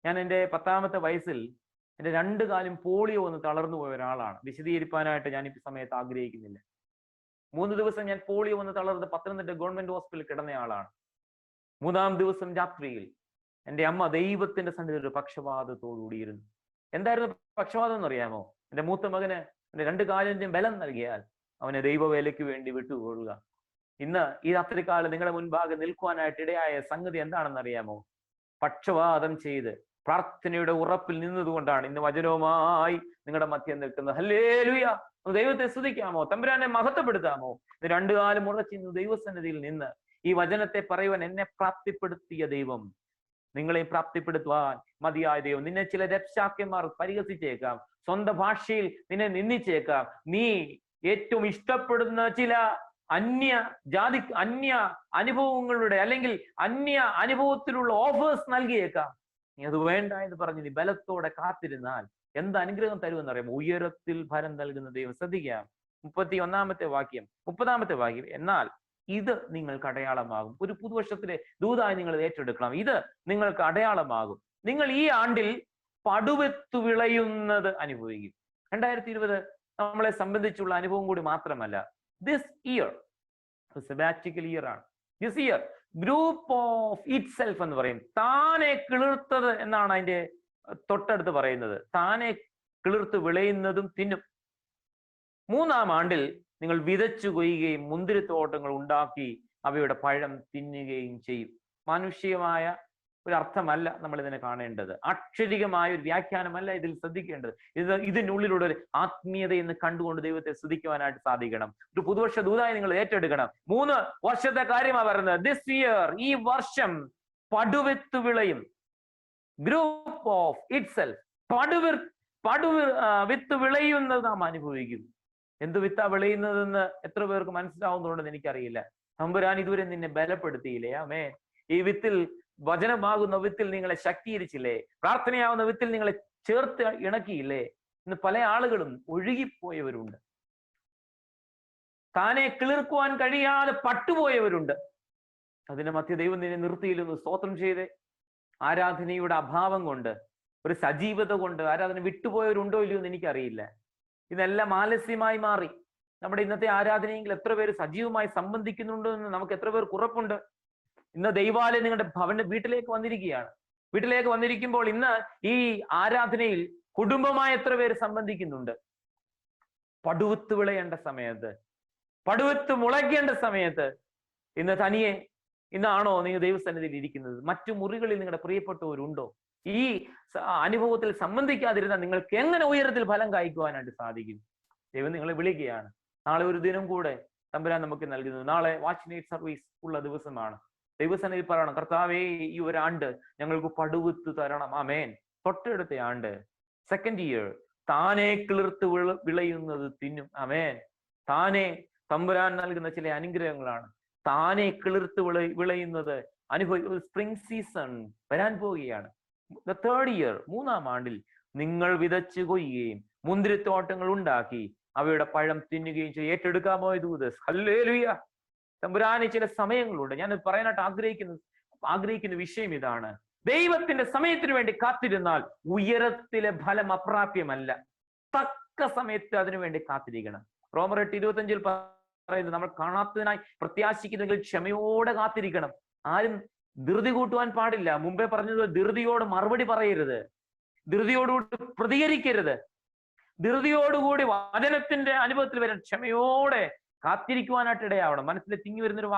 ഞാൻ എൻ്റെ 10ാമത്തെ വയസ്സിൽ എൻ്റെ 2 കാലും പോളിയോ ഒന്ന് തളർന്നു പോയ ഒരാളാണ്. വിശദീകരിക്കാനായിട്ട് ഞാൻ ഈ സമയത്ത് ആഗ്രഹിക്കുന്നില്ല. 3 ദിവസം ഞാൻ പോളിയോ ഒന്ന് തളർന്ന് പത്തനംതിട്ട ഗവൺമെന്റ് ഹോസ്പിറ്റലിൽ കിടന്നയാളാണ്. 3ാം ദിവസം രാത്രിയിൽ എൻ്റെ അമ്മ ദൈവത്തിന്റെ സന്നിധിയിൽ ഒരു പക്ഷപാതത്തോടുകൂടിയിരുന്നു. എന്തായിരുന്നു പക്ഷപാതം എന്നറിയാമോ? എൻ്റെ മൂത്ത മകന് എൻ്റെ 2 കാലിന്റെയും ബലം നൽകിയാൽ അവനെ ദൈവവേലയ്ക്ക് വേണ്ടി വിട്ടുകൊള്ളുക. ഇന്ന് ഈ രാത്രികാലം നിങ്ങളുടെ മുൻപാകെ നിൽക്കുവാനായിട്ട് ഇടയായ സംഗതി എന്താണെന്ന് അറിയാമോ? പക്ഷപാതം ചെയ്ത് പ്രാർത്ഥനയുടെ ഉറപ്പിൽ നിന്നതുകൊണ്ടാണ് ഇന്ന് വചനവുമായി നിങ്ങളുടെ മധ്യം നിൽക്കുന്നത്. ഹല്ലേലൂയ. ദൈവത്തെ സ്തുതിക്കാമോ? തമ്പുരാനെ മഹത്വപ്പെടുത്താമോ? 2 കാലം ഉറച്ചിന്ന് ദൈവസന്നിധിയിൽ നിന്ന് ഈ വചനത്തെ പറയുവാൻ എന്നെ പ്രാപ്തിപ്പെടുത്തിയ ദൈവം നിങ്ങളെ പ്രാപ്തിപ്പെടുത്തുവാൻ മതിയായ ദൈവം. നിന്നെ ചില രക്ഷാക്കന്മാർ പരിഹസിച്ചേക്കാം, സ്വന്തം ഭാഷയിൽ നിന്നെ നിന്ദിച്ചേക്കാം, നീ ഏറ്റവും ഇഷ്ടപ്പെടുന്ന ചില അന്യ അനുഭവങ്ങളുടെ അല്ലെങ്കിൽ അന്യ അനുഭവത്തിലുള്ള ഓഫേഴ്സ് നൽകിയേക്കാം. നീ അത് വേണ്ട എന്ന് പറഞ്ഞ് നീ ബലത്തോടെ കാത്തിരുന്നാൽ എന്ത് അനുഗ്രഹം തരുമെന്ന് അറിയാം? ഉയരത്തിൽ ഫലം നൽകുന്ന ദൈവം. ശ്രദ്ധിക്കാം 31ാമത്തെ വാക്യം 30ാമത്തെ വാക്യം. എന്നാൽ ഇത് നിങ്ങൾക്ക് അടയാളമാകും. ഒരു പുതുവർഷത്തിലെ ദൂതായി നിങ്ങൾ ഏറ്റെടുക്കണം. ഇത് നിങ്ങൾക്ക് അടയാളമാകും. നിങ്ങൾ ഈ ആണ്ടിൽ പടുവെത്തു വിളയുന്നത് അനുഭവിക്കും. 2020 നമ്മളെ സംബന്ധിച്ചുള്ള അനുഭവം കൂടി മാത്രമല്ല, ദിസ് ഇയർ സെബാറ്റിക്കൽ ഇയർ ആണ്. This year group of it self എന്ന് പറയും. താനെ കിളിർത്തത് എന്നാണ് അതിന്റെ തൊട്ടടുത്ത് പറയുന്നത്. താനെ കിളിർത്ത് വിളയുന്നതും തിന്നും. 3ാം ആണ്ടിൽ നിങ്ങൾ വിതച്ചു കൊയ്യുകയും മുന്തിരിത്തോട്ടങ്ങൾ ഉണ്ടാക്കി അവയുടെ പഴം തിന്നുകയും ചെയ്യും. മാനുഷികമായ ഒരു അർത്ഥമല്ല നമ്മൾ ഇതിനെ കാണേണ്ടത്. അക്ഷരികമായ ഒരു വ്യാഖ്യാനമല്ല ഇതിൽ ശ്രദ്ധിക്കേണ്ടത്. ഇതിനുള്ളിലുള്ള ഒരു ആത്മീയത എന്ന് കണ്ടുകൊണ്ട് ദൈവത്തെ സ്തുതിക്കുവാനായിട്ട് സാധിക്കണം. ഒരു പുതുവർഷ ദൂതായി നിങ്ങൾ ഏറ്റെടുക്കണം. 3 വർഷത്തെ കാര്യമാണ് പറയുന്നത്. ദിസ് ഇയർ, ഈ വർഷം പടുവെത്തു വിളയും. Group of itself. വിത്ത് വിളയുന്നത് നാം അനുഭവിക്കും. എന്ത് വിത്താ വിളയുന്നതെന്ന് എത്ര പേർക്ക് മനസ്സിലാവുന്നുണ്ടെന്ന് എനിക്കറിയില്ല. തമ്പുരാൻ ഇതുവരെ നിന്നെ ബലപ്പെടുത്തിയില്ലേ? ആമേൻ. ഈ വിത്തിൽ, വചനമാകുന്ന വിത്തിൽ നിങ്ങളെ ശക്തീകരിച്ചില്ലേ? പ്രാർത്ഥനയാവുന്ന വിത്തിൽ നിങ്ങളെ ചേർത്ത് ഇണക്കിയില്ലേ? ഇന്ന് പല ആളുകളും ഒഴുകിപ്പോയവരുണ്ട്. താനെ കിളിർക്കുവാൻ കഴിയാതെ പട്ടുപോയവരുണ്ട്. അതിന്റെ മധ്യ ദൈവം നിന്നെ നിർത്തിയില്ലെന്ന് സ്തോത്രം ചെയ്തേ. ആരാധനയുടെ അഭാവം കൊണ്ട്, ഒരു സജീവത കൊണ്ട് ആരാധന വിട്ടുപോയവരുണ്ടോ ഇല്ലയോ എന്ന് എനിക്കറിയില്ല. ഇതെല്ലാം ആലസ്യമായി മാറി. നമ്മുടെ ഇന്നത്തെ ആരാധനയെങ്കിൽ എത്ര പേര് സജീവമായി സംബന്ധിക്കുന്നുണ്ടോ എന്ന് നമുക്ക് എത്ര പേർക്ക് ഉറപ്പുണ്ട്? ഇന്ന് ദൈവാലയം നിങ്ങളുടെ വീട്ടിലേക്ക് വന്നിരിക്കുകയാണ്. വീട്ടിലേക്ക് വന്നിരിക്കുമ്പോൾ ഇന്ന് ഈ ആരാധനയിൽ കുടുംബമായി എത്ര പേര് സംബന്ധിക്കുന്നുണ്ട്? പടുവത്ത് വിളയേണ്ട സമയത്ത്, പടുവത്ത് മുളയ്ക്കേണ്ട സമയത്ത് ഇന്ന് തനിയെ ഇന്നാണോ നിങ്ങൾ ദൈവസന്നിധിയിൽ ഇരിക്കുന്നത്? മറ്റു മുറികളിൽ നിങ്ങളുടെ പ്രിയപ്പെട്ടവരുണ്ടോ? ഈ അനുഭവത്തിൽ സംബന്ധിക്കാതിരുന്നാൽ നിങ്ങൾക്ക് എങ്ങനെ ഉയരത്തിൽ ഫലം കായ്ക്കുവാനായിട്ട് സാധിക്കും? ദൈവം നിങ്ങളെ വിളിക്കുകയാണ്. നാളെ ഒരു ദിനം കൂടെ തമ്പുരാൻ നമുക്ക് നൽകുന്നു. നാളെ വാച്ച് നൈറ്റ് സർവീസ് ഉള്ള ദിവസമാണ്. ദൈവസന്നിധിയിൽ പറയണം, കർത്താവേ ഈ ഒരാണ്ട് ഞങ്ങൾക്ക് പടുവത്ത് തരണം. ആമേൻ. തൊട്ടടുത്ത ആണ്ട്, സെക്കൻഡ് ഇയർ, താനെ കിളിർത്ത് വിളയുന്നത് തിന്നും. ആമേൻ. താനെ തമ്പുരാൻ നൽകുന്ന ചില അനുഗ്രഹങ്ങളാണ്. താനെ കിളിർത്ത് വിളയുന്നത് സ്പ്രിംഗ് സീസൺ വരാൻ പോവുകയാണ്. തേർഡ് ഇയർ, 3-ാം ആണ്ടിൽ നിങ്ങൾ വിതച്ചു കൊയ്യുകയും മുന്തിരിത്തോട്ടങ്ങൾ ഉണ്ടാക്കി അവയുടെ പഴം തിന്നുകയും ചെയ്യും. ഏറ്റെടുക്കാമോ ഇത്? ഹല്ലേലൂയ. തമ്പുരാനെ, ചില സമയങ്ങളുണ്ട് ഞാൻ പറയാനായിട്ട് ആഗ്രഹിക്കുന്ന വിഷയം ഇതാണ്. ദൈവത്തിന്റെ സമയത്തിന് വേണ്ടി കാത്തിരുന്നാൽ ഉയരത്തിലെ ഫലം അപ്രാപ്യമല്ല. തക്ക സമയത്ത് അതിനു വേണ്ടി കാത്തിരിക്കണം. റോമർ 8:25 പറയുന്നത്, നമ്മൾ കാണാത്തതിനായി പ്രത്യാശിക്കുന്നെങ്കിൽ ക്ഷമയോടെ കാത്തിരിക്കണം. ആരും ധൃതി കൂട്ടുവാൻ പാടില്ല. മുമ്പേ പറഞ്ഞത് ധൃതിയോട് മറുപടി പറയരുത്, ധൃതിയോടുകൂടി പ്രതികരിക്കരുത്, ധൃതിയോടുകൂടി വചനത്തിന്റെ അനുഭവത്തിൽ വരാൻ ക്ഷമയോടെ കാത്തിരിക്കുവാനായിട്ട് ഇടയാവണം. മനസ്സിൽ തിങ്ങി വരുന്നൊരു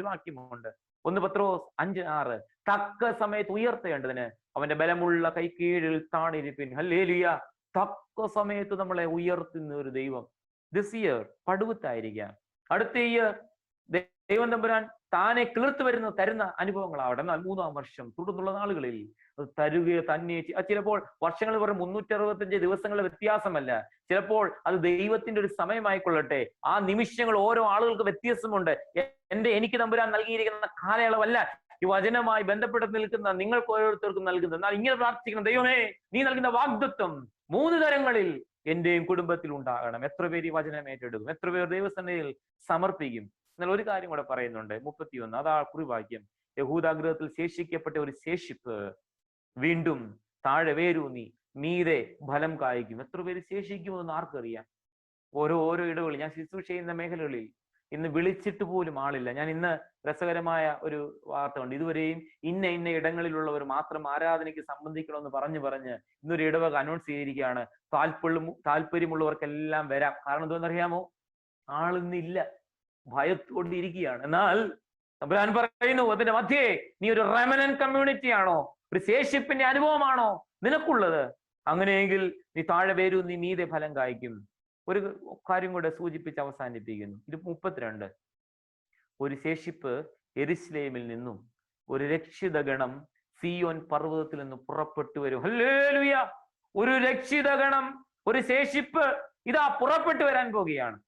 വാക്യമുണ്ട്, 1 പത്രോസ് 5:6, തക്ക സമയത്ത് ഉയർത്തേണ്ടതിന് അവന്റെ ബലമുള്ള കൈക്കീഴിൽ താണിരിപ്പിൻ. ഹല്ലേലൂയ. തക്ക സമയത്ത് നമ്മളെ ഉയർത്തുന്ന ഒരു ദൈവം. ദിസ് ഇയർ പടുവത്തായിരിക്കാം, അടുത്ത ഇയർ ദൈവം തമ്പുരാൻ താനെ കിളിർത്ത് തരുന്ന അനുഭവങ്ങളാവട്ടെ. എന്നാൽ 3-ാം വർഷം തുടർന്നുള്ള നാളുകളിൽ അത് തരുക തന്നെ. ചിലപ്പോൾ വർഷങ്ങൾ വെറും 365 ദിവസങ്ങളുടെ വ്യത്യാസമല്ല, ചിലപ്പോൾ അത് ദൈവത്തിന്റെ ഒരു സമയമായിക്കൊള്ളട്ടെ. ആ നിമിഷങ്ങൾ ഓരോ ആളുകൾക്ക് വ്യത്യാസമുണ്ട്. എനിക്ക് തമ്പുരാൻ നൽകിയിരിക്കുന്ന കാലയളവല്ല ഈ വചനമായി ബന്ധപ്പെട്ട് നിൽക്കുന്ന നിങ്ങൾക്ക് ഓരോരുത്തർക്കും നൽകുന്നത്. എന്നാൽ ഇങ്ങനെ പ്രാർത്ഥിക്കണം, ദൈവമേ, നീ നൽകുന്ന വാഗ്ദത്വം 3 തരങ്ങളിൽ എന്റെയും കുടുംബത്തിൽ ഉണ്ടാകണം. എത്ര പേര് ഈ വചനം ഏറ്റെടുക്കും? എത്ര പേർ ദൈവസന്നിധിയിൽ സമർപ്പിക്കും? എന്നാൽ ഒരു കാര്യം കൂടെ പറയുന്നുണ്ട്, 31, അതാ കുറിവാക്യം. യഹൂദാഗ്രഹത്തിൽ ശേഷിക്കപ്പെട്ട ഒരു ശേഷിപ്പ് വീണ്ടും താഴെ വേരൂന്നി മീതെ ഫലം കായ്ക്കും. എത്ര പേര് ശേഷിക്കുമെന്ന് ആർക്കറിയാം? ഓരോ ഇടങ്ങളിൽ ഞാൻ ശുശ്രൂഷ ചെയ്യുന്ന മേഖലകളിൽ ഇന്ന് വിളിച്ചിട്ട് പോലും ആളില്ല. ഞാൻ ഇന്ന് രസകരമായ ഒരു വാർത്ത ഉണ്ട്. ഇതുവരെയും ഇന്ന ഇടങ്ങളിലുള്ളവർ മാത്രം ആരാധനയ്ക്ക് സംബന്ധിക്കണമെന്ന് പറഞ്ഞ് ഇന്നൊരു ഇടവക അനൗൺസ് ചെയ്തിരിക്കുകയാണ്. താല്പര്യമുള്ളവർക്കെല്ലാം വരാം. കാരണം എന്താണെന്നറിയാമോ? ആളിന്നില്ല, ഭയത്തോടിരിക്കുകയാണ്. എന്നാൽ തമ്പുരാൻ പറയുന്നു, അതിന്റെ മധ്യേ നീ ഒരു റെമനന്റ് കമ്മ്യൂണിറ്റി ആണോ, ഒരു ശേഷിപ്പിന്റെ അനുഭവമാണോ നിനക്കുള്ളത്? അങ്ങനെയെങ്കിൽ നീ താഴെ വരൂ, നീ മീതെ ഫലം കായ്ക്കും. ഒരു കാര്യം കൂടെ സൂചിപ്പിച്ച് അവസാനിപ്പിക്കുന്നു. 32, ഒരു ശേഷിപ്പ് യെരുശലേമിൽ നിന്നും ഒരു രക്ഷിത ഗണം സിയോൻ പർവ്വതത്തിൽ നിന്ന് പുറപ്പെട്ടു വരും. ഹല്ലേലൂയ. ഒരു രക്ഷിത ഗണം, ഒരു ശേഷിപ്പ് ഇതാ പുറപ്പെട്ടു വരാൻ പോകുകയാണ്.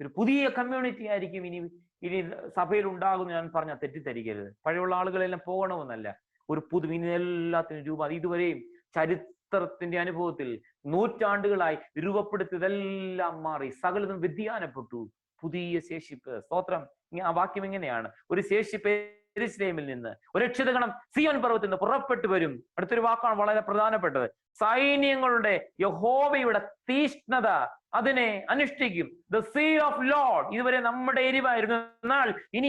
ഒരു പുതിയ കമ്മ്യൂണിറ്റി ആയിരിക്കും ഇനി സഭയിൽ ഉണ്ടാകുന്ന. ഞാൻ പറഞ്ഞ തെറ്റിദ്ധരിക്കരുത്. പഴയുള്ള ആളുകളെല്ലാം പോകണമെന്നല്ല, ഒരു ഇനി എല്ലാത്തിനും രൂപം. ഇതുവരെയും ചരിത്രത്തിന്റെ അനുഭവത്തിൽ നൂറ്റാണ്ടുകളായി രൂപപ്പെടുത്തിയതെല്ലാം മാറി, സകലതും വ്യതിയാനപ്പെട്ടു. പുതിയ ശേഷിപ്പ്. സ്തോത്രം. ആ വാക്യം എങ്ങനെയാണ്? ഒരു ശേഷിപ്പ് യെരുശലേമിൽ നിന്ന്, ഒരു രക്ഷിതഗണം സിയോൻ പർവ്വതത്തിൽ നിന്ന് പുറപ്പെട്ടു വരും. അടുത്തൊരു വാക്കാണ് വളരെ പ്രധാനപ്പെട്ടത്. സൈന്യങ്ങളുടെ യഹോവയുടെ തീഷ്ണത അതിനെ അനുഷ്ഠിക്കും. The zeal of lord. ഇതുവരെ നമ്മുടെ എരിവായിരുന്നു, എന്നാൽ ഇനി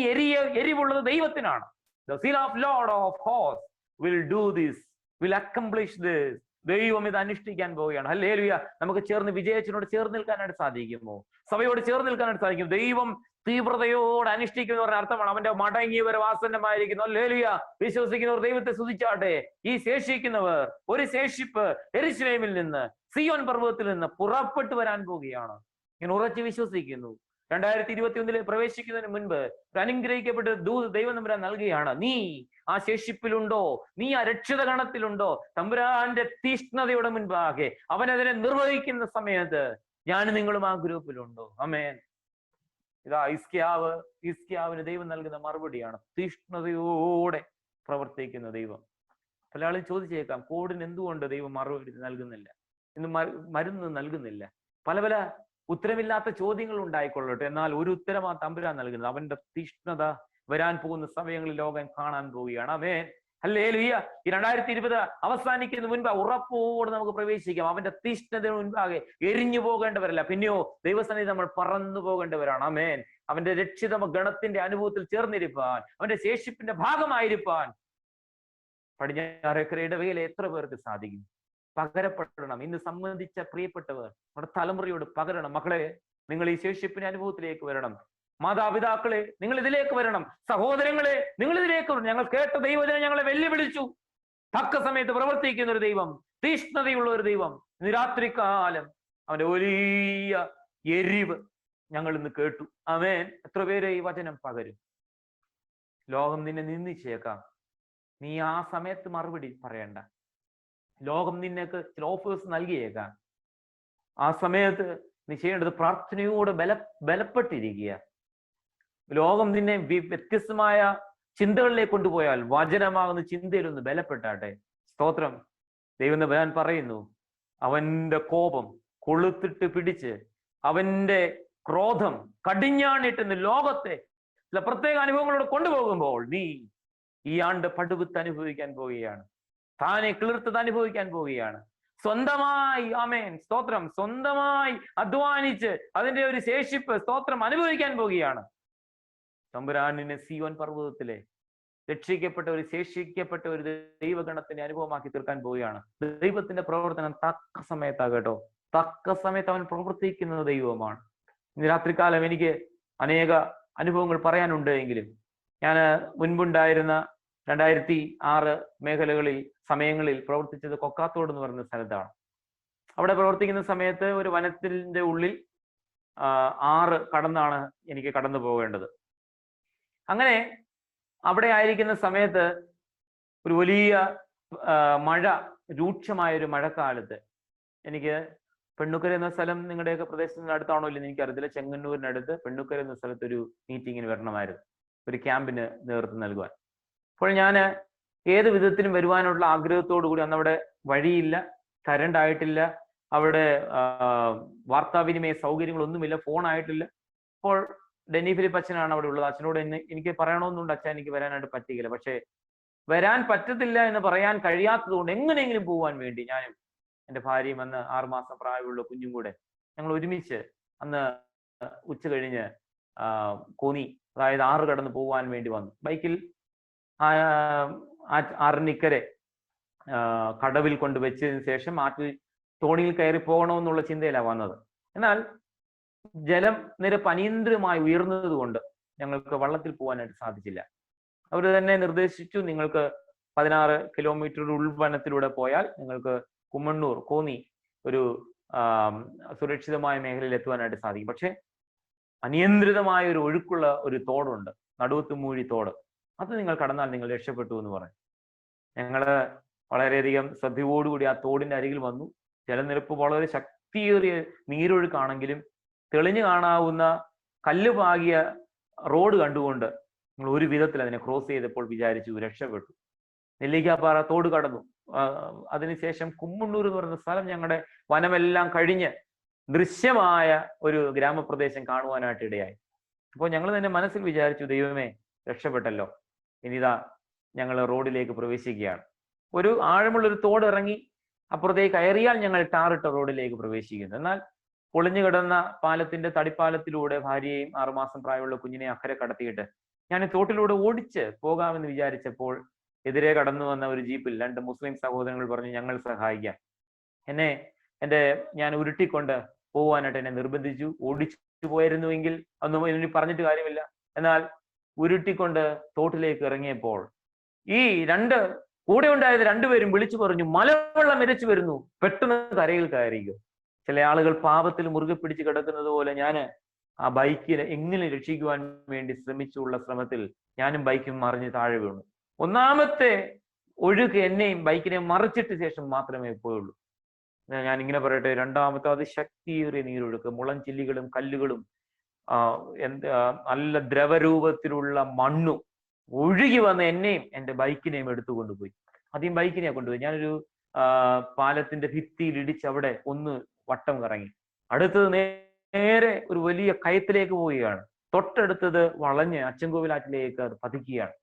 എരിവുള്ളത് ദൈവത്തിനാണ്. The zeal of lord of host will do this, will accomplish this. ദൈവം ഇത് അനുഷ്ഠിക്കാൻ പോവുകയാണ്. ഹല്ലേലൂയ. നമുക്ക് വിജയത്തിനോട് ചേർന്ന് നിൽക്കാനായിട്ട് സാധിക്കുമോ? സഭയോട് ചേർന്ന് നിൽക്കാനായിട്ട് സാധിക്കും. ദൈവം തീവ്രതയോട് അനുഷ്ഠിക്കുന്ന പറഞ്ഞ അർത്ഥമാണ് അവന്റെ മടങ്ങിയവർ വാസനമായിരിക്കുന്നു. ഹല്ലേലൂയ. വിശ്വസിക്കുന്നവർ ദൈവത്തെ സ്തുതിച്ചാട്ടെ. ഈ ശേഷിക്കുന്നവർ, ഒരു ശേഷിപ്പ് യെരുശലേമിൽ നിന്ന്, സിയോൻ പർവ്വതത്തിൽ നിന്ന് പുറപ്പെട്ടു വരാൻ പോവുകയാണ്. ഞാൻ ഉറച്ചു വിശ്വസിക്കുന്നു. 2021 പ്രവേശിക്കുന്നതിന് മുൻപ് ഒരു അനുഗ്രഹിക്കപ്പെട്ട ദൈവം തമ്പുരാൻ നൽകുകയാണ്. നീ ആ ശേഷിപ്പിലുണ്ടോ? നീ ആ രക്ഷിത ഗണത്തിലുണ്ടോ? തമ്പുരാന്റെ തീഷ്ണതയുടെ മുൻപാകെ അവൻ അതിനെ നിർവഹിക്കുന്ന സമയത്ത് ഞാൻ നിങ്ങളും ആ ഗ്രൂപ്പിലുണ്ടോ? ആമേൻ. ഇതാ ഇസ്കിയാവിന് ദൈവം നൽകുന്ന മറുപടിയാണ്. തീഷ്ണതയോടെ പ്രവർത്തിക്കുന്ന ദൈവം. പല ആളും ചോദിച്ചേക്കാം, കോഡിന് എന്തുകൊണ്ട് ദൈവം മറുപടി നൽകുന്നില്ല, ഇന്ന് മരുന്ന് നൽകുന്നില്ല? പല ഉത്തരമില്ലാത്ത ചോദ്യങ്ങൾ ഉണ്ടായിക്കൊള്ളട്ടെ. എന്നാൽ ഒരു ഉത്തരമാ തമ്പുരാൻ നൽകുന്നത്. അവന്റെ തീഷ്ണത വരാൻ പോകുന്ന സമയങ്ങളിൽ ലോകം കാണാൻ പോവുകയാണ്. ആമേൻ. ഹല്ലേലൂയ. ഈ 2020 അവസാനിക്കുന്ന മുൻപ് ഉറപ്പോടെ നമുക്ക് പ്രവേശിക്കാം. അവന്റെ തീഷ്ണതയുടെ മുൻപാകെ എരിഞ്ഞു പോകേണ്ടവരല്ല, പിന്നെയോ ദൈവസന്നിധി നമ്മൾ പറന്നു പോകേണ്ടവരാണ്. ആമേൻ. അവന്റെ രക്ഷിത ഗണത്തിന്റെ അനുഭവത്തിൽ ചേർന്നിരിപ്പാൻ, അവന്റെ ശേഷിപ്പിന്റെ ഭാഗമായിരിക്കാൻ പടിഞ്ഞാറേക്കര ഇടവകയിലെ എത്ര പേർക്ക് സാധിക്കും? പകരപ്പെടണം. ഇന്ന് സംബന്ധിച്ച പ്രിയപ്പെട്ടവർ നമ്മുടെ തലമുറയോട് പകരണം. മക്കളെ, നിങ്ങൾ ഈ ശേഷിപ്പിന്റെ അനുഭവത്തിലേക്ക് വരണം. മാതാപിതാക്കളെ, നിങ്ങൾ ഇതിലേക്ക് വരണം. സഹോദരങ്ങളെ, നിങ്ങൾ ഇതിലേക്ക് വരണം. ഞങ്ങൾ കേട്ട ദൈവജനം ഞങ്ങളെ വെല്ലുവിളിച്ചു. തക്ക സമയത്ത് പ്രവർത്തിക്കുന്ന ഒരു ദൈവം, തീഷ്ണതയുള്ള ഒരു ദൈവം. ഇന്ന് രാത്രികാലം അവന്റെ വലിയ എരിവ് ഞങ്ങൾ ഇന്ന് കേട്ടു. ആമേൻ. എത്ര പേര് ഈ വചനം പകരും? ലോകം നിന്നെ നിന്ദിച്ചേക്കാം, നീ ആ സമയത്ത് മറുപടി പറയണ്ട. ലോകം നിന്നേക്ക് ചില ഓഫേഴ്സ് നൽകിയേക്കാം. ആ സമയത്ത് നീ ചെയ്യേണ്ടത് പ്രാർത്ഥനയോടെ ബലപ്പെട്ടിരിക്കുക. ലോകം നിന്നെ വ്യത്യസ്തമായ ചിന്തകളിലേക്ക് കൊണ്ടുപോയാൽ വചനമാകുന്ന ചിന്തയിലൊന്ന് ബലപ്പെട്ടാട്ടെ. സ്തോത്രം. ദൈവം ഞാൻ പറയുന്നു, അവന്റെ കോപം കൊളുത്തിട്ട് പിടിച്ച് അവന്റെ ക്രോധം കടിഞ്ഞാണിട്ടെന്ന് ലോകത്തെ ചില പ്രത്യേക അനുഭവങ്ങളോട് കൊണ്ടുപോകുമ്പോൾ നീ ഈ ആണ്ട് പടുവിത്ത് അനുഭവിക്കാൻ പോവുകയാണ്. താനെ കിളിർത്തത് അനുഭവിക്കാൻ പോവുകയാണ്. സ്വന്തമായി ആമേൻ സ്തോത്രം, സ്വന്തമായി അധ്വാനിച്ച് അതിന്റെ ഒരു ശേഷിപ്പ് സ്തോത്രം അനുഭവിക്കാൻ പോവുകയാണ്. തമ്പുരാനിനെ സിയോൻ പർവ്വതത്തിലെ രക്ഷിക്കപ്പെട്ട ഒരു ശേഷിക്കപ്പെട്ട ഒരു ദൈവഗണത്തിന്റെ അനുഭവമാക്കി തീർക്കാൻ പോവുകയാണ്. ദൈവത്തിന്റെ പ്രവർത്തനം തക്ക സമയത്താകട്ടോ, തക്ക സമയത്ത് അവൻ പ്രവർത്തിക്കുന്ന ദൈവമാണ്. ഇന്ന് രാത്രികാലം എനിക്ക് അനേക അനുഭവങ്ങൾ പറയാനുണ്ട് എങ്കിലും ഞാൻ മുൻപുണ്ടായിരുന്ന 2006 മേഖലകളിൽ സമയങ്ങളിൽ പ്രവർത്തിച്ചത് കൊക്കാത്തോട് എന്ന് പറയുന്ന സ്ഥലത്താണ്. അവിടെ പ്രവർത്തിക്കുന്ന സമയത്ത് ഒരു വനത്തിന്റെ ഉള്ളിൽ 6 കടന്നാണ് എനിക്ക് കടന്നു പോകേണ്ടത്. അങ്ങനെ അവിടെ ആയിരിക്കുന്ന സമയത്ത് ഒരു വലിയ മഴ, രൂക്ഷമായ ഒരു മഴക്കാലത്ത് എനിക്ക് പെണ്ണുക്കര എന്ന സ്ഥലം നിങ്ങളുടെയൊക്കെ പ്രദേശത്തിന് അടുത്താണോ ഇല്ലെന്ന് എനിക്കറിയത്തില്ല. ചെങ്ങന്നൂരിനടുത്ത് പെണ്ണുക്കര എന്ന സ്ഥലത്ത് ഒരു മീറ്റിങ്ങിന് വരണമായിരുന്നു, ഒരു ക്യാമ്പിന് നേതൃത്വം നൽകുവാൻ. അപ്പോൾ ഞാൻ ഏത് വിധത്തിലും വരുവാനുള്ള ആഗ്രഹത്തോടു കൂടി, അന്നവിടെ വഴിയില്ല, കറണ്ട് ആയിട്ടില്ല, അവിടെ വാർത്താവിനിമയ സൗകര്യങ്ങളൊന്നുമില്ല, ഫോൺ ആയിട്ടില്ല. അപ്പോൾ ഡെന്നി ഫിലിപ്പ് അച്ഛനാണ് അവിടെ ഉള്ളത്. അച്ഛനോട് എനിക്ക് പറയണമെന്നുണ്ട്, അച്ഛൻ എനിക്ക് വരാനായിട്ട് പറ്റിയില്ല. പക്ഷേ വരാൻ പറ്റത്തില്ല എന്ന് പറയാൻ കഴിയാത്തത് കൊണ്ട് എങ്ങനെയെങ്കിലും പോകാൻ വേണ്ടി ഞാനും എൻ്റെ ഭാര്യയും, അന്ന് 6 മാസം പ്രായമുള്ള കുഞ്ഞും കൂടെ ഞങ്ങൾ ഒരുമിച്ച് അന്ന് ഉച്ച കഴിഞ്ഞ് കോന്നി, അതായത് 6 കടന്ന് പോകാൻ വേണ്ടി വന്നു. ബൈക്കിൽ ആറിനിക്കരെ കടവിൽ കൊണ്ട് വെച്ചതിന് ശേഷം ആറ്റിൽ തോണിയിൽ കയറി പോകണമെന്നുള്ള ചിന്തയിലാണ് വന്നത്. എന്നാൽ ജലം നിരപ്പ് അനിയന്ത്രിതമായി ഉയർന്നത് കൊണ്ട് ഞങ്ങൾക്ക് വള്ളത്തിൽ പോകാനായിട്ട് സാധിച്ചില്ല. അവർ തന്നെ നിർദ്ദേശിച്ചു, നിങ്ങൾക്ക് 16 കിലോമീറ്റർ ഉൾവനത്തിലൂടെ പോയാൽ നിങ്ങൾക്ക് കുമ്മണ്ണൂർ, കോന്നി ഒരു സുരക്ഷിതമായ മേഖലയിൽ എത്തുവാനായിട്ട് സാധിക്കും. പക്ഷെ അനിയന്ത്രിതമായ ഒരു ഒഴുക്കുള്ള ഒരു തോടുണ്ട്, നടുവത്തുമൂഴി തോട്. അത് നിങ്ങൾ കടന്നാൽ നിങ്ങൾ രക്ഷപ്പെട്ടു എന്ന് പറഞ്ഞു. ഞങ്ങള് വളരെയധികം ശ്രദ്ധയോടുകൂടി ആ തോടിന്റെ അരികിൽ വന്നു. ജലനിരപ്പ് വളരെ ശക്തിയേറിയ നീരൊഴുക്കാണെങ്കിലും തെളിഞ്ഞു കാണാവുന്ന കല്ല് പാകിയ റോഡ് കണ്ടുകൊണ്ട് നിങ്ങൾ ഒരു വിധത്തിൽ അതിനെ ക്രോസ് ചെയ്തപ്പോൾ വിചാരിച്ചു രക്ഷപ്പെട്ടു. നെല്ലിക്കാപ്പാറ തോട് കടന്നു. അതിനുശേഷം കുമ്മണ്ണൂർ എന്ന് പറയുന്ന സ്ഥലം ഞങ്ങളുടെ വനമെല്ലാം കഴിഞ്ഞ് ദൃശ്യമായ ഒരു ഗ്രാമപ്രദേശം കാണുവാനായിട്ട് ഇടയായി. അപ്പോൾ ഞങ്ങൾ തന്നെ മനസ്സിൽ വിചാരിച്ചു, ദൈവമേ രക്ഷപ്പെട്ടല്ലോ, ഇനിതാ ഞങ്ങൾ റോഡിലേക്ക് പ്രവേശിക്കുകയാണ്. ഒരു ആഴമുള്ളൊരു തോട് ഇറങ്ങി അപ്പുറത്തേക്ക് കയറിയാൽ ഞങ്ങൾ ടാറിട്ട റോഡിലേക്ക് പ്രവേശിക്കുന്നു. എന്നാൽ പൊളിഞ്ഞു കിടന്ന പാലത്തിന്റെ തടിപ്പാലത്തിലൂടെ ഭാര്യയെയും 6 മാസം പ്രായമുള്ള കുഞ്ഞിനെ അക്കരെ കടത്തിയിട്ട് ഞാൻ തോട്ടിലൂടെ ഓടിച്ച് പോകാമെന്ന് വിചാരിച്ചപ്പോൾ എതിരെ കടന്നു വന്ന ഒരു ജീപ്പിൽ 2 മുസ്ലിം സഹോദരങ്ങൾ പറഞ്ഞു, ഞങ്ങൾ സഹായിക്കാം. ഞാൻ ഉരുട്ടിക്കൊണ്ട് പോകാനായിട്ട് എന്നെ നിർബന്ധിച്ചു. ഓടിച്ചു പോയിരുന്നുവെങ്കിൽ ഒന്നും ഇനി പറഞ്ഞിട്ട് കാര്യമില്ല. എന്നാൽ ഉരുട്ടിക്കൊണ്ട് തോട്ടിലേക്ക് ഇറങ്ങിയപ്പോൾ ഈ കൂടെ ഉണ്ടായത് 2 പേരും വിളിച്ചു പറഞ്ഞു, മലവെള്ളം ഇരച്ചു വരുന്നു, പെട്ടെന്ന് കരയിൽ കയറിയോ. ചില ആളുകൾ പാപത്തിൽ മുറുകെ പിടിച്ച് കിടക്കുന്നത് പോലെ ഞാൻ ആ ബൈക്കിനെ എങ്ങനെ രക്ഷിക്കുവാൻ വേണ്ടി ശ്രമിച്ചുള്ള ശ്രമത്തിൽ ഞാനും ബൈക്കും മറിഞ്ഞ് താഴെ വീണു. ഒന്നാമത്തെ ഒഴുക്ക് എന്നെയും ബൈക്കിനെ മറിച്ചിട്ട് ശേഷം മാത്രമേ പോയുള്ളൂ. ഞാൻ ഇങ്ങനെ പറയട്ടെ, രണ്ടാമത്തെ അതിശക്തിയേറിയ നീരൊഴുക്ക്, മുളഞ്ചില്ലികളും കല്ലുകളും നല്ല ദ്രവരൂപത്തിലുള്ള മണ്ണും ഒഴുകി വന്ന് എന്നെയും എൻ്റെ ബൈക്കിനെയും എടുത്തുകൊണ്ടുപോയി. ആദ്യം ബൈക്കിനെ കൊണ്ടുപോയി. ഞാനൊരു പാലത്തിന്റെ ഭിത്തിയിൽ ഇടിച്ച് അവിടെ ഒന്ന് വട്ടം കറങ്ങി. അടുത്തത് നേരെ ഒരു വലിയ കയത്തിലേക്ക് പോവുകയാണ്. തൊട്ടടുത്തത് വളഞ്ഞ് അച്ചൻകോവിലാറ്റിലേക്ക് അത് പതിക്കുകയാണ്.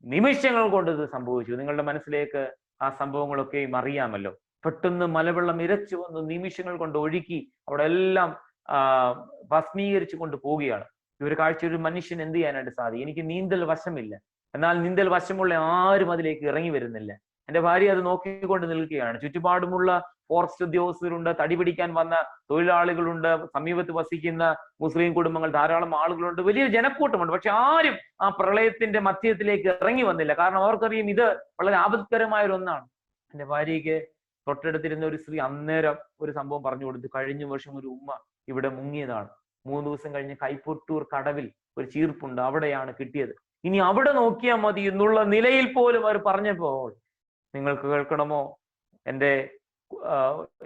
നിമിഷങ്ങൾ കൊണ്ട് ഇത് സംഭവിച്ചു. നിങ്ങളുടെ മനസ്സിലേക്ക് ആ സംഭവങ്ങളൊക്കെയും അറിയാമല്ലോ. പെട്ടെന്ന് മലവെള്ളം ഇരച്ചു വന്ന് നിമിഷങ്ങൾ കൊണ്ട് ഒഴുക്കി അവിടെ എല്ലാം ഭസ്മീകരിച്ചു കൊണ്ട് പോവുകയാണ്. ഈ ഒരു കാഴ്ച ഒരു മനുഷ്യൻ എന്ത് ചെയ്യാനായിട്ട് സാധിക്കും? എനിക്ക് നീന്തൽ വശമില്ല, എന്നാൽ നീന്തൽ വശമുള്ള ആരും അതിലേക്ക് ഇറങ്ങി വരുന്നില്ല. എൻ്റെ ഭാര്യ അത് നോക്കിക്കൊണ്ട് നിൽക്കുകയാണ്. ചുറ്റുപാടുമുള്ള ഫോറസ്റ്റ് ഉദ്യോഗസ്ഥരുണ്ട്, തടി പിടിക്കാൻ വന്ന തൊഴിലാളികളുണ്ട്, സമീപത്ത് വസിക്കുന്ന മുസ്ലിം കുടുംബങ്ങൾ, ധാരാളം ആളുകളുണ്ട്, വലിയ ജനക്കൂട്ടമുണ്ട്. പക്ഷെ ആരും ആ പ്രളയത്തിന്റെ മധ്യത്തിലേക്ക് ഇറങ്ങി വന്നില്ല. കാരണം അവർക്കറിയും ഇത് വളരെ ആപത്കരമായ ഒരു ഒന്നാണ്. എൻ്റെ ഭാര്യയ്ക്ക് തൊട്ടടുത്തിരുന്ന ഒരു സ്ത്രീ അന്നേരം ഒരു സംഭവം പറഞ്ഞു കൊടുത്തു. കഴിഞ്ഞ വർഷം ഒരു ഉമ്മ ഇവിടെ മുങ്ങിയതാണ്. 3 ദിവസം കഴിഞ്ഞ് കൈപ്പൊട്ടൂർ കടവിൽ ഒരു ചീർപ്പുണ്ട്, അവിടെയാണ് കിട്ടിയത്. ഇനി അവിടെ നോക്കിയാൽ മതി എന്നുള്ള നിലയിൽ പോലും അവർ പറഞ്ഞപ്പോൾ നിങ്ങൾക്ക് കേൾക്കണമോ,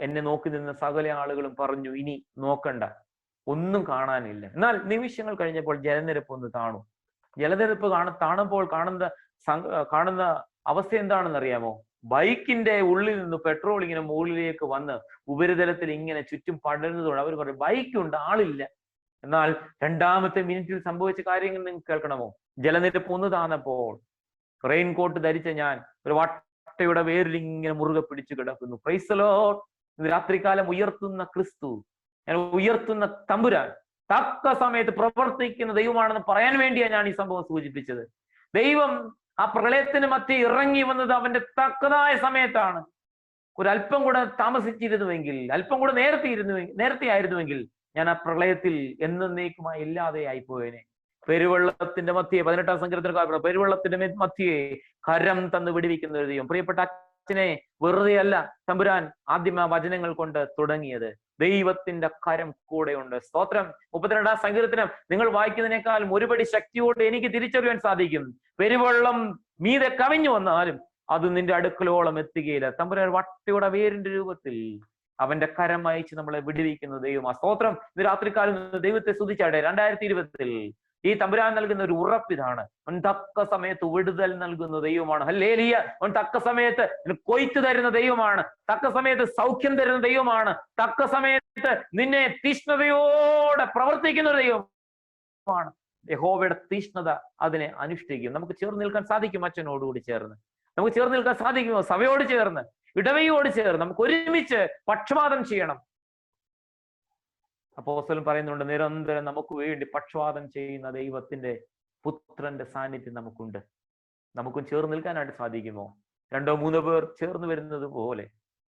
എന്നെ നോക്കി നിന്ന സകല ആളുകളും പറഞ്ഞു, ഇനി നോക്കണ്ട, ഒന്നും കാണാനില്ല. എന്നാൽ നിമിഷങ്ങൾ കഴിഞ്ഞപ്പോൾ ജലനിരപ്പ് ഒന്ന് താണു. ജലനിരപ്പ് താണുമ്പോൾ കാണുന്ന അവസ്ഥ എന്താണെന്ന് അറിയാമോ? ബൈക്കിന്റെ ഉള്ളിൽ നിന്ന് പെട്രോൾ ഇങ്ങനെ മുകളിലേക്ക് വന്ന് ഉപരിതലത്തിൽ ഇങ്ങനെ ചുറ്റും പടരുന്നതുകൊണ്ട് അവർ പറയും ബൈക്കുണ്ട്, ആളില്ല. എന്നാൽ രണ്ടാമത്തെ മിനിറ്റിൽ സംഭവിച്ച കാര്യങ്ങൾ നിങ്ങൾക്ക് കേൾക്കണമോ? ജലനിരപ്പ് ഒന്ന് താന്നപ്പോൾ റെയിൻകോട്ട് ധരിച്ച ഞാൻ ഒരു വട്ടയുടെ വേരിൽ ഇങ്ങനെ മുറുകെ പിടിച്ചു കിടക്കുന്നു. Price the Lord. ഇന്ന് രാത്രികാലം ഉയർത്തുന്ന ക്രിസ്തു, ഞാൻ ഉയർത്തുന്ന തമ്പുരാൻ തക്ക സമയത്ത് പ്രവർത്തിക്കുന്ന ദൈവമാണെന്ന് പറയാൻ വേണ്ടിയാണ് ഞാൻ ഈ സംഭവം സൂചിപ്പിച്ചത്. ദൈവം ആ പ്രളയത്തിന് മധ്യേ ഇറങ്ങി വന്നത് അവന്റെ തക്കതായ സമയത്താണ്. ഒരല്പം കൂടെ താമസിച്ചിരുന്നുവെങ്കിൽ, അല്പം കൂടെ നേരത്തെ ആയിരുന്നുവെങ്കിൽ ഞാൻ ആ പ്രളയത്തിൽ എന്നേക്കുമായി ഇല്ലാതെയായി പോയേനെ. പെരുവെള്ളത്തിന്റെ മധ്യേ 18-ാം സങ്കീർത്തനത്തിൽ പെരുവെള്ളത്തിന്റെ മധ്യേ കരം തന്ന് വിടുവിക്കുന്ന ഒരു ദൈവം. പ്രിയപ്പെട്ട അച്ഛനെ, വെറുതെ അല്ല തമ്പുരാൻ ആദ്യമ വചനങ്ങൾ കൊണ്ട് തുടങ്ങിയത്. ദൈവത്തിന്റെ കരം കൂടെയുണ്ട്. സ്തോത്രം. 32-ാം സങ്കീർത്തനം നിങ്ങൾ വായിക്കുന്നതിനേക്കാളും ഒരുപടി ശക്തിയോടെ എനിക്ക് തിരിച്ചറിയാൻ സാധിക്കും. പെരുവെള്ളം മീതെ കവിഞ്ഞു വന്നാലും അത് നിന്റെ അടുക്കലോളം എത്തുകയില്ല. തമ്പുരാൻ വട്ടയുടെ വേരിന്റെ രൂപത്തിൽ അവന്റെ കരം അയച്ച് നമ്മളെ വിടുവിക്കുന്ന ദൈവമാണ്. സ്തോത്രം. ഇന്ന് രാത്രികാലം ദൈവത്തെ സ്തുതിച്ചാട്ടെ. 2020 ഈ തമ്പുരാൻ നൽകുന്ന ഒരു ഉറപ്പിതാണ്. അവൻ തക്ക സമയത്ത് വിടുതൽ നൽകുന്ന ദൈവമാണ്. ഹല്ലേലൂയ. അവൻ തക്ക സമയത്ത് കൊയ്ത്ത് തരുന്ന ദൈവമാണ്. തക്ക സമയത്ത് സൗഖ്യം തരുന്ന ദൈവമാണ്. തക്ക സമയത്ത് നിന്നെ തീഷ്ണതയോടെ പ്രവർത്തിക്കുന്ന ഒരു ദൈവമാണ്. യഹോവയുടെ തീഷ്ണത അതിനെ അനുഷ്ഠിക്കും. നമുക്ക് ചേർന്ന് നിൽക്കാൻ സാധിക്കും. അച്ഛനോടുകൂടി ചേർന്ന് നമുക്ക് ചേർന്ന് നിൽക്കാൻ സാധിക്കുമോ? സഭയോട് ചേർന്ന്, ഇടവയോട് ചേർന്ന് നമുക്ക് ഒരുമിച്ച് പക്ഷപാതം ചെയ്യണം. അപ്പോസ്തലൻ പറയുന്നുണ്ട്, നിരന്തരം നമുക്ക് വേണ്ടി പക്ഷപാതം ചെയ്യുന്ന ദൈവത്തിന്റെ പുത്രന്റെ സാന്നിധ്യം നമുക്കുണ്ട്. നമുക്കും ചേർന്ന് നിൽക്കാനായിട്ട് സാധിക്കുമോ? 2-3 പേർ ചേർന്ന് വരുന്നത് പോലെ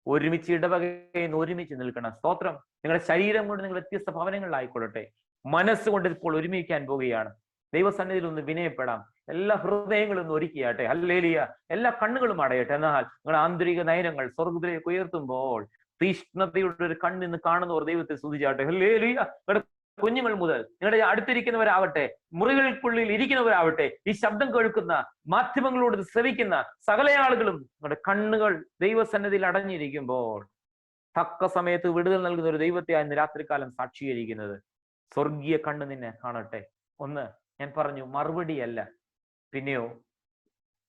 ഒരുമിച്ച് ഇടവകയിൽ ഒരുമിച്ച് നിൽക്കണം. സ്തോത്രം. നിങ്ങളുടെ ശരീരം കൊണ്ട് നിങ്ങൾ വ്യത്യസ്ത ഭവനങ്ങളിലായിക്കൊള്ളട്ടെ, മനസ്സുകൊണ്ട് ഇപ്പോൾ ഒരുമിക്കാൻ പോവുകയാണ്. ദൈവസന്നിധിയിൽ ഒന്ന് വിനയപ്പെടാം. എല്ലാ ഹൃദയങ്ങളും ഒന്ന് ഒരുക്കിയാട്ടെ. ഹല്ലേലൂയ. എല്ലാ കണ്ണുകളും അടയട്ടെ. എന്നാൽ നിങ്ങളുടെ ആന്തരിക നയനങ്ങൾ സ്വർഗ്ഗത്തിലേക്ക് ഉയർത്തുമ്പോൾ തീഷ്ണതയുടെ ഒരു കണ്ണിന്ന് കാണുന്നവർ ദൈവത്തെ സ്തുതിച്ചാട്ടെ. ഹല്ലേലൂയ. നിങ്ങളുടെ കുഞ്ഞുങ്ങൾ മുതൽ നിങ്ങളുടെ അടുത്തിരിക്കുന്നവരാവട്ടെ, മുറികൾക്കുള്ളിൽ ഇരിക്കുന്നവരാവട്ടെ, ഈ ശബ്ദം കേൾക്കുന്ന, മാധ്യമങ്ങളോട് ശ്രവിക്കുന്ന സകല ആളുകളും നിങ്ങളുടെ കണ്ണുകൾ ദൈവസന്നിധിയിൽ അടഞ്ഞിരിക്കുമ്പോൾ തക്ക സമയത്ത് വിടുതൽ നൽകുന്ന ഒരു ദൈവത്തെയാണ് ഇന്ന് രാത്രികാലം സാക്ഷീകരിക്കുന്നത്. സ്വർഗീയ കണ്ണ് നിന്നെ കാണട്ടെ. ഒന്ന് ഞാൻ പറഞ്ഞു, മറുപടിയല്ല. പിന്നെയോ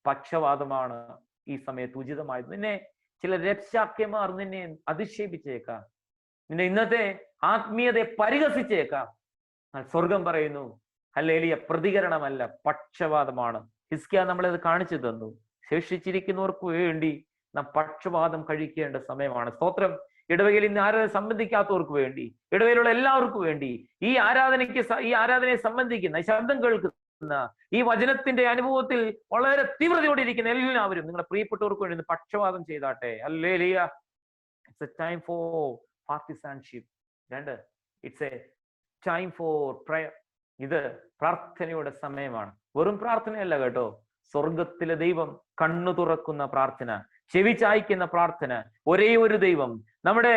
പക്ഷവാദമാണ് ഈ സമയത്ത് ഉചിതമായത്. നിന്നെ ചില രക്ഷാക്യമാർ നിന്നെ അധിക്ഷേപിച്ചേക്കാം, നിന്നെ ഇന്നത്തെ ആത്മീയതയെ പരിഹസിച്ചേക്കാം. സ്വർഗം പറയുന്നു ഹല്ലേലൂയ, പ്രതികരണമല്ല, പക്ഷവാദമാണ്. ഹിസ്കിയ നമ്മളത് കാണിച്ചു തന്നു. ശേഷിച്ചിരിക്കുന്നവർക്ക് വേണ്ടി നാം പക്ഷവാദം കഴിക്കേണ്ട സമയമാണ്. സ്തോത്രം. ഇടവകയിൽ ഇന്ന് ആരാധന സംബന്ധിക്കാത്തവർക്ക് വേണ്ടി, ഇടവകയിലുള്ള എല്ലാവർക്കും വേണ്ടി, ഈ ആരാധനയെ സംബന്ധിക്കുന്ന, ഈ ശബ്ദം കേൾക്കുന്ന, ഈ വചനത്തിന്റെ അനുഭവത്തിൽ വളരെ തീവ്രതയോടെ ഇരിക്കുന്ന എല്ലാവരും നിങ്ങളുടെ പ്രിയപ്പെട്ടവർക്ക് വേണ്ടി പക്ഷവാദം ചെയ്താട്ടെ. ഹല്ലേലൂയ. It's a time for partisanship. 2, it's a time for prayer. ഇത് പ്രാർത്ഥനയുടെ സമയമാണ്. വെറും പ്രാർത്ഥനയല്ല കേട്ടോ, സ്വർഗത്തിലെ ദൈവം കണ്ണു തുറക്കുന്ന പ്രാർത്ഥന, ചെവി ചായ്ക്കുന്ന പ്രാർത്ഥന. ഒരേ ഒരു ദൈവം നമ്മുടെ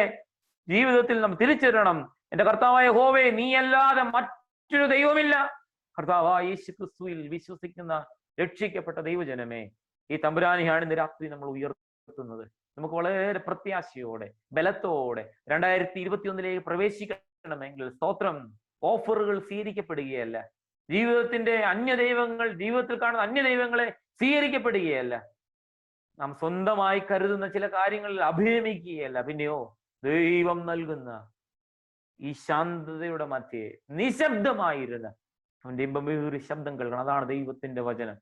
ജീവിതത്തിൽ നാം തിരിച്ചറിയണം. എന്റെ കർത്താവായ യഹോവേ, നീയല്ലാതെ മറ്റൊരു ദൈവമില്ല. കർത്താവായ യേശു ക്രിസ്തുവിൽ വിശ്വസിക്കുന്ന രക്ഷിക്കപ്പെട്ട ദൈവജനമേ, ഈ തമ്പുരാനെയാണ് ഇന്ന് രാത്രി നമ്മൾ ഉയർത്തുന്നത്. നമുക്ക് വളരെ പ്രത്യാശയോടെ, ബലത്തോടെ 2021 പ്രവേശിക്കണമെങ്കിൽ സ്തോത്രം, ഓഫറുകൾ സ്വീകരിക്കപ്പെടുകയല്ല. ജീവിതത്തിന്റെ അന്യദൈവങ്ങൾ, ജീവിതത്തിൽ കാണുന്ന അന്യദൈവങ്ങളെ സ്വീകരിക്കപ്പെടുകയല്ല. നാം സ്വന്തമായി കരുതുന്ന ചില കാര്യങ്ങളിൽ അഭിരമിക്കുകയല്ല. പിന്നെയോ ദൈവം നൽകുന്ന ഈ ശാന്തതയുടെ മധ്യേ നിശബ്ദമായിരുന്ന അവന്റെ ഇമ്പമേറിയ ശബ്ദം കേൾക്കണം. അതാണ് ദൈവത്തിന്റെ വചനം.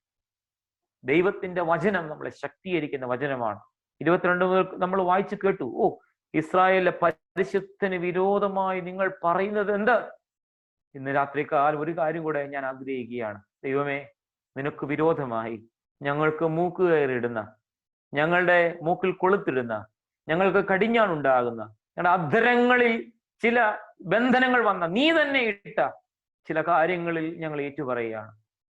ദൈവത്തിന്റെ വചനം നമ്മളെ ശക്തീകരിക്കുന്ന വചനമാണ്. 22 നമ്മൾ വായിച്ചു കേട്ടു. ഇസ്രായേലിലെ പരിശുദ്ധന് വിരോധമായി നിങ്ങൾ പറയുന്നത് എന്ത്? ഇന്ന് രാത്രികാലം ഒരു കാര്യം കൂടെ ഞാൻ ആഗ്രഹിക്കുകയാണ്. ദൈവമേ, നിനക്ക് വിരോധമായി ഞങ്ങൾക്ക് മൂക്ക് കയറിയിടുന്ന, ഞങ്ങളുടെ മൂക്കിൽ കൊളുത്തിടുന്ന, ഞങ്ങൾക്ക് കടിഞ്ഞാണുണ്ടാകുന്ന, ഞങ്ങളുടെ അധരങ്ങളിൽ ചില ബന്ധനങ്ങൾ വന്ന, നീ തന്നെ ഇട്ട ചില കാര്യങ്ങളിൽ ഞങ്ങൾ ഏറ്റുപറയുകയാണ്.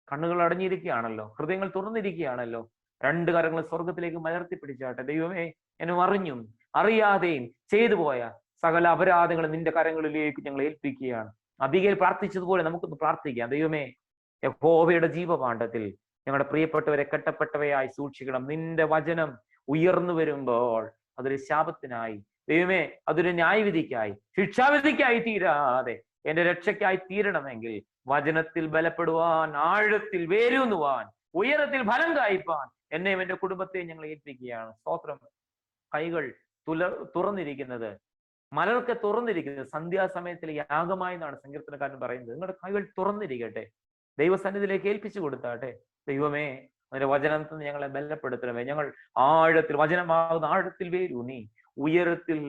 കണ്ണുകൾ അടഞ്ഞിരിക്കുകയാണല്ലോ, ഹൃദയങ്ങൾ തുറന്നിരിക്കുകയാണല്ലോ. 2 കരങ്ങൾ സ്വർഗത്തിലേക്ക് മലർത്തി പിടിച്ചാട്ടെ. ദൈവമേ, എന്നെ അറിഞ്ഞും അറിയാതെയും ചെയ്തു പോയ സകല അപരാധങ്ങൾ നിന്റെ കരങ്ങളിലേക്ക് ഞങ്ങൾ ഏൽപ്പിക്കുകയാണ്. അബിഗയിൽ പ്രാർത്ഥിച്ചതുപോലെ നമുക്കൊന്ന് പ്രാർത്ഥിക്കാം. ദൈവമേ, യഹോവയുടെ ജീവപാണ്ഡത്തിൽ ഞങ്ങളുടെ പ്രിയപ്പെട്ടവരെ കെട്ടപ്പെട്ടവയായി സൂക്ഷിക്കണം. നിന്റെ വചനം ഉയർന്നു വരുമ്പോൾ അതൊരു ശാപത്തിനായി ദൈവമേ അതൊരു ന്യായവിധിക്കായി ശിക്ഷാവിധിക്കായി തീരാതെ എന്റെ രക്ഷയ്ക്കായി തീരണമെങ്കിൽ വചനത്തിൽ ബലപ്പെടുവാൻ, ആഴത്തിൽ വേരൂന്നുവാൻ, ഉയരത്തിൽ ഫലം കായ്പാൻ എന്നെയും എന്റെ കുടുംബത്തെയും ഞങ്ങൾ ഏൽപ്പിക്കുകയാണ്. സ്തോത്രം. കൈകൾ തുറന്നിരിക്കുന്നത്, മലർക്ക് തുറന്നിരിക്കുന്നത് സന്ധ്യാസമയത്തിൽ യാഗമായി എന്നാണ് സങ്കീർത്തനക്കാരൻ പറയുന്നത്. നിങ്ങളുടെ കൈകൾ തുറന്നിരിക്കട്ടെ, ദൈവസന്നിധിയിലേക്ക് ഏൽപ്പിച്ചു കൊടുത്താട്ടെ. ദൈവമേ അതിന്റെ വചനത്തിൽ നിന്ന് ഞങ്ങളെ ബലപ്പെടുത്തണമേ. ഞങ്ങൾ ആഴത്തിൽ, വചനമാകുന്ന ആഴത്തിൽ വേരൂന്നി ഉയരത്തിൽ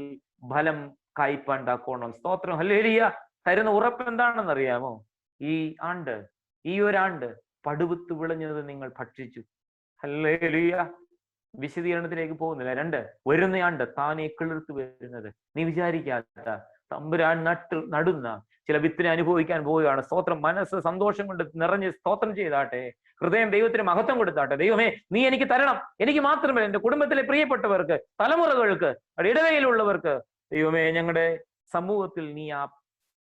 ഫലം കായ്പാണ്ടാക്കണം. സ്തോത്രം. ഹല്ലേലൂയ. തരുന്ന ഉറപ്പ് എന്താണെന്ന് അറിയാമോ? ഈ ഒരാണ്ട് പടുവിത്ത് വിളഞ്ഞത് നിങ്ങൾ ഭക്ഷിച്ചു. ഹല്ലേലൂയ. വിശദീകരണത്തിലേക്ക് പോകുന്നില്ല. 2, വരുന്നയാണ്ട് താനേ കിളിർത്ത് വരുന്നത്. നീ വിചാരിക്കാത്ത തമ്പുരാൻ നടുന്ന ചില വിത്തിനെ അനുഭവിക്കാൻ പോവുകയാണ്. സ്തോത്രം. മനസ്സ് സന്തോഷം കൊണ്ട് നിറഞ്ഞ് സ്തോത്രം ചെയ്താട്ടെ. ഹൃദയം ദൈവത്തിന് മഹത്വം കൊടുത്താട്ടെ. ദൈവമേ നീ എനിക്ക് തരണം. എനിക്ക് മാത്രമല്ല, എന്റെ കുടുംബത്തിലെ പ്രിയപ്പെട്ടവർക്ക്, തലമുറകൾക്ക്, ഇടവയിലുള്ളവർക്ക്, ദൈവമേ ഞങ്ങളുടെ സമൂഹത്തിൽ നീ ആ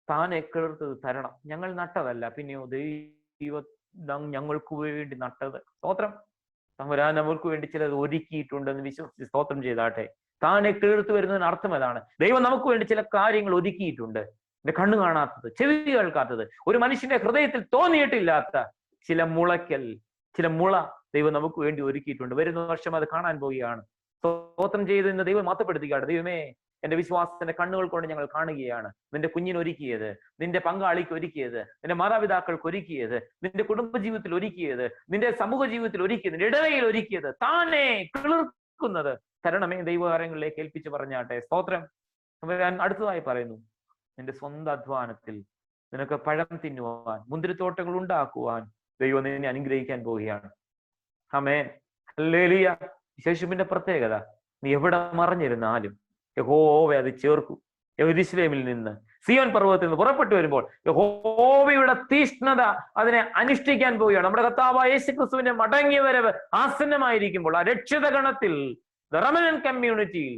താനെ കിളിർത്തത് തരണം. ഞങ്ങൾ നട്ടതല്ല, പിന്നെയോ ദൈവം ഞങ്ങൾക്ക് വേണ്ടി നട്ടത്. സ്തോത്രം. തമ്പുരാൻ നമ്മൾക്ക് വേണ്ടി ചിലത് ഒരുക്കിയിട്ടുണ്ടെന്ന് വിശ്വസിച്ച് സ്തോത്രം ചെയ്താട്ടെ. താനെ കിളിർത്തു വരുന്നതിന് അർത്ഥം അതാണ്. ദൈവം നമുക്ക് വേണ്ടി ചില കാര്യങ്ങൾ ഒരുക്കിയിട്ടുണ്ട്. എന്റെ കണ്ണു കാണാത്തത്, ചെവി കേൾക്കാത്തത്, ഒരു മനുഷ്യന്റെ ഹൃദയത്തിൽ തോന്നിയിട്ടില്ലാത്ത ചില മുള ദൈവം നമുക്ക് വേണ്ടി ഒരുക്കിയിട്ടുണ്ട്. വരുന്ന വർഷം അത് കാണാൻ പോവുകയാണ്. സ്തോത്രം ചെയ്ത് ഇന്ന് ദൈവം മഹത്വപ്പെടുത്തുകയാണ്. ദൈവമേ എന്റെ വിശ്വാസത്തിന്റെ കണ്ണുകൾ കൊണ്ട് ഞങ്ങൾ കാണുകയാണ് നിന്റെ കുഞ്ഞിന് ഒരുക്കിയത്, നിന്റെ പങ്കാളിക്ക് ഒരുക്കിയത്, നിന്റെ മാതാപിതാക്കൾക്ക് ഒരുക്കിയത്, നിന്റെ കുടുംബജീവിതത്തിൽ ഒരുക്കിയത്, നിന്റെ സമൂഹ ജീവിതത്തിൽ ഒരുക്കിയത്, നിന്റെ ഇടവയിൽ ഒരുക്കിയത്, താനെ കിളിർക്കുന്നത് തരണമേ. ദൈവകാര്യങ്ങളിലേക്ക് ഏൽപ്പിച്ച് പറഞ്ഞാട്ടെ. സ്തോത്രം. അടുത്തതായി പറയുന്നു, നിന്റെ സ്വന്തം അധ്വാനത്തിൽ നിനക്ക് പഴം തിന്നുവാൻ, മുന്തിരിത്തോട്ടങ്ങൾ ഉണ്ടാക്കുവാൻ ദൈവം നിന്നെ അനുഗ്രഹിക്കാൻ പോവുകയാണ്. ആമേൻ. ഹല്ലേലൂയ. യേശുവിന്റെ പ്രത്യേകത, നീ എവിടെ മറഞ്ഞിരുന്നാലും യഹോവ അത് ചേർക്കും. യെരൂശലേമിൽ നിന്ന്, സിയോൻ പർവ്വതത്തിൽ നിന്ന് പുറപ്പെട്ടു വരുമ്പോൾ യഹോവയുടെ തീഷ്ണത അതിനെ അനുഷ്ഠിക്കാൻ പോവുകയാണ്. നമ്മുടെ കർത്താവായ യേശുക്രിസ്തുവിന്റെ മടങ്ങിയ വരവ് ആസന്നമായിരിക്കുമ്പോൾ ആ രക്ഷിത ഗണത്തിൽ, ദ റെമനന്റ് കമ്മ്യൂണിറ്റിയിൽ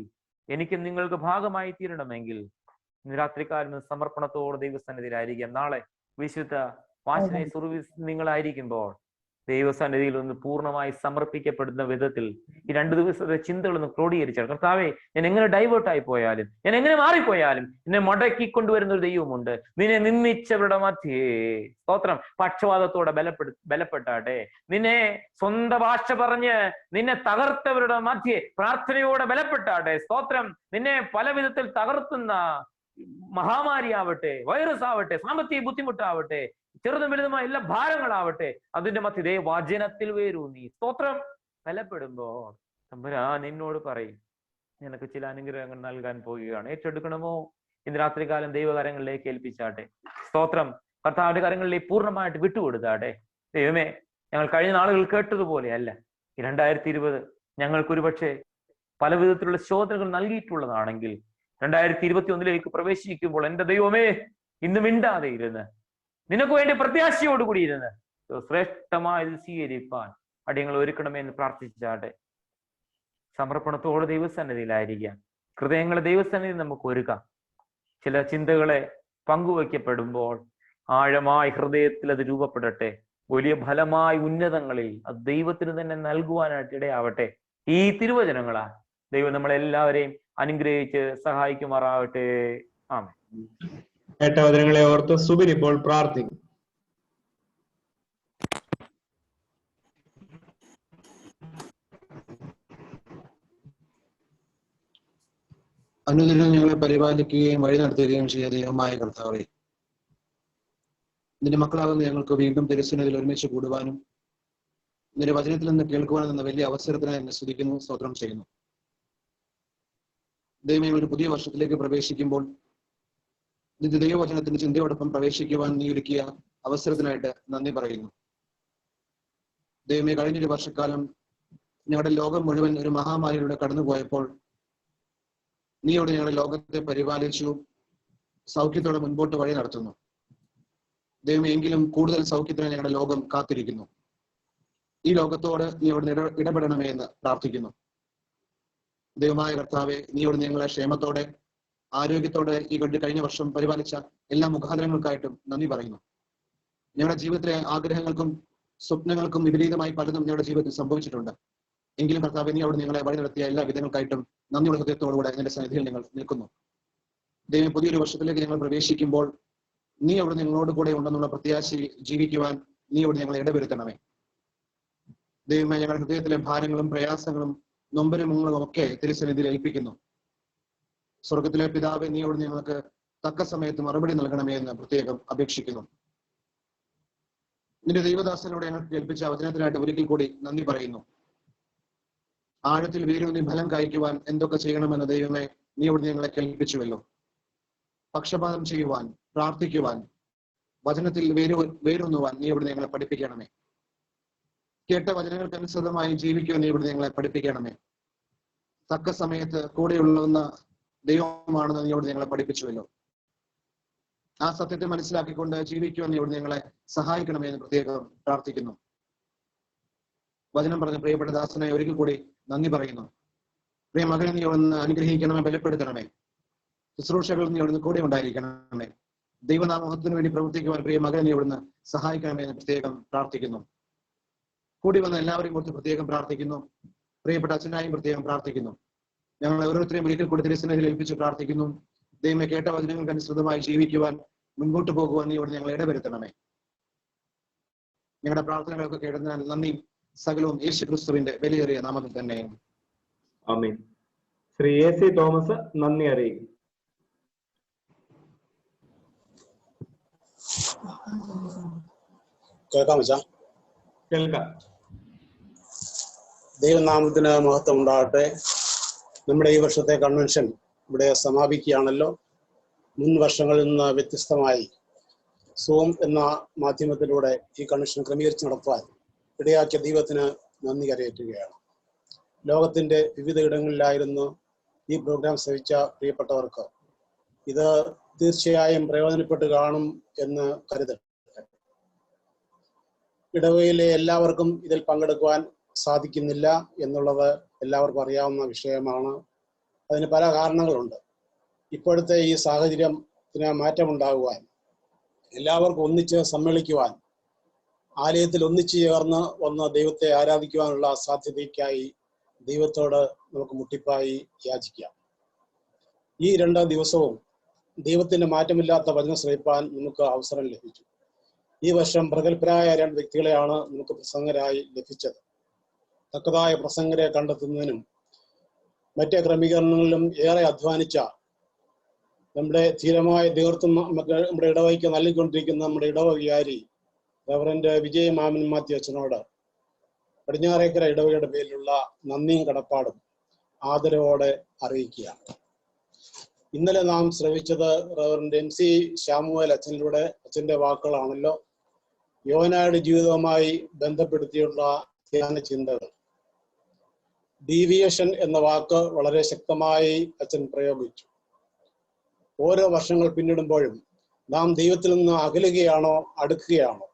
എനിക്ക് നിങ്ങൾക്ക് ഭാഗമായി തീരണമെങ്കിൽ ഇന്ന് രാത്രികാലം സമർപ്പണത്തോടെ ദൈവസന്നിധിയിലായിരിക്കാം. നാളെ വിശുദ്ധ വാശന സർവീസ് നിങ്ങളായിരിക്കുമ്പോൾ ദൈവസന്നിധിയിൽ ഒന്ന് പൂർണ്ണമായി സമർപ്പിക്കപ്പെടുന്ന വിധത്തിൽ ഈ 2 ദിവസത്തെ ചിന്തകളൊന്ന് ക്രോഡീകരിച്ചാൽ, കർത്താവേ ഞാൻ എങ്ങനെ ഡൈവേർട്ടായി പോയാലും, ഞാൻ എങ്ങനെ മാറിപ്പോയാലും എന്നെ മടക്കിക്കൊണ്ടുവരുന്ന ഒരു ദൈവമുണ്ട്. നിന്നെ നിന്ദിച്ചവരുടെ മധ്യേ, സ്തോത്രം, പക്ഷപാതത്തോടെ ബലപ്പെട്ടാട്ടെ. നിന്നെ സ്വന്തം ഭാഷ പറഞ്ഞ് നിന്നെ തകർത്തവരുടെ മധ്യേ പ്രാർത്ഥനയോടെ ബലപ്പെട്ടാട്ടെ. സ്തോത്രം. നിന്നെ പല വിധത്തിൽ തകർത്തുന്ന മഹാമാരിയാവട്ടെ, വൈറസ് ആവട്ടെ, സാമ്പത്തിക ബുദ്ധിമുട്ടാവട്ടെ, ചെറുതും വലുതുമായ എല്ലാ ഭാരങ്ങളാവട്ടെ, അതിന്റെ മധ്യേ വചനത്തിൽ വേരൂന്നി സ്തോത്രം ബലപ്പെടുമ്പോൾ തമ്പുരാൻ എന്നോട് പറയും, നിനക്ക് ചില അനുഗ്രഹങ്ങൾ നൽകാൻ പോവുകയാണ്. ഏറ്റെടുക്കണമോ? ഇന്ന് രാത്രികാലം ദൈവകാര്യങ്ങളിലേക്ക് ഏൽപ്പിച്ചാട്ടെ. സ്തോത്രം. കർത്താവിന്റെ കാര്യങ്ങളിലേക്ക് പൂർണ്ണമായിട്ട് വിട്ടുകൊടുത്താട്ടെ. ദൈവമേ, ഞങ്ങൾ കഴിഞ്ഞ നാളുകൾ കേട്ടതുപോലെയല്ല. ഈ 2020 ഞങ്ങൾക്കൊരു പക്ഷേ പല വിധത്തിലുള്ള ശോധനകൾ നൽകിയിട്ടുള്ളതാണെങ്കിൽ 2021 പ്രവേശിക്കുമ്പോൾ എന്റെ ദൈവമേ ഇന്ന് മിണ്ടാതെ ഇരുന്ന് നിനക്ക് വേണ്ടി പ്രത്യാശയോടുകൂടി ഇരുന്ന് ശ്രേഷ്ഠമായത് സ്വീകരിപ്പാൻ അടിയങ്ങൾ ഒരുക്കണമെന്ന് പ്രാർത്ഥിച്ചാട്ടെ. സമർപ്പണത്തോടെ ദൈവസന്നിധിയിലായിരിക്കാം. ഹൃദയങ്ങളെ ദൈവസന്നിധി നമുക്ക് ഒരുക്കാം. ചില ചിന്തകളെ പങ്കുവയ്ക്കപ്പെടുമ്പോൾ ആഴമായി ഹൃദയത്തിൽ അത് രൂപപ്പെടട്ടെ. വലിയ ഫലമായി ഉന്നതങ്ങളിൽ അത് ദൈവത്തിന് തന്നെ നൽകുവാനായിട്ട് ഇടയാവട്ടെ. ഈ തിരുവചനങ്ങളാ ദൈവം നമ്മളെല്ലാവരെയും അനുഗ്രഹിച്ച് സഹായിക്കുമാറാവട്ടെ. ആമേൻ. കേട്ട വചനങ്ങളെ ഓർത്ത് സുബിൻ ഇപ്പോൾ പ്രാർത്ഥിക്കും. അനുദിനം ഞങ്ങളെ പരിപാലിക്കുകയും വഴി നടത്തുകയും ചെയ്ത ദൈവമായ കർത്താവേ, നിന്റെ മക്കളാകുന്ന ഞങ്ങൾക്ക് വീണ്ടും തിരുസന്നിധിയിൽ ഒരുമിച്ച് കൂടുവാനും നിന്റെ വചനത്തിൽ നിന്ന് കേൾക്കുവാനും എന്ന വലിയ അവസരത്തിനായി എന്നെ സ്തുതിക്കുന്നു, സ്തോത്രം ചെയ്യുന്നു. ദൈവമേ, ഒരു പുതിയ വർഷത്തിലേക്ക് പ്രവേശിക്കുമ്പോൾ നിന്റെ ദൈവവചനത്തിന്റെ ചിന്തയോടൊപ്പം പ്രവേശിക്കുവാൻ നീ ഒരുക്കിയ അവസരത്തിനായിട്ട് നന്ദി പറയുന്നു. ദൈവമേ, കഴിഞ്ഞൊരു വർഷക്കാലം ഞങ്ങളുടെ ലോകം മുഴുവൻ ഒരു മഹാമാരിയിലൂടെ കടന്നുപോയപ്പോൾ നീ അവിടെ ഞങ്ങളുടെ ലോകത്തെ പരിപാലിച്ചു, സൗഖ്യത്തോടെ മുൻപോട്ട് വഴി നടത്തുന്നു. ദൈവമേ, എങ്കിലും കൂടുതൽ സൗഖ്യത്തിന് ഞങ്ങളുടെ ലോകം കാത്തിരിക്കുന്നു. ഈ ലോകത്തോട് നീ അവിടെ ഇടപെടണമേ എന്ന് പ്രാർത്ഥിക്കുന്നു. ദൈവമായ കർത്താവെ, നീ അവിടെ ഞങ്ങളെ ക്ഷേമത്തോടെ ആരോഗ്യത്തോടെ ഈ കഴിഞ്ഞ വർഷം പരിപാലിച്ച എല്ലാ മുഖാന്തരങ്ങൾക്കായിട്ടും നന്ദി പറയുന്നു. ഞങ്ങളുടെ ജീവിതത്തിലെ ആഗ്രഹങ്ങൾക്കും സ്വപ്നങ്ങൾക്കും വിപരീതമായി പലതും ഞങ്ങളുടെ ജീവിതത്തിൽ സംഭവിച്ചിട്ടുണ്ട്. എങ്കിലും കർത്താവ് നീ അവിടെ ഞങ്ങളെ വഴി നടത്തിയ എല്ലാ വിധങ്ങൾക്കായിട്ടും നന്ദിയുള്ള ഹൃദയത്തോടുകൂടെ നിന്റെ സന്നിധിയിൽ ഞങ്ങൾ നിൽക്കുന്നു. ദൈവം, പുതിയൊരു വർഷത്തിലേക്ക് ഞങ്ങൾ പ്രവേശിക്കുമ്പോൾ നീ അവിടെ ഞങ്ങളോട് കൂടെ ഉണ്ടെന്നുള്ള പ്രത്യാശ ജീവിക്കുവാൻ നീ അവിടെ ഞങ്ങളെ ഇടവരുത്തണമേ. ദൈവമേ, ഞങ്ങളുടെ ഹൃദയത്തിലെ ഭാരങ്ങളും പ്രയാസങ്ങളും നൊമ്പരങ്ങളും ഒക്കെ തിരുസന്നിധിയിൽ ഏൽപ്പിക്കുന്നു. സ്വർഗത്തിലെ പിതാവെ, നീ അവിടെ ഞങ്ങൾക്ക് തക്ക സമയത്ത് മറുപടി നൽകണമേ എന്ന് പ്രത്യേകം അപേക്ഷിക്കുന്നു. നിന്റെ ദൈവദാസനോട് ഞങ്ങൾക്ക് കേൾപ്പിച്ച വചനത്തിനായിട്ട് ഒരിക്കൽ കൂടി നന്ദി പറയുന്നു. ആഴത്തിൽ വേരൂന്നി ഫലം കായ്ക്കുവാൻ എന്തൊക്കെ ചെയ്യണമെന്ന് ദൈവമേ നീ അവിടെ ഞങ്ങളെ കേൾപ്പിച്ചുവല്ലോ. പക്ഷപാതം ചെയ്യുവാൻ, പ്രാർത്ഥിക്കുവാൻ, വചനത്തിൽ വേരൂന്നുവാൻ നീ അവിടെ ഞങ്ങളെ പഠിപ്പിക്കണമേ. കേട്ട വചനങ്ങൾക്കനുസൃതമായി ജീവിക്കുവാൻ നീ ഇവിടെ ഞങ്ങളെ പഠിപ്പിക്കണമേ. തക്ക സമയത്ത് കൂടെയുള്ളവന്ന ദൈവമാണെന്ന് നീ അവിടെ ഞങ്ങളെ പഠിപ്പിച്ചുവല്ലോ. ആ സത്യത്തെ മനസ്സിലാക്കിക്കൊണ്ട് ജീവിക്കുവാൻ നീ ഇവിടെ ഞങ്ങളെ സഹായിക്കണമേ എന്ന് പ്രത്യേകം പ്രാർത്ഥിക്കുന്നു. വചനം പറഞ്ഞ പ്രിയപ്പെട്ട ദാസനെ ഒരിക്കൽ കൂടി നന്ദി പറയുന്നു. പ്രിയ മകനെ നീ ഒന്ന് അനുഗ്രഹിക്കണമേ, ബലപ്പെടുത്തണമേ. ശുശ്രൂഷകൾ നീ അവിടുന്ന് കൂടെ ഉണ്ടായിരിക്കണമേ. ദൈവനാമത്തിന് വേണ്ടി പ്രവർത്തിക്കുവാൻ പ്രിയ മകനെ നീ അവിടുന്ന് സഹായിക്കണമേ എന്ന് പ്രത്യേകം പ്രാർത്ഥിക്കുന്നു. കൂടി വന്ന എല്ലാവരെയും കുറിച്ച് പ്രത്യേകം പ്രാർത്ഥിക്കുന്നു. പ്രിയപ്പെട്ട അച്ഛനായും പ്രത്യേകം പ്രാർത്ഥിക്കുന്നു. ഞങ്ങൾ ഓരോരുത്തരെയും ഒരിക്കൽ കൂടി തിരുസന്നിധിയിൽ ഏൽപ്പിച്ച് പ്രാർത്ഥിക്കുന്നു. ദൈവമേ, കേട്ട വചനങ്ങൾക്ക് അനുസൃതമായി ജീവിക്കുവാൻ, മുൻപോട്ട് പോകുവാൻ നീ ഇവിടെ ഞങ്ങൾ ഇടവരുത്തണമേ. ഞങ്ങളുടെ പ്രാർത്ഥനകളൊക്കെ കേട്ടതിനാൽ നന്ദി. സകലവും യേശു ക്രിസ്തുവിന്റെ വിലയേറിയ നാമത്തിൽ തന്നെ. ആമേൻ. ശ്രീ AC തോമസ് നന്ദി അറിയിക്കും. കേൾക്കാം വെച്ചാ? കേൾക്കാം. ദൈവനാമത്തിന് മഹത്വം ഉണ്ടാകട്ടെ. നമ്മുടെ ഈ വർഷത്തെ കൺവെൻഷൻ ഇവിടെ സമാപിക്കുകയാണല്ലോ. മുൻ വർഷങ്ങളിൽ നിന്ന് വ്യത്യസ്തമായി സൂം എന്ന മാധ്യമത്തിലൂടെ ഈ കൺവെൻഷൻ ക്രമീകരിച്ച് നടത്തുവാൻ ഇടയാക്കിയ ദൈവത്തിന് നന്ദി കരയേറ്റുകയാണ്. ലോകത്തിന്റെ വിവിധ ഇടങ്ങളിലായിരുന്നു ഈ പ്രോഗ്രാം ശ്രവിച്ച പ്രിയപ്പെട്ടവർക്ക് ഇത് തീർച്ചയായും പ്രയോജനപ്പെട്ട് കാണും എന്ന് കരുതട്ടെ. ഇടവകയിലെ എല്ലാവർക്കും ഇതിൽ പങ്കെടുക്കുവാൻ സാധിക്കുന്നില്ല എന്നുള്ളത് എല്ലാവർക്കും അറിയാവുന്ന വിഷയമാണ്. അതിന് പല കാരണങ്ങളുണ്ട്. ഇപ്പോഴത്തെ ഈ സാഹചര്യത്തിന് മാറ്റമുണ്ടാകുവാൻ, എല്ലാവർക്കും ഒന്നിച്ച് സമ്മേളിക്കുവാൻ, ആലയത്തിൽ ഒന്നിച്ചു ചേർന്ന് വന്ന് ദൈവത്തെ ആരാധിക്കുവാനുള്ള സാധ്യതയ്ക്കായി ദൈവത്തോട് നമുക്ക് മുട്ടിപ്പായി യാചിക്കാം. ഈ 2 ദിവസവും ദൈവത്തിന്റെ മാറ്റമില്ലാത്ത വചനം ശ്രവിപ്പാൻ നമുക്ക് അവസരം ലഭിച്ചു. ഈ വർഷം പ്രഗത്ഭരായ 2 വ്യക്തികളെയാണ് നമുക്ക് പ്രസംഗരായി ലഭിച്ചത്. തക്കതായ പ്രസംഗരെ കണ്ടെത്തുന്നതിനും മറ്റേ ക്രമീകരണങ്ങളിലും ഏറെ അധ്വാനിച്ച നമ്മുടെ ധീരമായ നേതൃത്വം നമ്മുടെ ഇടവകയ്ക്ക് നൽകിക്കൊണ്ടിരിക്കുന്ന നമ്മുടെ ഇടവകാരി റവറന്റ് വിജയ മാമൻ മാത്യു അച്ഛനോട് പടിഞ്ഞാറേക്കര ഇടവകയുടെ പേരിലുള്ള നന്ദിയും കടപ്പാടും ആദരവോടെ അറിയിക്കുകയാണ്. ഇന്നലെ നാം ശ്രവിച്ചത് റവറന്റ് MC ശാമുവേൽ അച്ഛനിലൂടെ അച്ഛന്റെ വാക്കുകളാണല്ലോ. യോനായുടെ ജീവിതവുമായി ബന്ധപ്പെടുത്തിയുള്ള ധ്യാന ചിന്തകൾ. ഡീവിയേഷൻ എന്ന വാക്ക് വളരെ ശക്തമായി അച്ഛൻ പ്രയോഗിച്ചു. ഓരോ വർഷങ്ങൾ പിന്നിടുമ്പോഴും നാം ദൈവത്തിൽ നിന്ന് അകലുകയാണോ അടുക്കുകയാണോ?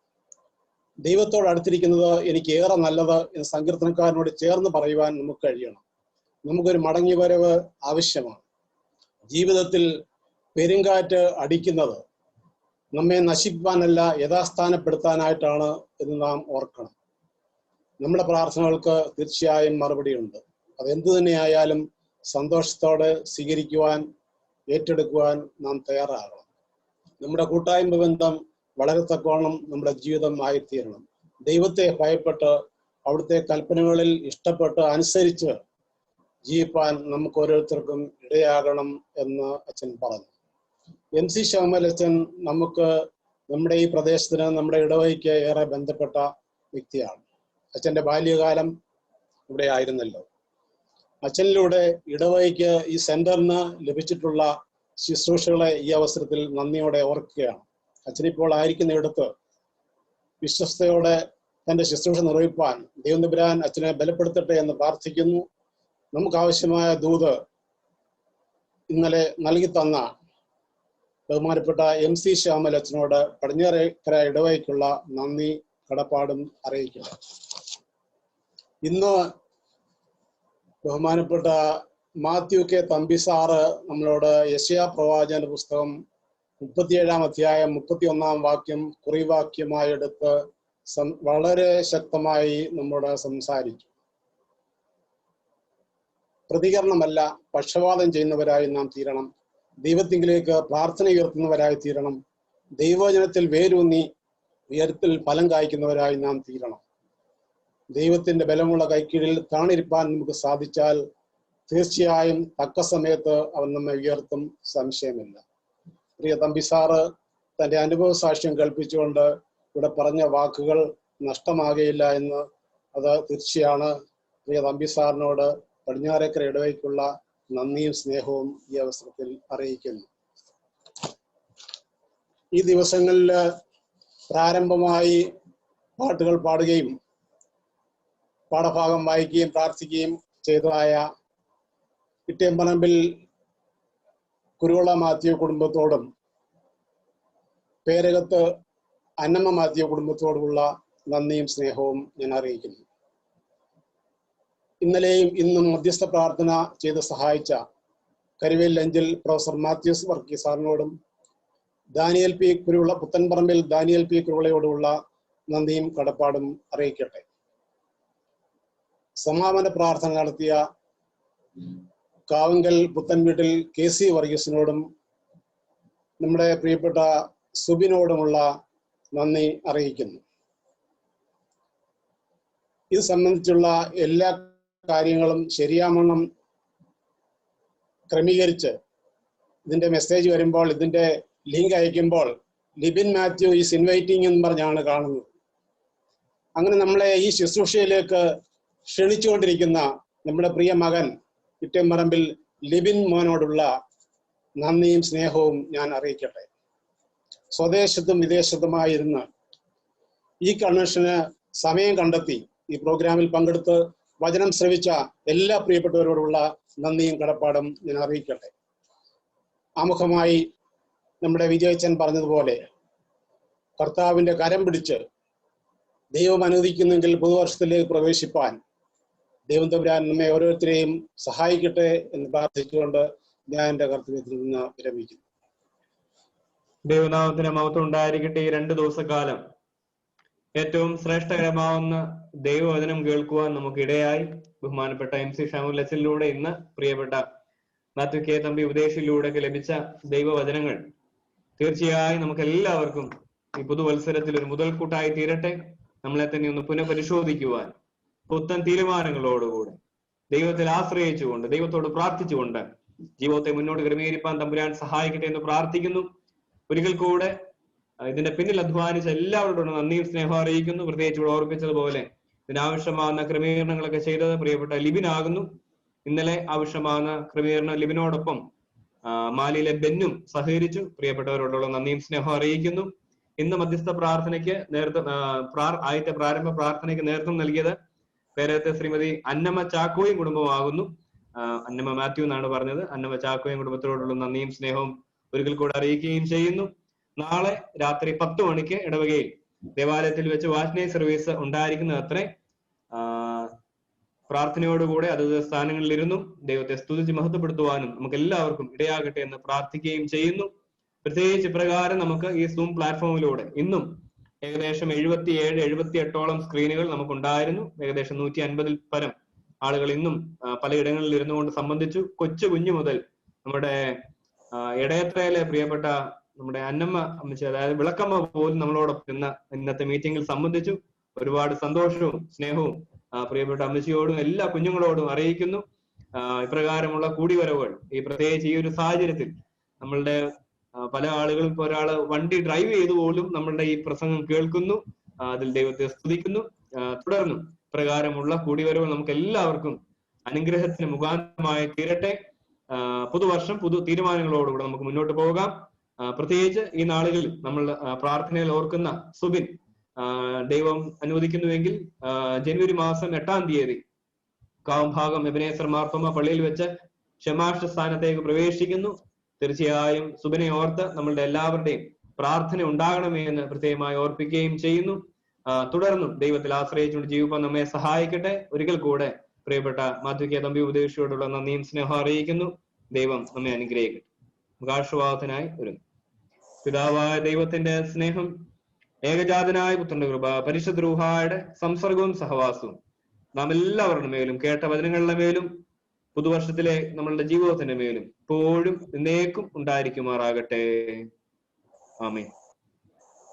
ദൈവത്തോട് അടുത്തിരിക്കുന്നത് എനിക്ക് ഏറെ നല്ലത് എന്ന് സങ്കീർത്തനക്കാരനോട് ചേർന്ന് പറയുവാൻ നമുക്ക് കഴിയണം. നമുക്കൊരു മടങ്ങി വരവ് ആവശ്യമാണ്. ജീവിതത്തിൽ പെരുങ്കാറ്റ് അടിക്കുന്നത് നമ്മെ നശിപ്പാനല്ല യഥാസ്ഥാനപ്പെടുത്താനായിട്ടാണ് എന്ന് നാം ഓർക്കണം. നമ്മുടെ പ്രാർത്ഥനകൾക്ക് തീർച്ചയായും മറുപടിയുണ്ട്. അതെന്തു തന്നെയായാലും സന്തോഷത്തോടെ സ്വീകരിക്കുവാൻ, ഏറ്റെടുക്കുവാൻ നാം തയ്യാറാകണം. നമ്മുടെ കൂട്ടായ്മ ബന്ധം വളരെ തക്കവണ്ണം നമ്മുടെ ജീവിതം ആയിത്തീരണം. ദൈവത്തെ ഭയപ്പെട്ട് അവിടുത്തെ കൽപ്പനകളിൽ ഇഷ്ടപ്പെട്ട് അനുസരിച്ച് ജീവിപ്പാൻ നമുക്ക് ഓരോരുത്തർക്കും ഇടയാകണം എന്ന് അച്ഛൻ പറഞ്ഞു. MC ശാമുവേൽ അച്ഛൻ നമ്മുടെ ഈ പ്രദേശത്തിന്, നമ്മുടെ ഇടവകയ്ക്ക് ഏറെ ബന്ധപ്പെട്ട വ്യക്തിയാണ്. അച്ഛൻ്റെ ബാല്യകാലം ഇവിടെ ആയിരുന്നല്ലോ. അച്ഛനിലൂടെ ഇടവകയ്ക്ക് ഈ സെന്ററിന് ലഭിച്ചിട്ടുള്ള ശുശ്രൂഷകളെ ഈ അവസരത്തിൽ നന്ദിയോടെ ഓർക്കുകയാണ്. അച്ഛനിപ്പോൾ ആയിരിക്കുന്നിടത്ത് വിശ്വസ്തയോടെ തന്റെ ശുശ്രൂഷ നിർവഹിപ്പാൻ ദൈവം തമ്പുരാൻ അച്ഛനെ ബലപ്പെടുത്തട്ടെ എന്ന് പ്രാർത്ഥിക്കുന്നു. നമുക്ക് ആവശ്യമായ ദൂത് ഇന്നലെ നൽകി തന്ന ബഹുമാനപ്പെട്ട MC ശാമുവേൽ അച്ഛനോട് പടിഞ്ഞാറേക്കര ഇടവകയ്ക്കുള്ള നന്ദി കടപ്പാടും അറിയിക്കുന്നു. ഇന്ന് ബഹുമാനപ്പെട്ട മാത്യു K. തമ്പി സാറ് നമ്മളോട് യെശയ്യാ പ്രവാചകന്റെ പുസ്തകം 37-ാം അധ്യായം 31-ാം വാക്യം കുറിവാക്യമായി എടുത്ത് വളരെ ശക്തമായി നമ്മോട് സംസാരിച്ചു. പ്രതികരണമല്ല പക്ഷപാതം ചെയ്യുന്നവരായി നാം തീരണം. ദൈവത്തിങ്കിലേക്ക് പ്രാർത്ഥന ഉയർത്തുന്നവരായി തീരണം. ദൈവവചനത്തിൽ വേരൂന്നി ഉയരത്തിൽ ഫലം കായ്ക്കുന്നവരായി നാം തീരണം. ദൈവത്തിന്റെ ബലമുള്ള കൈക്കീഴിൽ താണിരിപ്പാൻ നമുക്ക് സാധിച്ചാൽ തീർച്ചയായും തക്ക സമയത്ത് അവൻ നമ്മെ ഉയർത്തും, സംശയമില്ല. പ്രിയ തമ്പിസാറ് തന്റെ അനുഭവ സാക്ഷ്യം കേൾപ്പിച്ചുകൊണ്ട് ഇവിടെ പറഞ്ഞ വാക്കുകൾ നഷ്ടമാകുകയില്ല എന്ന് അത് തീർച്ചയാണ്. പ്രിയ തമ്പിസാറിനോട് പടിഞ്ഞാറേക്കര ഇടവയ്ക്കുള്ള നന്ദിയും സ്നേഹവും ഈ അവസരത്തിൽ അറിയിക്കുന്നു. ഈ ദിവസങ്ങളിൽ പ്രാരംഭമായി പാട്ടുകൾ പാടുകയും പാഠഭാഗം വായിക്കുകയും പ്രാർത്ഥിക്കുകയും ചെയ്തതായ ഇട്ടേമ്പറമ്പിൽ കുരുവിള മാത്യു കുടുംബത്തോടും പേരകത്ത് അന്നമ്മ മാത്യു കുടുംബത്തോടുമുള്ള നന്ദിയും സ്നേഹവും ഞാൻ അറിയിക്കുന്നു. ഇന്നലെയും ഇന്നും മധ്യസ്ഥ പ്രാർത്ഥന ചെയ്ത് സഹായിച്ച കരുവേൽ ലഞ്ചിൽ പ്രൊഫസർ മാത്യൂസ് വർക്കി സാറിനോടും Daniel P Kuruvila Puthenparambil Daniel P കുരുവിളയോടുമുള്ള നന്ദിയും കടപ്പാടും അറിയിക്കട്ടെ. സമാപന പ്രാർത്ഥന നടത്തിയ കാവങ്കൽ പുത്തൻ വീട്ടിൽ KC വർഗീസിനോടും നമ്മുടെ പ്രിയപ്പെട്ട സുബിനോടുമുള്ള നന്ദി അറിയിക്കുന്നു. ഇത് സംബന്ധിച്ചുള്ള എല്ലാ കാര്യങ്ങളും ശരിയാവണ്ണം ക്രമീകരിച്ച് ഇതിന്റെ മെസ്സേജ് വരുമ്പോൾ, ഇതിന്റെ ലിങ്ക് അയക്കുമ്പോൾ ലിബിൻ മാത്യു ഈസ് ഇൻവൈറ്റിംഗ് എന്ന് പറഞ്ഞാണ് കാണുന്നത്. അങ്ങനെ നമ്മളെ ഈ ശുശ്രൂഷയിലേക്ക് ക്ഷണിച്ചുകൊണ്ടിരിക്കുന്ന നമ്മുടെ പ്രിയ മകൻ ഇട്ടേമ്പറമ്പിൽ ലിബിൻ മോനോടുള്ള നന്ദിയും സ്നേഹവും ഞാൻ അറിയിക്കട്ടെ. സ്വദേശത്തും വിദേശത്തുമായിരുന്ന് ഈ കൺവെൻഷന് സമയം കണ്ടെത്തി ഈ പ്രോഗ്രാമിൽ പങ്കെടുത്ത് വചനം ശ്രവിച്ച എല്ലാ പ്രിയപ്പെട്ടവരോടുള്ള നന്ദിയും കടപ്പാടും ഞാൻ അറിയിക്കട്ടെ. ആമുഖമായി നമ്മുടെ വിജയച്ചൻ പറഞ്ഞതുപോലെ കർത്താവിന്റെ കരം പിടിച്ച് ദൈവം അനുവദിക്കുന്നെങ്കിൽ പുതുവർഷത്തിലേക്ക് പ്രവേശിപ്പാൻ ദൈവം തമ്പുരാൻ നമ്മെ ഓരോരുത്തരെയും സഹായിക്കട്ടെ എന്ന് പ്രാർത്ഥിച്ചുകൊണ്ട് ഞാൻ എൻ്റെ കർത്തവ്യത്തിൽ നിന്ന് വിരമിക്കുന്നു. ദൈവനാമത്തിന് മഹത്വം ഉണ്ടായിരിക്കട്ടെ. ഈ 2 ദിവസക്കാലം ഏറ്റവും ശ്രേഷ്ഠകരമാവുന്ന ദൈവവചനം കേൾക്കുവാൻ നമുക്ക് ഇടയായി. ബഹുമാനപ്പെട്ട MC ഷാമുൽ അച്ഛനിലൂടെ ഇന്ന് പ്രിയപ്പെട്ട മാത്യു K തമ്പി ഉപദേശിലൂടെ ലഭിച്ച ദൈവവചനങ്ങൾ തീർച്ചയായും നമുക്ക് എല്ലാവർക്കും ഈ പുതുവത്സരത്തിൽ ഒരു മുതൽക്കൂട്ടായി തീരട്ടെ. നമ്മളെ തന്നെ ഒന്ന് പുനഃപരിശോധിക്കുവാൻ പുത്തൻ തീരുമാനങ്ങളോടുകൂടെ ദൈവത്തിൽ ആശ്രയിച്ചുകൊണ്ട് ദൈവത്തോട് പ്രാർത്ഥിച്ചുകൊണ്ട് ജീവിതത്തെ മുന്നോട്ട് ക്രമീകരിപ്പാൻ തമ്പുരാൻ സഹായിക്കട്ടെ എന്ന് പ്രാർത്ഥിക്കുന്നു. ഒരിക്കൽ കൂടെ ഇതിന്റെ പിന്നിൽ അധ്വാനിച്ച എല്ലാവരോടും നന്ദിയും സ്നേഹം അറിയിക്കുന്നു. പ്രത്യേകിച്ച് ഇവിടെ ഓർപ്പിച്ചതുപോലെ ഇതിനാവശ്യമാകുന്ന ക്രമീകരണങ്ങളൊക്കെ ചെയ്തത് പ്രിയപ്പെട്ട ലിബിനാകുന്നു. ഇന്നലെ ആവശ്യമാകുന്ന ക്രമീകരണം ലിബിനോടൊപ്പം മാലിയിലെ ബെന്നും സഹകരിച്ചു. പ്രിയപ്പെട്ടവരോടുള്ള നന്ദിയും സ്നേഹം അറിയിക്കുന്നു. ഇന്ന് മധ്യസ്ഥ പ്രാർത്ഥനയ്ക്ക് ആദ്യത്തെ പ്രാരംഭ പ്രാർത്ഥനയ്ക്ക് നേതൃത്വം നൽകിയത് പേരത്തെ ശ്രീമതി അന്നമ്മ ചാക്കോയും കുടുംബമാകുന്നു. അന്നമ്മ മാത്യു എന്നാണ് പറഞ്ഞത്. അന്നമ്മ ചാക്കോയും കുടുംബത്തോടുള്ള നന്ദിയും സ്നേഹവും ഒരിക്കൽ കൂടെ അറിയിക്കുകയും ചെയ്യുന്നു. നാളെ രാത്രി 10 മണിക്ക് ഇടവകയിൽ ദേവാലയത്തിൽ വെച്ച് വാച്ച്നൈ സർവീസ് ഉണ്ടായിരിക്കുന്നത് അത്രേ. പ്രാർത്ഥനയോടുകൂടെ അതത് സ്ഥാനങ്ങളിൽ ഇരുന്നും ദൈവത്തെ സ്തുതിച്ച് മഹത്വപ്പെടുത്തുവാനും നമുക്ക് എല്ലാവർക്കും ഇടയാകട്ടെ എന്ന് പ്രാർത്ഥിക്കുകയും ചെയ്യുന്നു. പ്രത്യേകിച്ച് ഇപ്രകാരം നമുക്ക് ഈ സൂം പ്ലാറ്റ്ഫോമിലൂടെ ഇന്നും ഏകദേശം 77-78ഓളം സ്ക്രീനുകൾ നമുക്കുണ്ടായിരുന്നു. ഏകദേശം 150-ൽ പരം ആളുകൾ ഇന്നും പലയിടങ്ങളിൽ ഇരുന്നുകൊണ്ട് സംബന്ധിച്ചു. കൊച്ചു കുഞ്ഞു മുതൽ നമ്മുടെ ഇടയത്രയിലെ പ്രിയപ്പെട്ട നമ്മുടെ അന്നമ്മ അമ്മച്ചി, അതായത് വിളക്കമ്മ പോലും നമ്മളോടൊപ്പം ഇന്നത്തെ മീറ്റിംഗിൽ സംബന്ധിച്ചു. ഒരുപാട് സന്തോഷവും സ്നേഹവും പ്രിയപ്പെട്ട അമ്മച്ചിയോടും എല്ലാ കുഞ്ഞുങ്ങളോടും അറിയിക്കുന്നു. ഇപ്രകാരമുള്ള കൂടിവരവുകൾ ഈ പ്രത്യേകിച്ച് ഈ ഒരു സാഹചര്യത്തിൽ നമ്മളുടെ പല ആളുകളും ഇപ്പൊ ഒരാള് വണ്ടി ഡ്രൈവ് ചെയ്തു പോലും നമ്മളുടെ ഈ പ്രസംഗം കേൾക്കുന്നു, അതിൽ ദൈവത്തെ സ്തുതിക്കുന്നു. തുടർന്നും പ്രകാരമുള്ള കൂടിവരവുകൾ നമുക്ക് എല്ലാവർക്കും അനുഗ്രഹത്തിന് മുഖാന്തരമായി തീരട്ടെ. പുതുവർഷം പുതു തീരുമാനങ്ങളോടുകൂടെ നമുക്ക് മുന്നോട്ട് പോകാം. പ്രത്യേകിച്ച് ഈ നാളുകളിൽ നമ്മൾ പ്രാർത്ഥനയിൽ ഓർക്കുന്ന സുബിൻ ദൈവം അനുവദിക്കുന്നുവെങ്കിൽ ജനുവരി മാസം 8-ാം തീയതി കാവംഭാഗം എബനേസർ മാർത്തോമ പള്ളിയിൽ വെച്ച് ഷമാഷ സ്ഥാനത്തേക്ക് പ്രവേശിക്കുന്നു. തീർച്ചയായും സുബിനെ ഓർത്ത് നമ്മളുടെ എല്ലാവരുടെയും പ്രാർത്ഥന ഉണ്ടാകണമേ എന്ന് പ്രത്യേകമായി ഓർപ്പിക്കുകയും ചെയ്യുന്നു. തുടർന്നും ദൈവത്തിൽ ആശ്രയിച്ചുകൊണ്ട് ജീവിക്കാൻ നമ്മെ സഹായിക്കട്ടെ. ഒരിക്കൽ കൂടെ പ്രിയപ്പെട്ട മാത്യു K തമ്പി ഉപദേശിയോടുള്ള നന്ദിയും സ്നേഹം അറിയിക്കുന്നു. ദൈവം നമ്മെ അനുഗ്രഹിക്കട്ടെ. മുഖാശ്വാസത്തിനായി ഒരുങ്ങും. പിതാവായ ദൈവത്തിന്റെ സ്നേഹം, ഏകജാതനായ പുത്രന്റെ കൃപ, പരിശുദ്ധ റൂഹായുടെ സംസർഗവും സഹവാസവും നാം എല്ലാവരുടെ മേലും കേട്ട വചനങ്ങളുടെ മേലും പുതുവർഷത്തിലെ നമ്മളുടെ ജീവിതത്തിന്റെ മേലും ഇപ്പോഴും എന്നേക്കും ഉണ്ടായിരിക്കുമാറാകട്ടെ. ആമേൻ.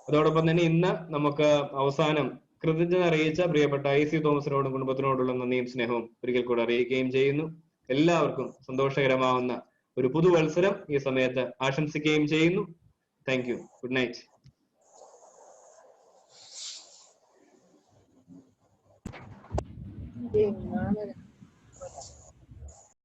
അതോടൊപ്പം തന്നെ ഇന്ന് നമുക്ക് അവസാനം കൃതജ്ഞത അറിയിച്ച പ്രിയപ്പെട്ട ഐ സി തോമസിനോടും കുടുംബത്തിനോടുള്ള നന്ദിയും സ്നേഹവും ഒരിക്കൽ കൂടെ അറിയിക്കുകയും ചെയ്യുന്നു. എല്ലാവർക്കും സന്തോഷകരമാവുന്ന ഒരു പുതുവത്സരം ഈ സമയത്ത് ആശംസിക്കുകയും ചെയ്യുന്നു. Thank you. Good night.